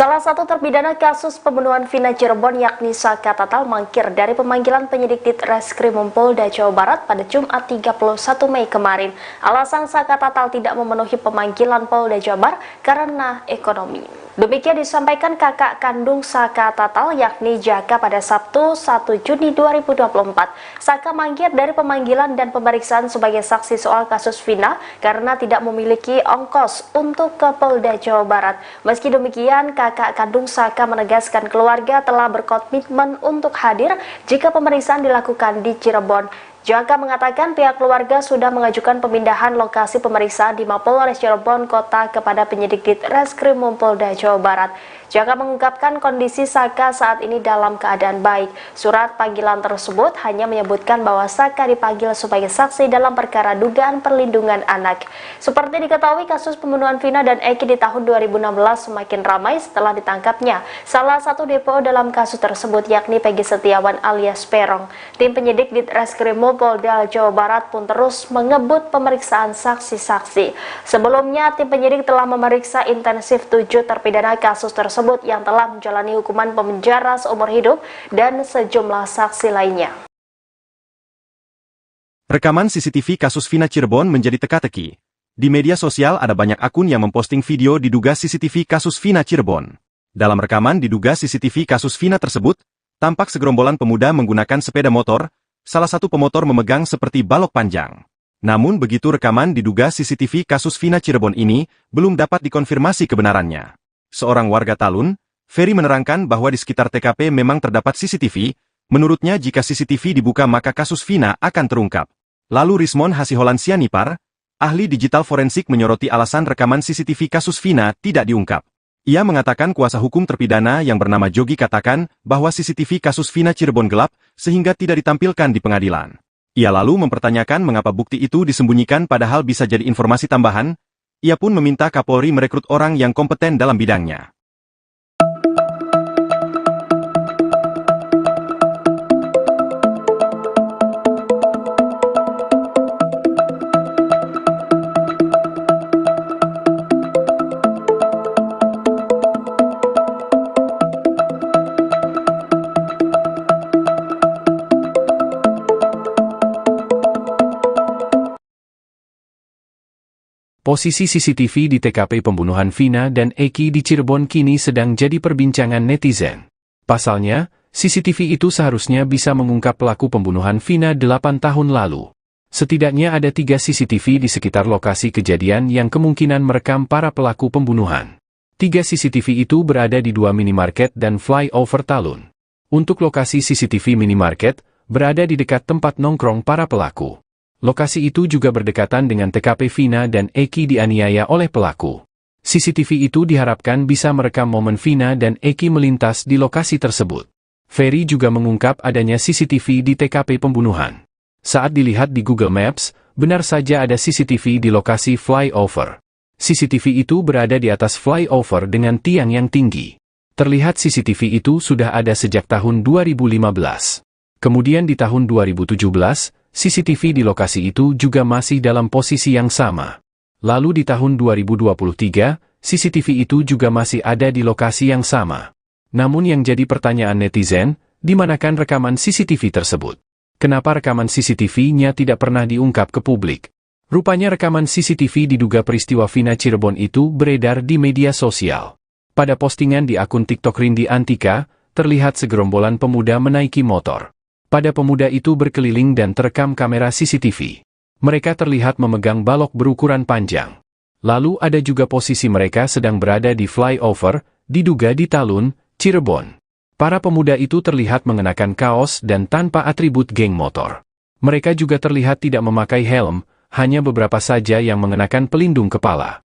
Salah satu terpidana kasus pembunuhan Vina Cirebon yakni Saka Tatal mangkir dari pemanggilan penyidik di Reskrimum Polda Jawa Barat pada Jumat 31 Mei kemarin. Alasan Saka Tatal tidak memenuhi pemanggilan Polda Jawa Barat karena ekonomi. Demikian disampaikan kakak kandung Saka Tatal yakni Jaka pada Sabtu 1 Juni 2024. Saka mangkir dari pemanggilan dan pemeriksaan sebagai saksi soal kasus Vina karena tidak memiliki ongkos untuk ke Polda Jawa Barat. Meski demikian, kakak kandung Saka menegaskan keluarga telah berkomitmen untuk hadir jika pemeriksaan dilakukan di Cirebon. Jaka mengatakan pihak keluarga sudah mengajukan pemindahan lokasi pemeriksaan di Mapolres Cirebon Kota kepada penyidik di Reskrimum Polda Jawa Barat. Jaka mengungkapkan kondisi Saka saat ini dalam keadaan baik. Surat panggilan tersebut hanya menyebutkan bahwa Saka dipanggil sebagai saksi dalam perkara dugaan perlindungan anak. Seperti diketahui, kasus pembunuhan Vina dan Eki di tahun 2016 semakin ramai setelah ditangkapnya salah satu DPO dalam kasus tersebut yakni Peggy Setiawan alias Peron. Tim penyidik di Reskrimum Polda Jawa Barat pun terus mengebut pemeriksaan saksi-saksi. Sebelumnya, tim penyidik telah memeriksa intensif 7 terpidana kasus tersebut yang telah menjalani hukuman penjara seumur hidup dan sejumlah saksi lainnya. Rekaman CCTV kasus Vina Cirebon menjadi teka-teki. Di media sosial ada banyak akun yang memposting video diduga CCTV kasus Vina Cirebon. Dalam rekaman diduga CCTV kasus Vina tersebut, tampak segerombolan pemuda menggunakan sepeda motor, salah satu pemotor memegang seperti balok panjang. Namun begitu rekaman diduga CCTV kasus Vina Cirebon ini belum dapat dikonfirmasi kebenarannya. Seorang warga Talun, Ferry menerangkan bahwa di sekitar TKP memang terdapat CCTV, menurutnya jika CCTV dibuka maka kasus Vina akan terungkap. Lalu Rismon Hasiholan Sianipar, ahli digital forensik menyoroti alasan rekaman CCTV kasus Vina tidak diungkap. Ia mengatakan kuasa hukum terpidana yang bernama Jogi katakan bahwa CCTV kasus Vina Cirebon gelap sehingga tidak ditampilkan di pengadilan. Ia lalu mempertanyakan mengapa bukti itu disembunyikan padahal bisa jadi informasi tambahan. Ia pun meminta Kapolri merekrut orang yang kompeten dalam bidangnya. Posisi CCTV di TKP pembunuhan Vina dan Eki di Cirebon kini sedang jadi perbincangan netizen. Pasalnya, CCTV itu seharusnya bisa mengungkap pelaku pembunuhan Vina 8 tahun lalu. Setidaknya ada 3 CCTV di sekitar lokasi kejadian yang kemungkinan merekam para pelaku pembunuhan. 3 CCTV itu berada di 2 minimarket dan flyover Talun. Untuk lokasi CCTV minimarket, berada di dekat tempat nongkrong para pelaku. Lokasi itu juga berdekatan dengan TKP Vina dan Eki dianiaya oleh pelaku. CCTV itu diharapkan bisa merekam momen Vina dan Eki melintas di lokasi tersebut. Ferry juga mengungkap adanya CCTV di TKP pembunuhan. Saat dilihat di Google Maps, benar saja ada CCTV di lokasi flyover. CCTV itu berada di atas flyover dengan tiang yang tinggi. Terlihat CCTV itu sudah ada sejak tahun 2015. Kemudian di tahun 2017, CCTV di lokasi itu juga masih dalam posisi yang sama. Lalu di tahun 2023, CCTV itu juga masih ada di lokasi yang sama. Namun yang jadi pertanyaan netizen, di manakan rekaman CCTV tersebut? Kenapa rekaman CCTV-nya tidak pernah diungkap ke publik? Rupanya rekaman CCTV diduga peristiwa Vina Cirebon itu beredar di media sosial. Pada postingan di akun TikTok Rindi Antika, terlihat segerombolan pemuda menaiki motor. Pada pemuda itu berkeliling dan terekam kamera CCTV. Mereka terlihat memegang balok berukuran panjang. Lalu ada juga posisi mereka sedang berada di flyover, diduga di Talun, Cirebon. Para pemuda itu terlihat mengenakan kaos dan tanpa atribut geng motor. Mereka juga terlihat tidak memakai helm, hanya beberapa saja yang mengenakan pelindung kepala.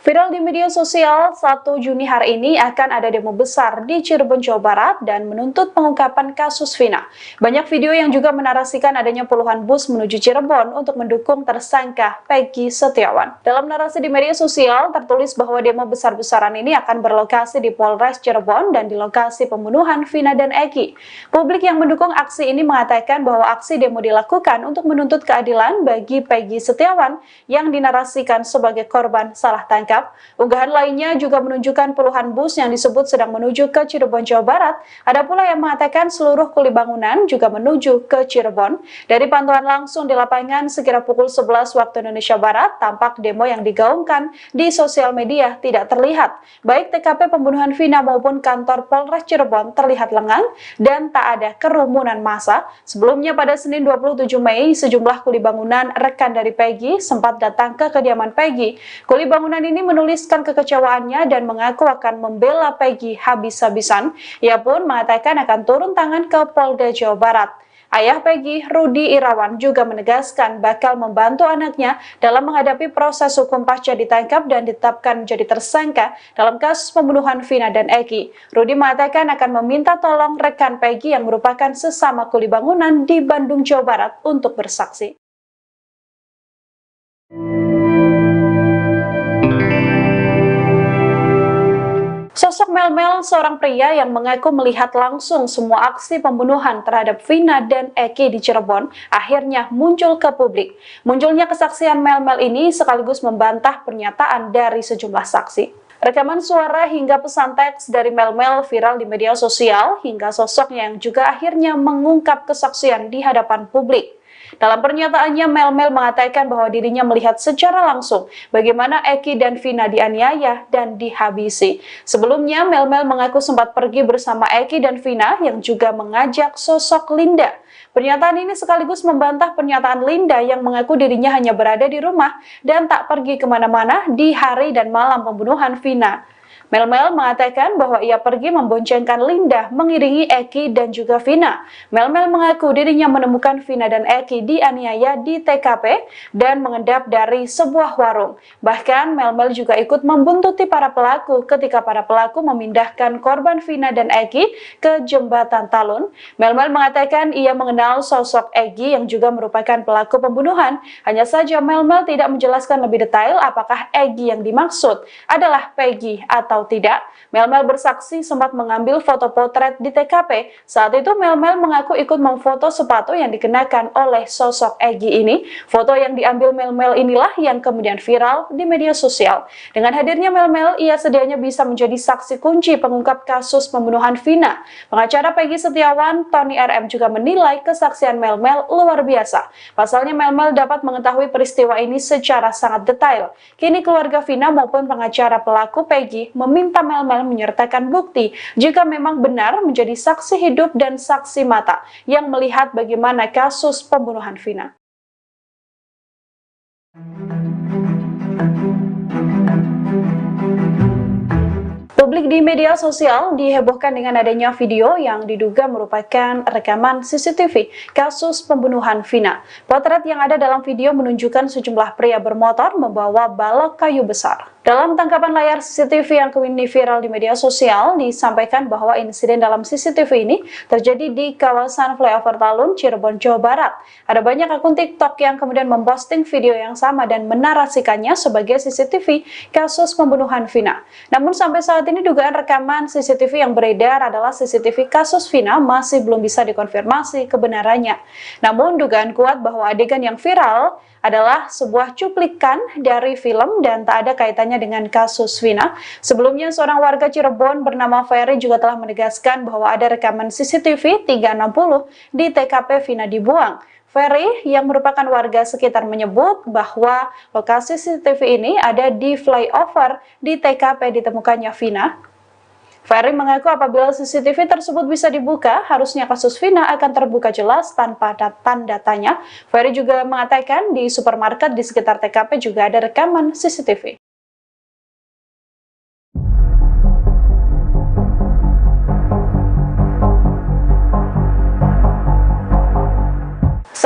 Viral di media sosial, 1 Juni hari ini akan ada demo besar di Cirebon, Jawa Barat dan menuntut pengungkapan kasus Vina. Banyak video yang juga menarasikan adanya puluhan bus menuju Cirebon untuk mendukung tersangka Peggy Setiawan. Dalam narasi di media sosial, tertulis bahwa demo besar-besaran ini akan berlokasi di Polres Cirebon dan di lokasi pembunuhan Vina dan Eki. Publik yang mendukung aksi ini mengatakan bahwa aksi demo dilakukan untuk menuntut keadilan bagi Peggy Setiawan yang dinarasikan sebagai korban salah tangkap. Unggahan lainnya juga menunjukkan puluhan bus yang disebut sedang menuju ke Cirebon, Jawa Barat. Ada pula yang mengatakan seluruh kuli bangunan juga menuju ke Cirebon. Dari pantauan langsung di lapangan sekira pukul 11 waktu Indonesia Barat, tampak demo yang digaungkan di sosial media tidak terlihat. Baik TKP pembunuhan Vina maupun kantor Polres Cirebon terlihat lengang dan tak ada kerumunan massa. Sebelumnya pada Senin 27 Mei, sejumlah kuli bangunan rekan dari Peggy sempat datang ke kediaman Peggy. Kuli bangunan ini menuliskan kekecewaannya dan mengaku akan membela Peggy habis-habisan. Ia pun mengatakan akan turun tangan ke Polda Jawa Barat. Ayah Peggy, Rudi Irawan, juga menegaskan bakal membantu anaknya dalam menghadapi proses hukum pasca ditangkap dan ditetapkan menjadi tersangka dalam kasus pembunuhan Vina dan Eki. Rudi mengatakan akan meminta tolong rekan Peggy yang merupakan sesama kuli bangunan di Bandung, Jawa Barat untuk bersaksi. Sosok Mel-Mel, seorang pria yang mengaku melihat langsung semua aksi pembunuhan terhadap Vina dan Eki di Cirebon, akhirnya muncul ke publik. Munculnya kesaksian Mel-Mel ini sekaligus membantah pernyataan dari sejumlah saksi. Rekaman suara hingga pesan teks dari Mel-Mel viral di media sosial, hingga sosoknya yang juga akhirnya mengungkap kesaksian di hadapan publik. Dalam pernyataannya, Mel-Mel mengatakan bahwa dirinya melihat secara langsung bagaimana Eki dan Vina dianiaya dan dihabisi. Sebelumnya, Mel-Mel mengaku sempat pergi bersama Eki dan Vina yang juga mengajak sosok Linda. Pernyataan ini sekaligus membantah pernyataan Linda yang mengaku dirinya hanya berada di rumah dan tak pergi kemana-mana di hari dan malam pembunuhan Vina. Mel-Mel mengatakan bahwa ia pergi memboncengkan Linda mengiringi Eki dan juga Vina. Mel-Mel mengaku dirinya menemukan Vina dan Eki dianiaya di TKP dan mengendap dari sebuah warung. Bahkan Mel-Mel juga ikut membuntuti para pelaku ketika para pelaku memindahkan korban Vina dan Eki ke jembatan Talun. Mel-Mel mengatakan ia mengenal sosok Eki yang juga merupakan pelaku pembunuhan. Hanya saja Mel-Mel tidak menjelaskan lebih detail apakah Eki yang dimaksud adalah Peggy atau tidak. Mel-Mel bersaksi sempat mengambil foto potret di TKP. Saat itu Mel-Mel mengaku ikut memfoto sepatu yang dikenakan oleh sosok Egi ini. Foto yang diambil Mel-Mel inilah yang kemudian viral di media sosial. Dengan hadirnya Mel-Mel, ia sedianya bisa menjadi saksi kunci pengungkap kasus pembunuhan Vina. Pengacara Peggy Setiawan, Tony RM, juga menilai kesaksian Mel-Mel luar biasa. Pasalnya Mel-Mel dapat mengetahui peristiwa ini secara sangat detail. Kini keluarga Vina maupun pengacara pelaku Peggy meminta Mel-Mel menyertakan bukti jika memang benar menjadi saksi hidup dan saksi mata yang melihat bagaimana kasus pembunuhan Vina. Publik di media sosial dihebohkan dengan adanya video yang diduga merupakan rekaman CCTV kasus pembunuhan Vina. Potret yang ada dalam video menunjukkan sejumlah pria bermotor membawa balok kayu besar. Dalam tangkapan layar CCTV yang kini viral di media sosial, disampaikan bahwa insiden dalam CCTV ini terjadi di kawasan flyover Talun, Cirebon, Jawa Barat. Ada banyak akun TikTok yang kemudian memposting video yang sama dan menarasikannya sebagai CCTV kasus pembunuhan Vina. Namun sampai saat ini dugaan rekaman CCTV yang beredar adalah CCTV kasus Vina masih belum bisa dikonfirmasi kebenarannya. Namun dugaan kuat bahwa adegan yang viral adalah sebuah cuplikan dari film dan tak ada kaitannya dengan kasus Vina. Sebelumnya, seorang warga Cirebon bernama Ferry juga telah menegaskan bahwa ada rekaman CCTV 360 di TKP Vina dibuang. Ferry yang merupakan warga sekitar menyebut bahwa lokasi CCTV ini ada di flyover di TKP ditemukannya Vina. Ferry mengaku apabila CCTV tersebut bisa dibuka, harusnya kasus Vina akan terbuka jelas tanpa tanda tanya. Ferry juga mengatakan di supermarket di sekitar TKP juga ada rekaman CCTV.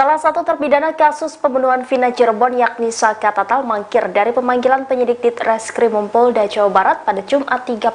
Salah satu terpidana kasus pembunuhan Vina Cirebon yakni Saka Tatal mangkir dari pemanggilan penyidik Ditreskrimum Polda Jawa Barat pada Jumat 31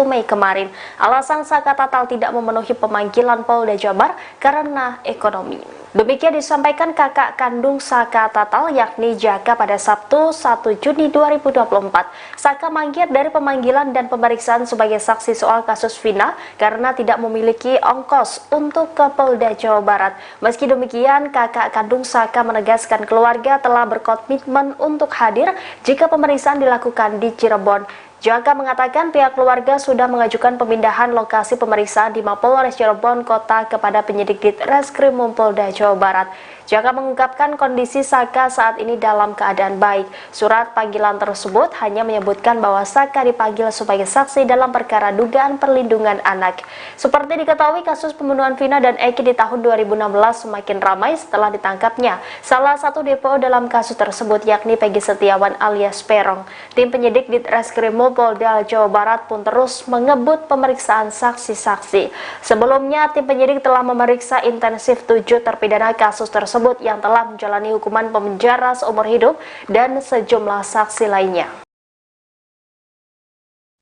Mei kemarin. Alasan Saka Tatal tidak memenuhi pemanggilan Polda Jawa Barat karena ekonomi. Demikian disampaikan kakak kandung Saka Tatal yakni Jaka pada Sabtu 1 Juni 2024. Saka mangkir dari pemanggilan dan pemeriksaan sebagai saksi soal kasus Vina karena tidak memiliki ongkos untuk ke Polda Jawa Barat. Meski demikian, kakak kandung Saka menegaskan keluarga telah berkomitmen untuk hadir jika pemeriksaan dilakukan di Cirebon. Jaka mengatakan pihak keluarga sudah mengajukan pemindahan lokasi pemeriksaan di Mapolres Cirebon Kota kepada penyidik Ditreskrimum Polda Jawa Barat. Jaka mengungkapkan kondisi Saka saat ini dalam keadaan baik. Surat panggilan tersebut hanya menyebutkan bahwa Saka dipanggil sebagai saksi dalam perkara dugaan perlindungan anak. Seperti diketahui, kasus pembunuhan Vina dan Eki di tahun 2016 semakin ramai setelah ditangkapnya salah satu DPO dalam kasus tersebut yakni Peggy Setiawan alias Peron. Tim penyidik Ditreskrimum Polda Jawa Barat pun terus mengebut pemeriksaan saksi-saksi. Sebelumnya, tim penyidik telah memeriksa intensif 7 terpidana kasus tersebut yang telah menjalani hukuman penjara seumur hidup dan sejumlah saksi lainnya.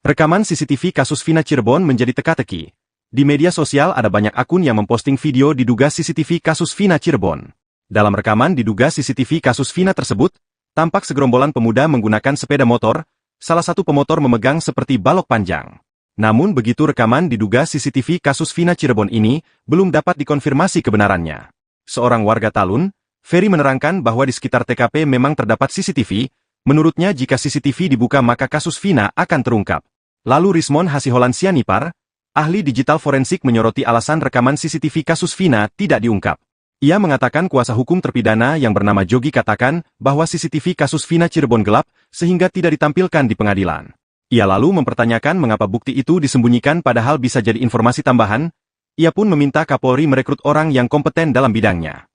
Rekaman CCTV kasus Vina Cirebon menjadi teka-teki. Di media sosial ada banyak akun yang memposting video diduga CCTV kasus Vina Cirebon. Dalam rekaman diduga CCTV kasus Vina tersebut, tampak segerombolan pemuda menggunakan sepeda motor, salah satu pemotor memegang seperti balok panjang. Namun begitu rekaman diduga CCTV kasus Vina Cirebon ini belum dapat dikonfirmasi kebenarannya. Seorang warga Talun, Ferry menerangkan bahwa di sekitar TKP memang terdapat CCTV, menurutnya jika CCTV dibuka maka kasus Vina akan terungkap. Lalu Rismon Hasiholan Sianipar, ahli digital forensik menyoroti alasan rekaman CCTV kasus Vina tidak diungkap. Ia mengatakan kuasa hukum terpidana yang bernama Jogi katakan bahwa CCTV kasus Vina Cirebon gelap sehingga tidak ditampilkan di pengadilan. Ia lalu mempertanyakan mengapa bukti itu disembunyikan padahal bisa jadi informasi tambahan. Ia pun meminta Kapolri merekrut orang yang kompeten dalam bidangnya.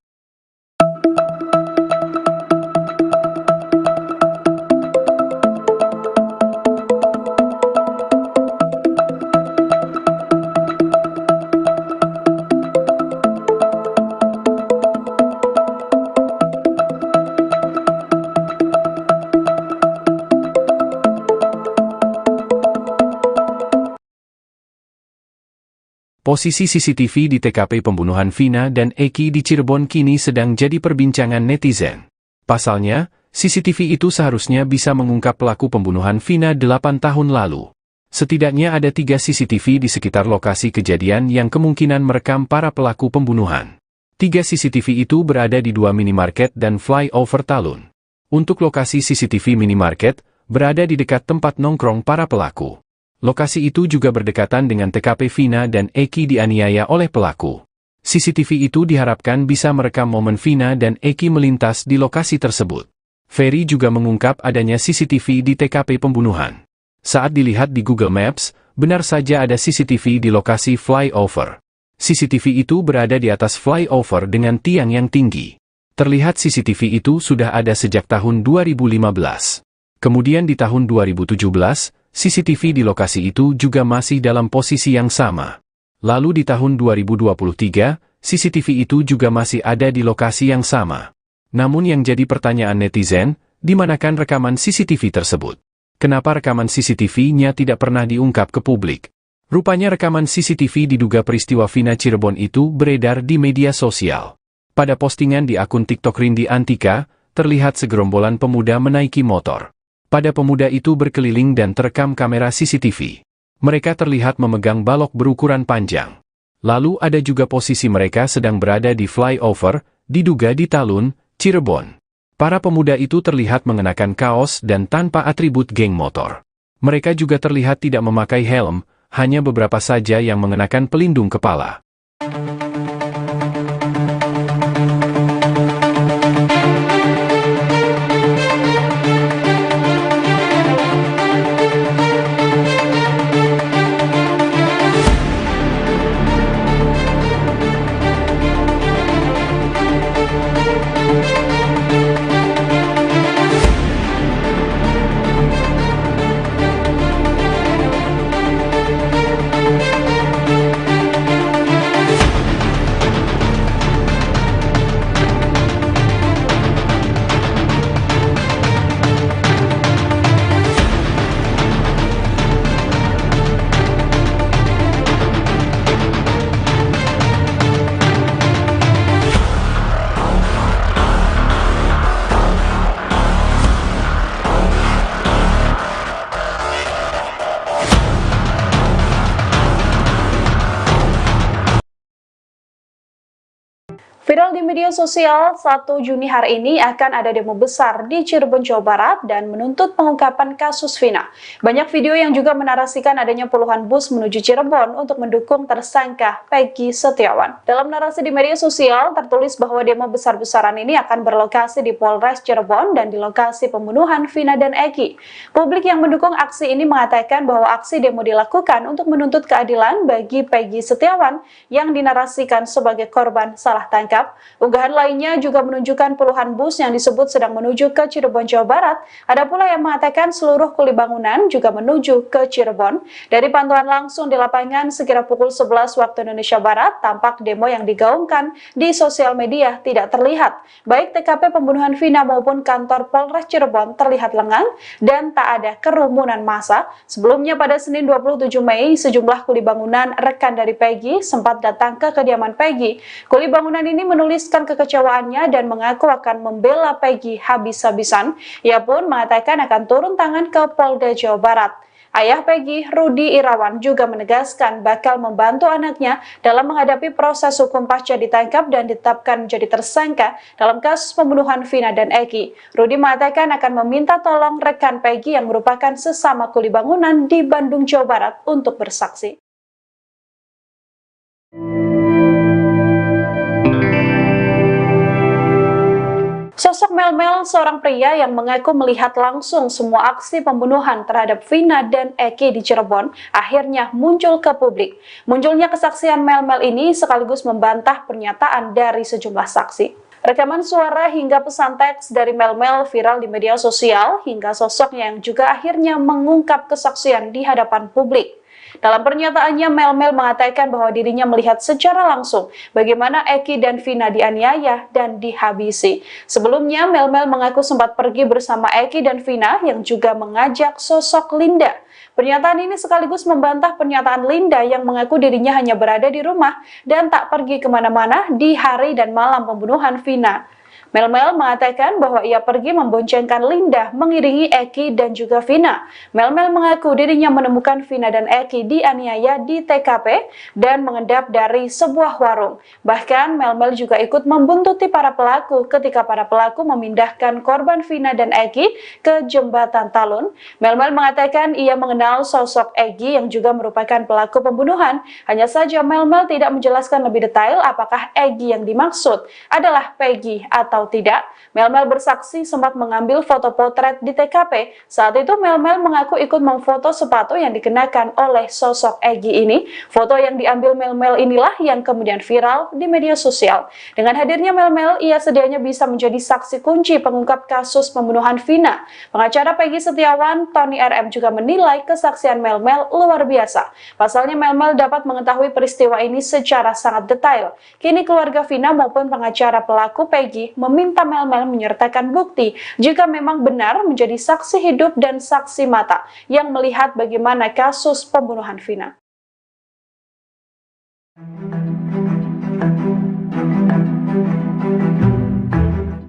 Posisi CCTV di TKP pembunuhan Vina dan Eki di Cirebon kini sedang jadi perbincangan netizen. Pasalnya, CCTV itu seharusnya bisa mengungkap pelaku pembunuhan Vina 8 tahun lalu. Setidaknya ada 3 CCTV di sekitar lokasi kejadian yang kemungkinan merekam para pelaku pembunuhan. 3 CCTV itu berada di 2 minimarket dan flyover Talun. Untuk lokasi CCTV minimarket, berada di dekat tempat nongkrong para pelaku. Lokasi itu juga berdekatan dengan TKP Vina dan Eki dianiaya oleh pelaku. CCTV itu diharapkan bisa merekam momen Vina dan Eki melintas di lokasi tersebut. Ferry juga mengungkap adanya CCTV di TKP pembunuhan. Saat dilihat di Google Maps, benar saja ada CCTV di lokasi flyover. CCTV itu berada di atas flyover dengan tiang yang tinggi. Terlihat CCTV itu sudah ada sejak tahun 2015. Kemudian di tahun 2017, CCTV di lokasi itu juga masih dalam posisi yang sama. Lalu di tahun 2023, CCTV itu juga masih ada di lokasi yang sama. Namun yang jadi pertanyaan netizen, di manakan rekaman CCTV tersebut? Kenapa rekaman CCTV-nya tidak pernah diungkap ke publik? Rupanya rekaman CCTV diduga peristiwa Vina Cirebon itu beredar di media sosial. Pada postingan di akun TikTok Rindi Antika, terlihat segerombolan pemuda menaiki motor. Pada pemuda itu berkeliling dan terekam kamera CCTV. Mereka terlihat memegang balok berukuran panjang. Lalu ada juga posisi mereka sedang berada di flyover, diduga di Talun, Cirebon. Para pemuda itu terlihat mengenakan kaos dan tanpa atribut geng motor. Mereka juga terlihat tidak memakai helm, hanya beberapa saja yang mengenakan pelindung kepala. Viral di media sosial, 1 Juni hari ini akan ada demo besar di Cirebon, Jawa Barat dan menuntut pengungkapan kasus Vina. Banyak video yang juga menarasikan adanya puluhan bus menuju Cirebon untuk mendukung tersangka Peggy Setiawan. Dalam narasi di media sosial, tertulis bahwa demo besar-besaran ini akan berlokasi di Polres Cirebon dan di lokasi pembunuhan Vina dan Eki. Publik yang mendukung aksi ini mengatakan bahwa aksi demo dilakukan untuk menuntut keadilan bagi Peggy Setiawan yang dinarasikan sebagai korban salah tangkap. Unggahan lainnya juga menunjukkan puluhan bus yang disebut sedang menuju ke Cirebon, Jawa Barat. Ada pula yang mengatakan seluruh kuli bangunan juga menuju ke Cirebon. Dari pantauan langsung di lapangan sekira pukul 11 waktu Indonesia Barat, tampak demo yang digaungkan di sosial media tidak terlihat. Baik TKP pembunuhan Vina maupun kantor Polres Cirebon terlihat lengang dan tak ada kerumunan massa. Sebelumnya pada Senin 27 Mei, sejumlah kuli bangunan rekan dari Peggy sempat datang ke kediaman Peggy. Kuli bangunan ini menuliskan kekecewaannya dan mengaku akan membela Peggy habis-habisan. Ia pun mengatakan akan turun tangan ke Polda Jawa Barat. Ayah Peggy, Rudi Irawan, juga menegaskan bakal membantu anaknya dalam menghadapi proses hukum pasca ditangkap dan ditetapkan menjadi tersangka dalam kasus pembunuhan Vina dan Eki. Rudi mengatakan akan meminta tolong rekan Peggy yang merupakan sesama kuli bangunan di Bandung, Jawa Barat untuk bersaksi. Sosok Mel-Mel, seorang pria yang mengaku melihat langsung semua aksi pembunuhan terhadap Vina dan Eki di Cirebon, akhirnya muncul ke publik. Munculnya kesaksian Mel-Mel ini sekaligus membantah pernyataan dari sejumlah saksi. Rekaman suara hingga pesan teks dari Mel-Mel viral di media sosial, hingga sosoknya yang juga akhirnya mengungkap kesaksian di hadapan publik. Dalam pernyataannya, Mel-Mel mengatakan bahwa dirinya melihat secara langsung bagaimana Eki dan Vina dianiaya dan dihabisi. Sebelumnya, Mel-Mel mengaku sempat pergi bersama Eki dan Vina yang juga mengajak sosok Linda. Pernyataan ini sekaligus membantah pernyataan Linda yang mengaku dirinya hanya berada di rumah dan tak pergi kemana-mana di hari dan malam pembunuhan Vina. Mel-Mel mengatakan bahwa ia pergi memboncengkan Linda mengiringi Eki dan juga Vina. Mel-Mel mengaku dirinya menemukan Vina dan Eki dianiaya di TKP dan mengendap dari sebuah warung. Bahkan Mel-Mel juga ikut membuntuti para pelaku ketika para pelaku memindahkan korban Vina dan Eki ke jembatan Talun. Mel-Mel mengatakan ia mengenal sosok Eki yang juga merupakan pelaku pembunuhan. Hanya saja Mel-Mel tidak menjelaskan lebih detail apakah Eki yang dimaksud adalah Peggy atau tidak. Mel-Mel bersaksi sempat mengambil foto potret di TKP. Saat itu Mel-Mel mengaku ikut memfoto sepatu yang dikenakan oleh sosok Eki ini. Foto yang diambil Mel-Mel inilah yang kemudian viral di media sosial. Dengan hadirnya Mel-Mel, ia sedianya bisa menjadi saksi kunci pengungkap kasus pembunuhan Vina. Pengacara Peggy Setiawan, Tony RM, juga menilai kesaksian Mel-Mel luar biasa. Pasalnya Mel-Mel dapat mengetahui peristiwa ini secara sangat detail. Kini keluarga Vina maupun pengacara pelaku Peggy meminta Mel-Mel menyertakan bukti jika memang benar menjadi saksi hidup dan saksi mata yang melihat bagaimana kasus pembunuhan Vina.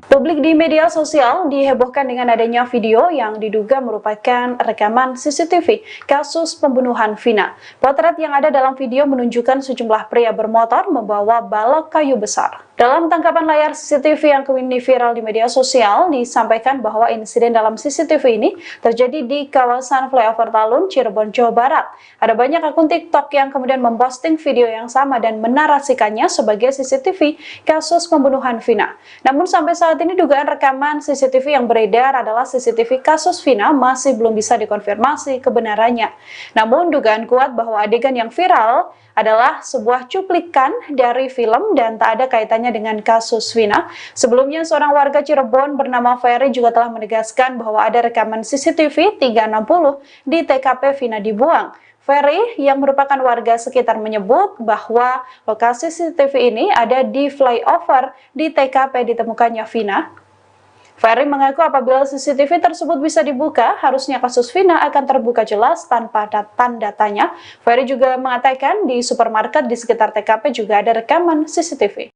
Publik di media sosial dihebohkan dengan adanya video yang diduga merupakan rekaman CCTV kasus pembunuhan Vina. Potret yang ada dalam video menunjukkan sejumlah pria bermotor membawa balok kayu besar. Dalam tangkapan layar CCTV yang kini viral di media sosial, disampaikan bahwa insiden dalam CCTV ini terjadi di kawasan flyover Talun, Cirebon, Jawa Barat. Ada banyak akun TikTok yang kemudian memposting video yang sama dan menarasikannya sebagai CCTV kasus pembunuhan Vina. Namun sampai saat ini dugaan rekaman CCTV yang beredar adalah CCTV kasus Vina masih belum bisa dikonfirmasi kebenarannya. Namun dugaan kuat bahwa adegan yang viral adalah sebuah cuplikan dari film dan tak ada kaitannya dengan kasus Vina. Sebelumnya, seorang warga Cirebon bernama Ferry juga telah menegaskan bahwa ada rekaman CCTV 360 di TKP Vina dibuang. Ferry yang merupakan warga sekitar menyebut bahwa lokasi CCTV ini ada di flyover di TKP ditemukannya Vina. Ferry mengaku apabila CCTV tersebut bisa dibuka, harusnya kasus Vina akan terbuka jelas tanpa tanda tanya. Ferry juga mengatakan di supermarket di sekitar TKP juga ada rekaman CCTV.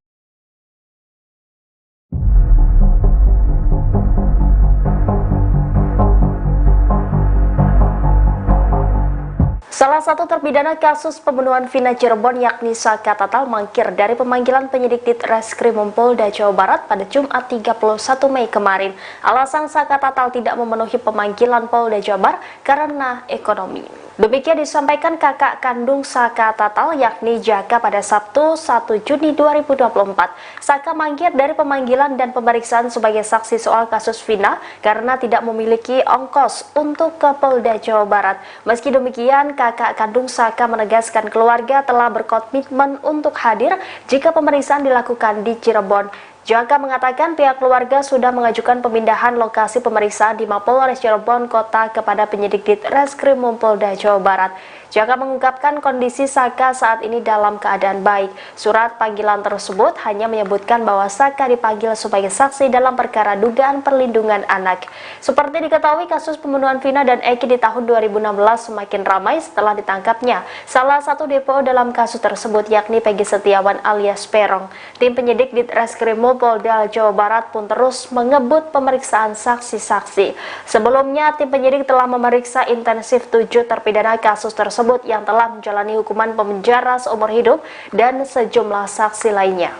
Salah satu terpidana kasus pembunuhan Vina Cirebon yakni Saka Tatal mangkir dari pemanggilan penyidik Ditreskrimum Polda Jawa Barat pada Jumat 31 Mei kemarin. Alasan Saka Tatal tidak memenuhi pemanggilan Polda Jawa Barat karena ekonomi. Demikian disampaikan kakak kandung Saka Tatal yakni Jaka pada Sabtu 1 Juni 2024. Saka mangkir dari pemanggilan dan pemeriksaan sebagai saksi soal kasus Vina karena tidak memiliki ongkos untuk ke Polda Jawa Barat. Meski demikian, kakak kandung Saka menegaskan keluarga telah berkomitmen untuk hadir jika pemeriksaan dilakukan di Cirebon. Jaka mengatakan pihak keluarga sudah mengajukan pemindahan lokasi pemeriksaan di Mapolres Cirebon Kota kepada penyidik Ditreskrimum Polda Jawa Barat. Jaka mengungkapkan kondisi Saka saat ini dalam keadaan baik. Surat panggilan tersebut hanya menyebutkan bahwa Saka dipanggil sebagai saksi dalam perkara dugaan perlindungan anak. Seperti diketahui, kasus pembunuhan Vina dan Eki di tahun 2016 semakin ramai setelah ditangkapnya salah satu DPO dalam kasus tersebut yakni Peggy Setiawan alias Peron. Tim penyidik Ditreskrimum Polda Jawa Barat pun terus mengebut pemeriksaan saksi-saksi. Sebelumnya, tim penyidik telah memeriksa intensif 7 terpidana kasus tersebut yang telah menjalani hukuman penjara seumur hidup dan sejumlah saksi lainnya.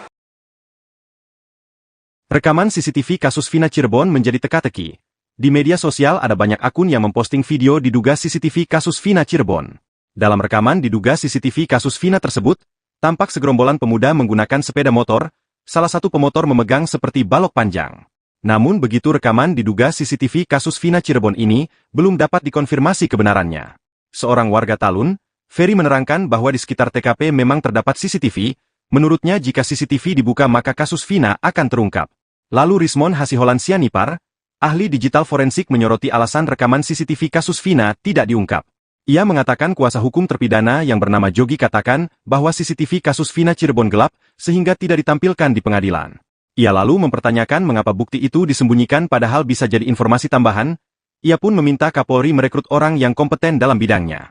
Rekaman CCTV kasus Vina Cirebon menjadi teka-teki. Di media sosial ada banyak akun yang memposting video diduga CCTV kasus Vina Cirebon. Dalam rekaman diduga CCTV kasus Vina tersebut, tampak segerombolan pemuda menggunakan sepeda motor, salah satu pemotor memegang seperti balok panjang. Namun begitu rekaman diduga CCTV kasus Vina Cirebon ini, belum dapat dikonfirmasi kebenarannya. Seorang warga Talun, Ferry menerangkan bahwa di sekitar TKP memang terdapat CCTV, menurutnya jika CCTV dibuka maka kasus Vina akan terungkap. Lalu Rismon Hasiholan Sianipar, ahli digital forensik menyoroti alasan rekaman CCTV kasus Vina tidak diungkap. Ia mengatakan kuasa hukum terpidana yang bernama Jogi katakan bahwa CCTV kasus Vina Cirebon gelap sehingga tidak ditampilkan di pengadilan. Ia lalu mempertanyakan mengapa bukti itu disembunyikan padahal bisa jadi informasi tambahan. Ia pun meminta Kapolri merekrut orang yang kompeten dalam bidangnya.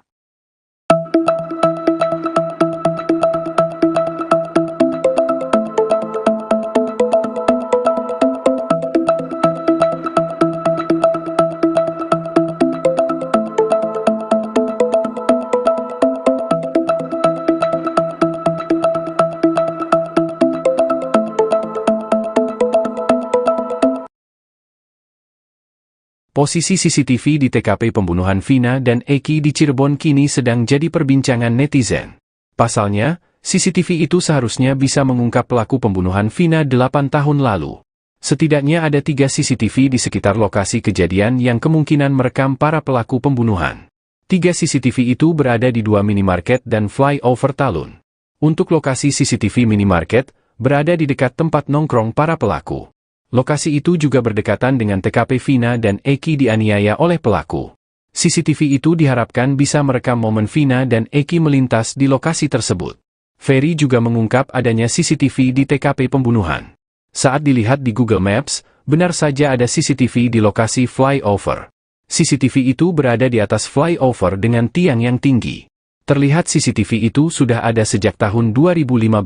Posisi CCTV di TKP pembunuhan Vina dan Eki di Cirebon kini sedang jadi perbincangan netizen. Pasalnya, CCTV itu seharusnya bisa mengungkap pelaku pembunuhan Vina 8 tahun lalu. Setidaknya ada 3 CCTV di sekitar lokasi kejadian yang kemungkinan merekam para pelaku pembunuhan. 3 CCTV itu berada di 2 minimarket dan flyover Talun. Untuk lokasi CCTV minimarket, berada di dekat tempat nongkrong para pelaku. Lokasi itu juga berdekatan dengan TKP Vina dan Eki dianiaya oleh pelaku. CCTV itu diharapkan bisa merekam momen Vina dan Eki melintas di lokasi tersebut. Ferry juga mengungkap adanya CCTV di TKP pembunuhan. Saat dilihat di Google Maps, benar saja ada CCTV di lokasi flyover. CCTV itu berada di atas flyover dengan tiang yang tinggi. Terlihat CCTV itu sudah ada sejak tahun 2015.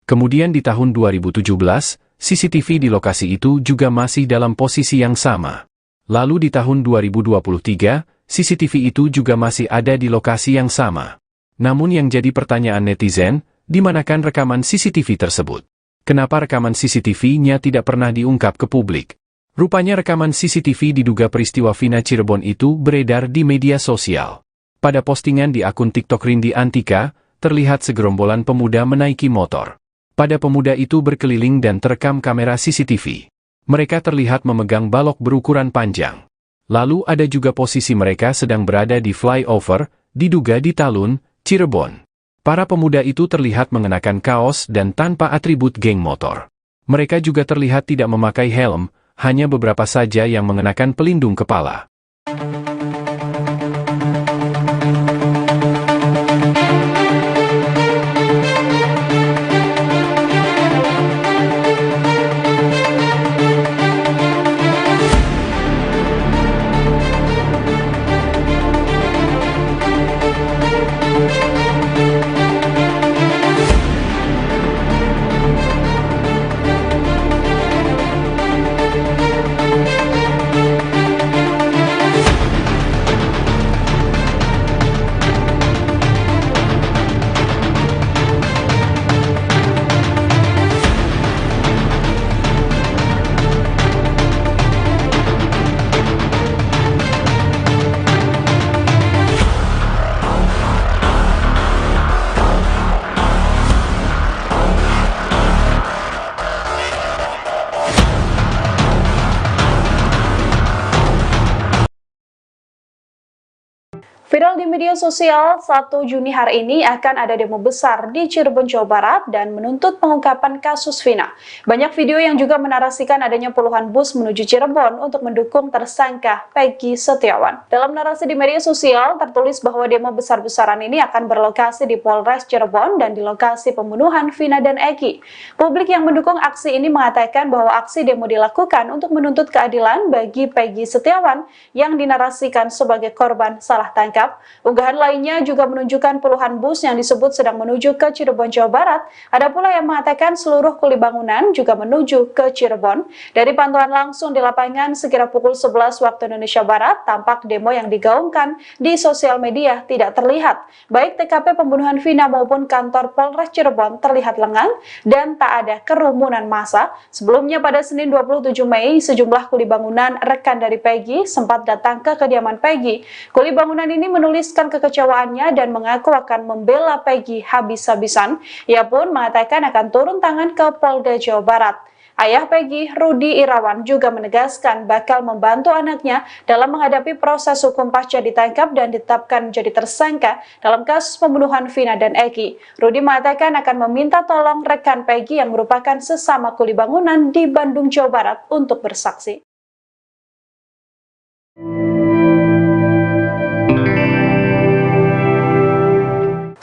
Kemudian di tahun 2017, CCTV di lokasi itu juga masih dalam posisi yang sama. Lalu di tahun 2023, CCTV itu juga masih ada di lokasi yang sama. Namun yang jadi pertanyaan netizen, di manakan rekaman CCTV tersebut? Kenapa rekaman CCTV-nya tidak pernah diungkap ke publik? Rupanya rekaman CCTV diduga peristiwa Vina Cirebon itu beredar di media sosial. Pada postingan di akun TikTok Rindi Antika, terlihat segerombolan pemuda menaiki motor. Pada pemuda itu berkeliling dan terekam kamera CCTV. Mereka terlihat memegang balok berukuran panjang. Lalu ada juga posisi mereka sedang berada di flyover, diduga di Talun, Cirebon. Para pemuda itu terlihat mengenakan kaos dan tanpa atribut geng motor. Mereka juga terlihat tidak memakai helm, hanya beberapa saja yang mengenakan pelindung kepala. Viral di media sosial, 1 Juni hari ini akan ada demo besar di Cirebon, Jawa Barat dan menuntut pengungkapan kasus Vina. Banyak video yang juga menarasikan adanya puluhan bus menuju Cirebon untuk mendukung tersangka Peggy Setiawan. Dalam narasi di media sosial, tertulis bahwa demo besar-besaran ini akan berlokasi di Polres Cirebon dan di lokasi pembunuhan Vina dan Eki. Publik yang mendukung aksi ini mengatakan bahwa aksi demo dilakukan untuk menuntut keadilan bagi Peggy Setiawan yang dinarasikan sebagai korban salah tangkap. Unggahan lainnya juga menunjukkan puluhan bus yang disebut sedang menuju ke Cirebon, Jawa Barat. Ada pula yang mengatakan seluruh kuli bangunan juga menuju ke Cirebon. Dari pantauan langsung di lapangan sekira pukul 11 waktu Indonesia Barat, tampak demo yang digaungkan di sosial media tidak terlihat. Baik TKP pembunuhan Vina maupun kantor Polres Cirebon terlihat lengang dan tak ada kerumunan massa. Sebelumnya pada Senin 27 Mei, sejumlah kuli bangunan rekan dari Peggy sempat datang ke kediaman Peggy. Kuli bangunan ini menuliskan kekecewaannya dan mengaku akan membela Peggy habis-habisan. Ia pun mengatakan akan turun tangan ke Polda Jawa Barat. Ayah Peggy, Rudi Irawan, juga menegaskan bakal membantu anaknya dalam menghadapi proses hukum pasca ditangkap dan ditetapkan menjadi tersangka dalam kasus pembunuhan Vina dan Eki. Rudi mengatakan akan meminta tolong rekan Peggy yang merupakan sesama kuli bangunan di Bandung, Jawa Barat untuk bersaksi.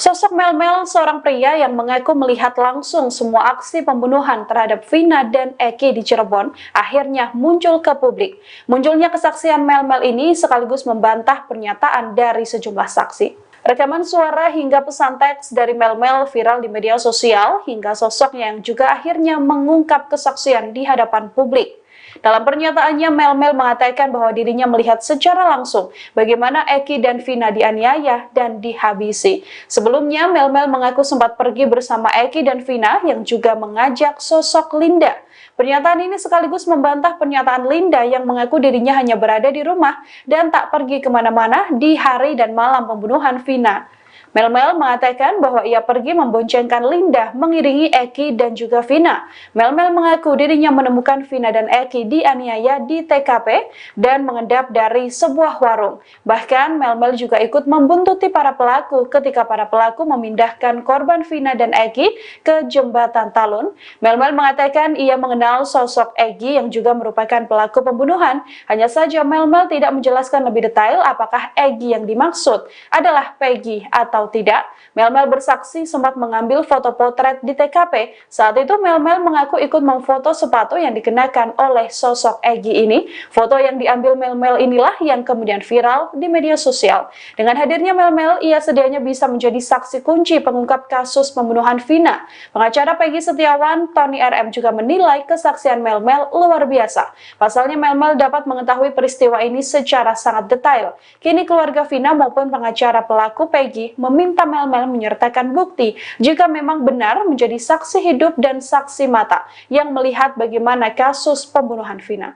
Sosok Mel-Mel, seorang pria yang mengaku melihat langsung semua aksi pembunuhan terhadap Vina dan Eki di Cirebon, akhirnya muncul ke publik. Munculnya kesaksian Mel-Mel ini sekaligus membantah pernyataan dari sejumlah saksi. Rekaman suara hingga pesan teks dari Mel-Mel viral di media sosial, hingga sosoknya yang juga akhirnya mengungkap kesaksian di hadapan publik. Dalam pernyataannya, Mel-Mel mengatakan bahwa dirinya melihat secara langsung bagaimana Eki dan Vina dianiaya dan dihabisi. Sebelumnya, Mel-Mel mengaku sempat pergi bersama Eki dan Vina yang juga mengajak sosok Linda. Pernyataan ini sekaligus membantah pernyataan Linda yang mengaku dirinya hanya berada di rumah dan tak pergi kemana-mana di hari dan malam pembunuhan Vina. Mel-Mel mengatakan bahwa ia pergi memboncengkan Linda mengiringi Eki dan juga Vina. Mel-Mel mengaku dirinya menemukan Vina dan Eki dianiaya di TKP dan mengendap dari sebuah warung. Bahkan Mel-Mel juga ikut membuntuti para pelaku ketika para pelaku memindahkan korban Vina dan Eki ke jembatan Talun. Mel-Mel mengatakan ia mengenal sosok Eki yang juga merupakan pelaku pembunuhan. Hanya saja Mel-Mel tidak menjelaskan lebih detail apakah Eki yang dimaksud adalah Peggy atau tidak. Mel-Mel bersaksi sempat mengambil foto potret di TKP. Saat itu Mel-Mel mengaku ikut memfoto sepatu yang dikenakan oleh sosok Egi ini. Foto yang diambil Mel-Mel inilah yang kemudian viral di media sosial. Dengan hadirnya Mel-Mel, ia sedianya bisa menjadi saksi kunci pengungkap kasus pembunuhan Vina. Pengacara Peggy Setiawan, Tony RM, juga menilai kesaksian Mel-Mel luar biasa. Pasalnya Mel-Mel dapat mengetahui peristiwa ini secara sangat detail. Kini keluarga Vina maupun pengacara pelaku Peggy meminta Mel-Mel menyertakan bukti jika memang benar menjadi saksi hidup dan saksi mata yang melihat bagaimana kasus pembunuhan Vina.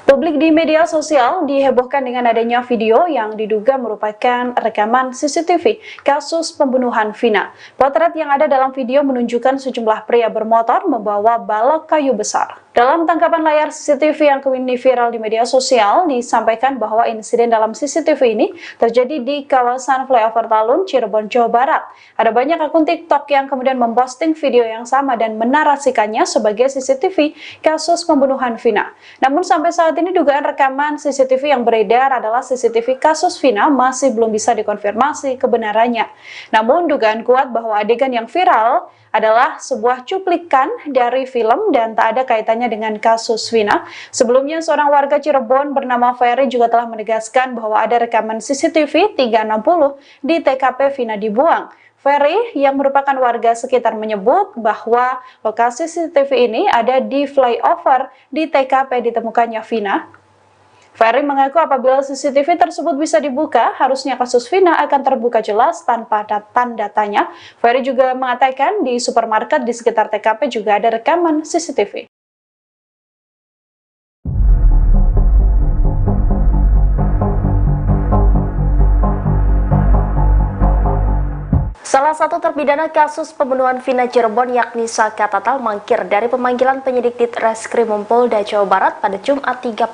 Publik di media sosial dihebohkan dengan adanya video yang diduga merupakan rekaman CCTV kasus pembunuhan Vina. Potret yang ada dalam video menunjukkan sejumlah pria bermotor membawa balok kayu besar. Dalam tangkapan layar CCTV yang kini viral di media sosial, disampaikan bahwa insiden dalam CCTV ini terjadi di kawasan flyover Talun, Cirebon, Jawa Barat. Ada banyak akun TikTok yang kemudian memposting video yang sama dan menarasikannya sebagai CCTV kasus pembunuhan Vina. Namun sampai saat ini dugaan rekaman CCTV yang beredar adalah CCTV kasus Vina masih belum bisa dikonfirmasi kebenarannya. Namun dugaan kuat bahwa adegan yang viral adalah sebuah cuplikan dari film dan tak ada kaitannya dengan kasus Vina. Sebelumnya, seorang warga Cirebon bernama Ferry juga telah menegaskan bahwa ada rekaman CCTV 360 di TKP Vina dibuang. Ferry yang merupakan warga sekitar menyebut bahwa lokasi CCTV ini ada di flyover di TKP ditemukannya Vina. Ferry mengaku apabila CCTV tersebut bisa dibuka, harusnya kasus Vina akan terbuka jelas tanpa tanda tanya. Ferry juga mengatakan di supermarket di sekitar TKP juga ada rekaman CCTV. Salah satu terpidana kasus pembunuhan Vina Cirebon yakni Saka Tatal mangkir dari pemanggilan penyidik di Reskrimum Polda Jawa Barat pada Jumat 31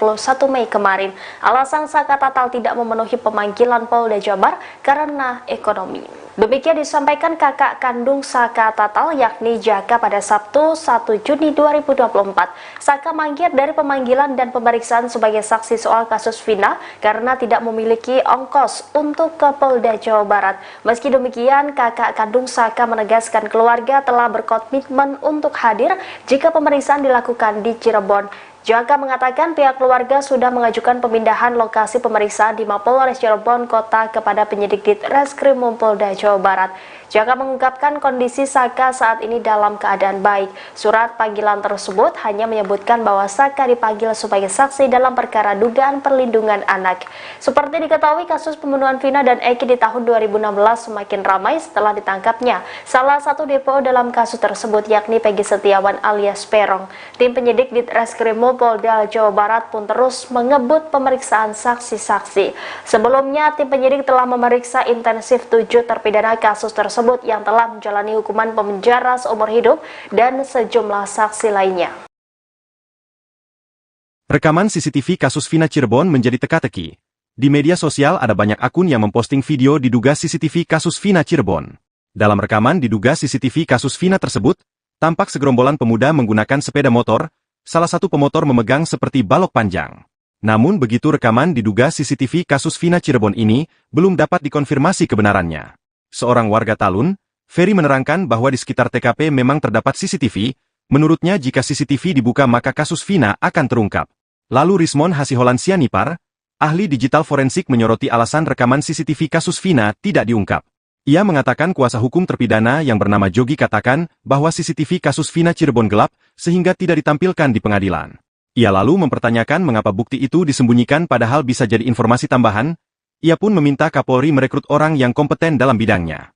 Mei kemarin. Alasan Saka Tatal tidak memenuhi pemanggilan Polda Jawa Barat karena ekonomi. Demikian disampaikan kakak kandung Saka Tatal yakni Jaka pada Sabtu 1 Juni 2024. Saka mangkir dari pemanggilan dan pemeriksaan sebagai saksi soal kasus Vina karena tidak memiliki ongkos untuk ke Polda Jawa Barat. Meski demikian, kakak kandung Saka menegaskan keluarga telah berkomitmen untuk hadir jika pemeriksaan dilakukan di Cirebon. Jaka mengatakan pihak keluarga sudah mengajukan pemindahan lokasi pemeriksaan di Mapolres Cirebon Kota kepada penyidik di Reskrimum Polda Jawa Barat. Jaka mengungkapkan kondisi Saka saat ini dalam keadaan baik. Surat panggilan tersebut hanya menyebutkan bahwa Saka dipanggil sebagai saksi dalam perkara dugaan perlindungan anak. Seperti diketahui, kasus pembunuhan Vina dan Eki di tahun 2016 semakin ramai setelah ditangkapnya salah satu DPO dalam kasus tersebut yakni Peggy Setiawan alias Peron. Tim penyidik di Reskrimum Polda Jawa Barat pun terus mengebut pemeriksaan saksi-saksi. Sebelumnya, tim penyidik telah memeriksa intensif 7 terpidana kasus tersebut yang telah menjalani hukuman penjara seumur hidup dan sejumlah saksi lainnya. Rekaman CCTV kasus Vina Cirebon menjadi teka-teki. Di media sosial ada banyak akun yang memposting video diduga CCTV kasus Vina Cirebon. Dalam rekaman diduga CCTV kasus Vina tersebut, tampak segerombolan pemuda menggunakan sepeda motor, salah satu pemotor memegang seperti balok panjang. Namun begitu rekaman diduga CCTV kasus Vina Cirebon ini belum dapat dikonfirmasi kebenarannya. Seorang warga Talun, Ferry menerangkan bahwa di sekitar TKP memang terdapat CCTV, menurutnya jika CCTV dibuka maka kasus Vina akan terungkap. Lalu Rismon Hasiholan Sianipar, ahli digital forensik menyoroti alasan rekaman CCTV kasus Vina tidak diungkap. Ia mengatakan kuasa hukum terpidana yang bernama Jogi katakan bahwa CCTV kasus Vina Cirebon gelap sehingga tidak ditampilkan di pengadilan. Ia lalu mempertanyakan mengapa bukti itu disembunyikan padahal bisa jadi informasi tambahan. Ia pun meminta Kapolri merekrut orang yang kompeten dalam bidangnya.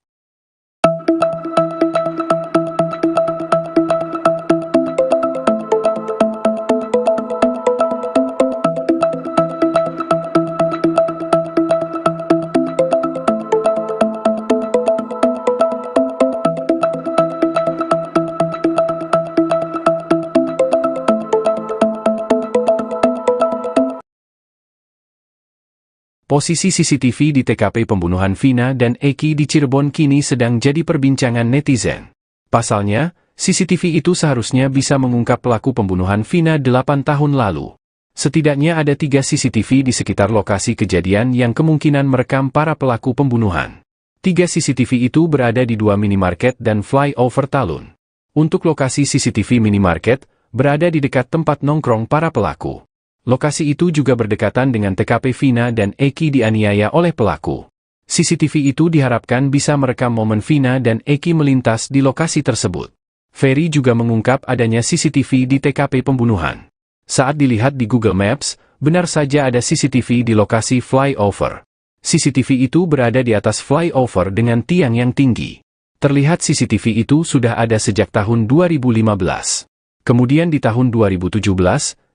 Posisi CCTV di TKP pembunuhan Vina dan Eki di Cirebon kini sedang jadi perbincangan netizen. Pasalnya, CCTV itu seharusnya bisa mengungkap pelaku pembunuhan Vina 8 tahun lalu. Setidaknya ada 3 CCTV di sekitar lokasi kejadian yang kemungkinan merekam para pelaku pembunuhan. 3 CCTV itu berada di 2 minimarket dan flyover Talun. Untuk lokasi CCTV minimarket, berada di dekat tempat nongkrong para pelaku. Lokasi itu juga berdekatan dengan TKP Vina dan Eki dianiaya oleh pelaku. CCTV itu diharapkan bisa merekam momen Vina dan Eki melintas di lokasi tersebut. Ferry juga mengungkap adanya CCTV di TKP pembunuhan. Saat dilihat di Google Maps, benar saja ada CCTV di lokasi flyover. CCTV itu berada di atas flyover dengan tiang yang tinggi. Terlihat CCTV itu sudah ada sejak tahun 2015. Kemudian di tahun 2017,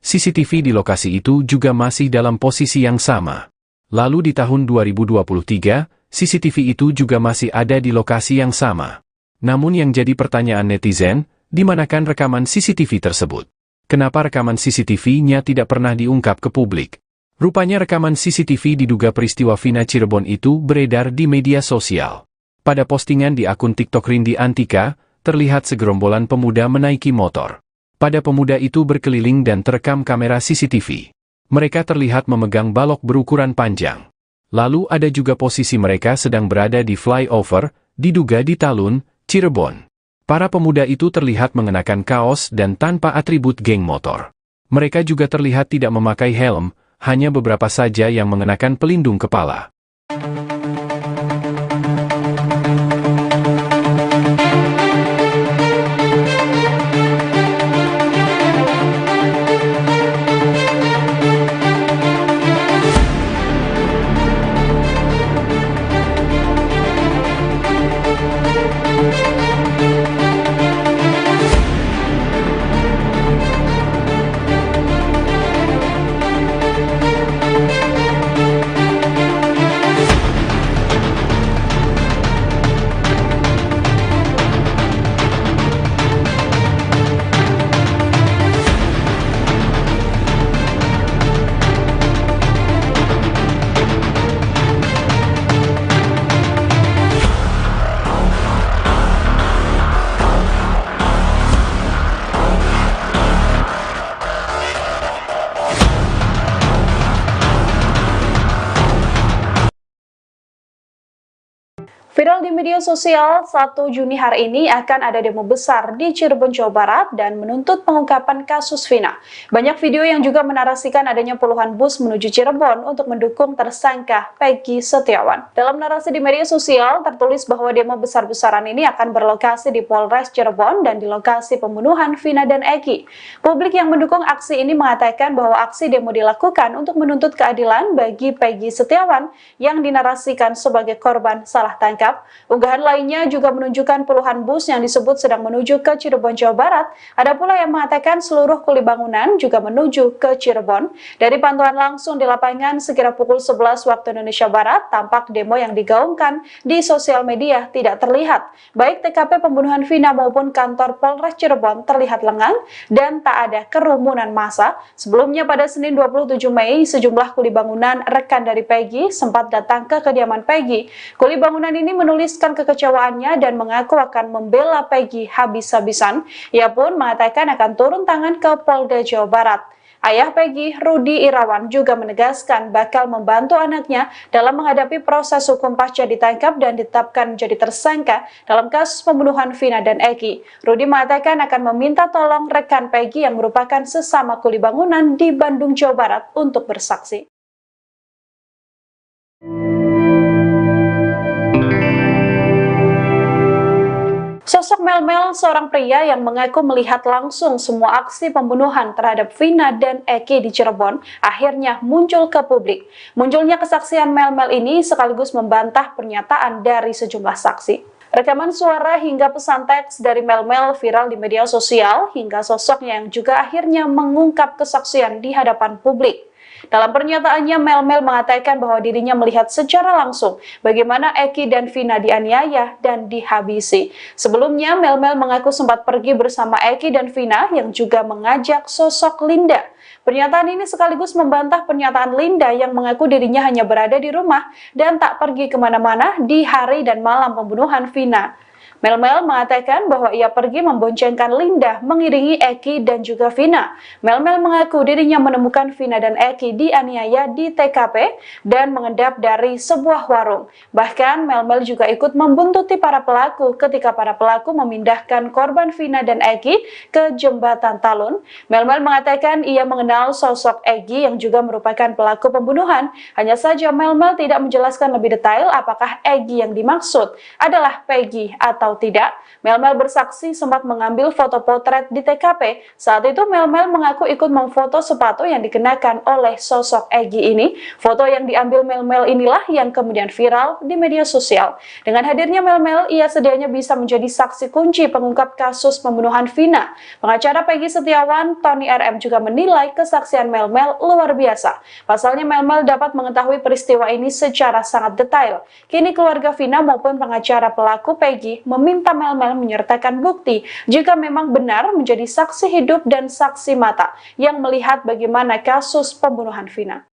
CCTV di lokasi itu juga masih dalam posisi yang sama. Lalu di tahun 2023, CCTV itu juga masih ada di lokasi yang sama. Namun yang jadi pertanyaan netizen, di manakan rekaman CCTV tersebut? Kenapa rekaman CCTV-nya tidak pernah diungkap ke publik? Rupanya rekaman CCTV diduga peristiwa Vina Cirebon itu beredar di media sosial. Pada postingan di akun TikTok Rindi Antika, terlihat segerombolan pemuda menaiki motor. Pada pemuda itu berkeliling dan terekam kamera CCTV. Mereka terlihat memegang balok berukuran panjang. Lalu ada juga posisi mereka sedang berada di flyover, diduga di Talun, Cirebon. Para pemuda itu terlihat mengenakan kaos dan tanpa atribut geng motor. Mereka juga terlihat tidak memakai helm, hanya beberapa saja yang mengenakan pelindung kepala. Viral di media sosial, 1 Juni hari ini akan ada demo besar di Cirebon, Jawa Barat dan menuntut pengungkapan kasus Vina. Banyak video yang juga menarasikan adanya puluhan bus menuju Cirebon untuk mendukung tersangka Peggy Setiawan. Dalam narasi di media sosial, tertulis bahwa demo besar-besaran ini akan berlokasi di Polres Cirebon dan di lokasi pembunuhan Vina dan Eki. Publik yang mendukung aksi ini mengatakan bahwa aksi demo dilakukan untuk menuntut keadilan bagi Peggy Setiawan yang dinarasikan sebagai korban salah tangkap. Unggahan lainnya juga menunjukkan puluhan bus yang disebut sedang menuju ke Cirebon, Jawa Barat. Ada pula yang mengatakan seluruh kuli bangunan juga menuju ke Cirebon. Dari pantauan langsung di lapangan sekira pukul 11 waktu Indonesia Barat, tampak demo yang digaungkan di sosial media tidak terlihat. Baik TKP pembunuhan Vina maupun kantor Polres Cirebon terlihat lengang dan tak ada kerumunan massa. Sebelumnya pada Senin 27 Mei, sejumlah kuli bangunan rekan dari Peggy sempat datang ke kediaman Peggy. Kuli bangunan ini menuliskan kekecewaannya dan mengaku akan membela Peggy habis-habisan. Ia pun mengatakan akan turun tangan ke Polda Jawa Barat. Ayah Peggy, Rudi Irawan, juga menegaskan bakal membantu anaknya dalam menghadapi proses hukum pasca ditangkap dan ditetapkan menjadi tersangka dalam kasus pembunuhan Vina dan Eki. Rudi mengatakan akan meminta tolong rekan Peggy yang merupakan sesama kuli bangunan di Bandung, Jawa Barat untuk bersaksi. Sosok Mel-Mel, seorang pria yang mengaku melihat langsung semua aksi pembunuhan terhadap Vina dan Eki di Cirebon, akhirnya muncul ke publik. Munculnya kesaksian Mel-Mel ini sekaligus membantah pernyataan dari sejumlah saksi. Rekaman suara hingga pesan teks dari Mel-Mel viral di media sosial, hingga sosoknya yang juga akhirnya mengungkap kesaksian di hadapan publik. Dalam pernyataannya, Mel-Mel mengatakan bahwa dirinya melihat secara langsung bagaimana Eki dan Vina dianiaya dan dihabisi. Sebelumnya, Mel-Mel mengaku sempat pergi bersama Eki dan Vina yang juga mengajak sosok Linda. Pernyataan ini sekaligus membantah pernyataan Linda yang mengaku dirinya hanya berada di rumah dan tak pergi kemana-mana di hari dan malam pembunuhan Vina. Mel-Mel mengatakan bahwa ia pergi memboncengkan Linda mengiringi Eki dan juga Vina. Mel-Mel mengaku dirinya menemukan Vina dan Eki dianiaya di TKP dan mengendap dari sebuah warung. Bahkan Mel-Mel juga ikut membuntuti para pelaku ketika para pelaku memindahkan korban Vina dan Eki ke jembatan Talun. Mel-Mel mengatakan ia mengenal sosok Eki yang juga merupakan pelaku pembunuhan. Hanya saja Mel-Mel tidak menjelaskan lebih detail apakah Eki yang dimaksud adalah Peggy atau tidak. Mel-Mel bersaksi sempat mengambil foto potret di TKP. Saat itu Mel-Mel mengaku ikut memfoto sepatu yang dikenakan oleh sosok Eki ini. Foto yang diambil Mel-Mel inilah yang kemudian viral di media sosial. Dengan hadirnya Mel-Mel, ia sedianya bisa menjadi saksi kunci pengungkap kasus pembunuhan Vina. Pengacara Peggy Setiawan, Tony RM, juga menilai kesaksian Mel-Mel luar biasa. Pasalnya Mel-Mel dapat mengetahui peristiwa ini secara sangat detail. Kini keluarga Vina maupun pengacara pelaku Peggy meminta Mel-Mel menyertakan bukti jika memang benar menjadi saksi hidup dan saksi mata yang melihat bagaimana kasus pembunuhan Vina.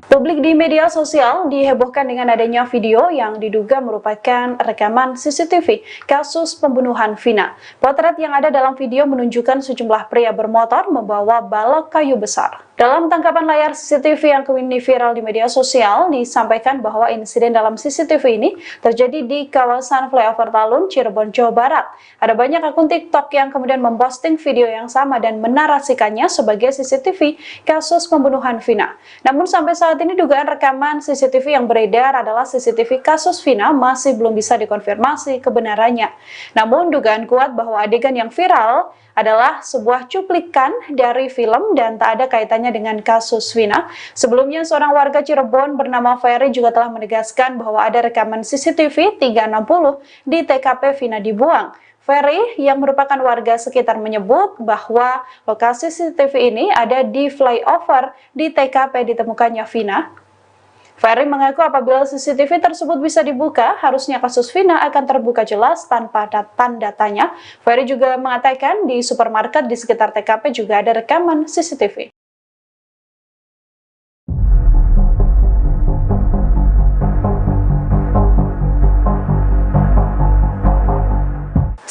Publik di media sosial dihebohkan dengan adanya video yang diduga merupakan rekaman CCTV kasus pembunuhan Vina. Potret yang ada dalam video menunjukkan sejumlah pria bermotor membawa balok kayu besar. Dalam tangkapan layar CCTV yang kini viral di media sosial, disampaikan bahwa insiden dalam CCTV ini terjadi di kawasan flyover Talun, Cirebon, Jawa Barat. Ada banyak akun TikTok yang kemudian memposting video yang sama dan menarasikannya sebagai CCTV kasus pembunuhan Vina. Namun sampai saat ini dugaan rekaman CCTV yang beredar adalah CCTV kasus Vina masih belum bisa dikonfirmasi kebenarannya. Namun dugaan kuat bahwa adegan yang viral adalah sebuah cuplikan dari film dan tak ada kaitannya dengan kasus Vina. Sebelumnya, seorang warga Cirebon bernama Ferry juga telah menegaskan bahwa ada rekaman CCTV 360 di TKP Vina dibuang. Ferry yang merupakan warga sekitar menyebut bahwa lokasi CCTV ini ada di flyover di TKP ditemukannya Vina. Ferry mengaku apabila CCTV tersebut bisa dibuka, harusnya kasus Vina akan terbuka jelas tanpa tanda tanya. Ferry juga mengatakan di supermarket di sekitar TKP juga ada rekaman CCTV.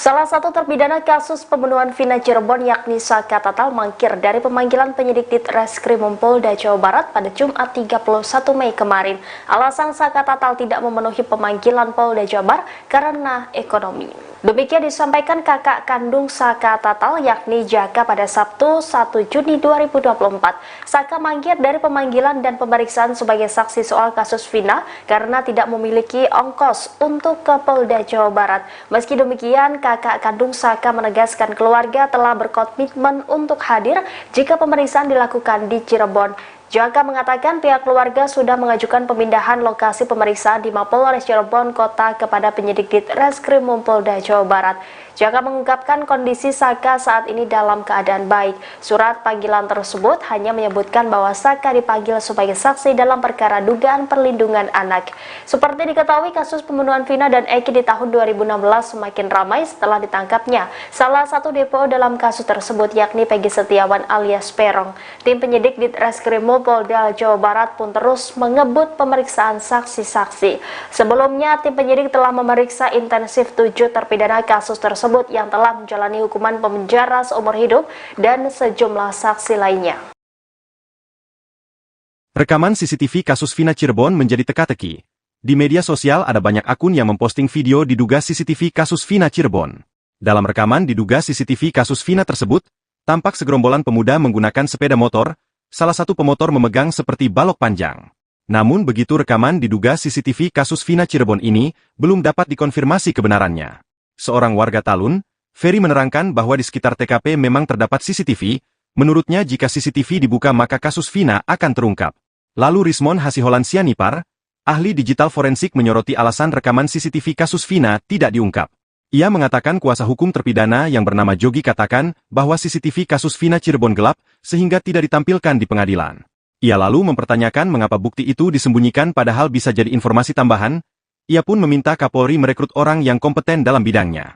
Salah satu terpidana kasus pembunuhan Vina Cirebon yakni Saka Tatal mangkir dari pemanggilan penyidik di Reskrimum Polda Jawa Barat pada Jumat 31 Mei kemarin. Alasan Saka Tatal tidak memenuhi pemanggilan Polda Jawa Barat karena ekonomi. Demikian disampaikan kakak kandung Saka Tatal yakni Jaka pada Sabtu 1 Juni 2024. Saka mangkir dari pemanggilan dan pemeriksaan sebagai saksi soal kasus Vina karena tidak memiliki ongkos untuk ke Polda Jawa Barat. Meski demikian, kakak kandung Saka menegaskan keluarga telah berkomitmen untuk hadir jika pemeriksaan dilakukan di Cirebon. Jaka mengatakan pihak keluarga sudah mengajukan pemindahan lokasi pemeriksaan di Mapolres Cirebon Kota kepada penyidik di Reskrimum Polda Jawa Barat. Jaka mengungkapkan kondisi Saka saat ini dalam keadaan baik. Surat panggilan tersebut hanya menyebutkan bahwa Saka dipanggil sebagai saksi dalam perkara dugaan perlindungan anak. Seperti diketahui, kasus pembunuhan Vina dan Eki di tahun 2016 semakin ramai setelah ditangkapnya salah satu DPO dalam kasus tersebut yakni Peggy Setiawan alias Peron. Tim penyidik di Reskrimum Polda Jawa Barat pun terus mengebut pemeriksaan saksi-saksi. Sebelumnya, tim penyidik telah memeriksa intensif 7 terpidana kasus tersebut yang telah menjalani hukuman penjara seumur hidup dan sejumlah saksi lainnya. Rekaman CCTV kasus Vina Cirebon menjadi teka-teki. Di media sosial ada banyak akun yang memposting video diduga CCTV kasus Vina Cirebon. Dalam rekaman diduga CCTV kasus Vina tersebut, tampak segerombolan pemuda menggunakan sepeda motor, salah satu pemotor memegang seperti balok panjang. Namun begitu rekaman diduga CCTV kasus Vina Cirebon ini, belum dapat dikonfirmasi kebenarannya. Seorang warga Talun, Ferry menerangkan bahwa di sekitar TKP memang terdapat CCTV, menurutnya jika CCTV dibuka maka kasus Vina akan terungkap. Lalu Rismon Hasiholan Sianipar, ahli digital forensik menyoroti alasan rekaman CCTV kasus Vina tidak diungkap. Ia mengatakan kuasa hukum terpidana yang bernama Jogi katakan bahwa CCTV kasus Vina Cirebon gelap sehingga tidak ditampilkan di pengadilan. Ia lalu mempertanyakan mengapa bukti itu disembunyikan padahal bisa jadi informasi tambahan. Ia pun meminta Kapolri merekrut orang yang kompeten dalam bidangnya.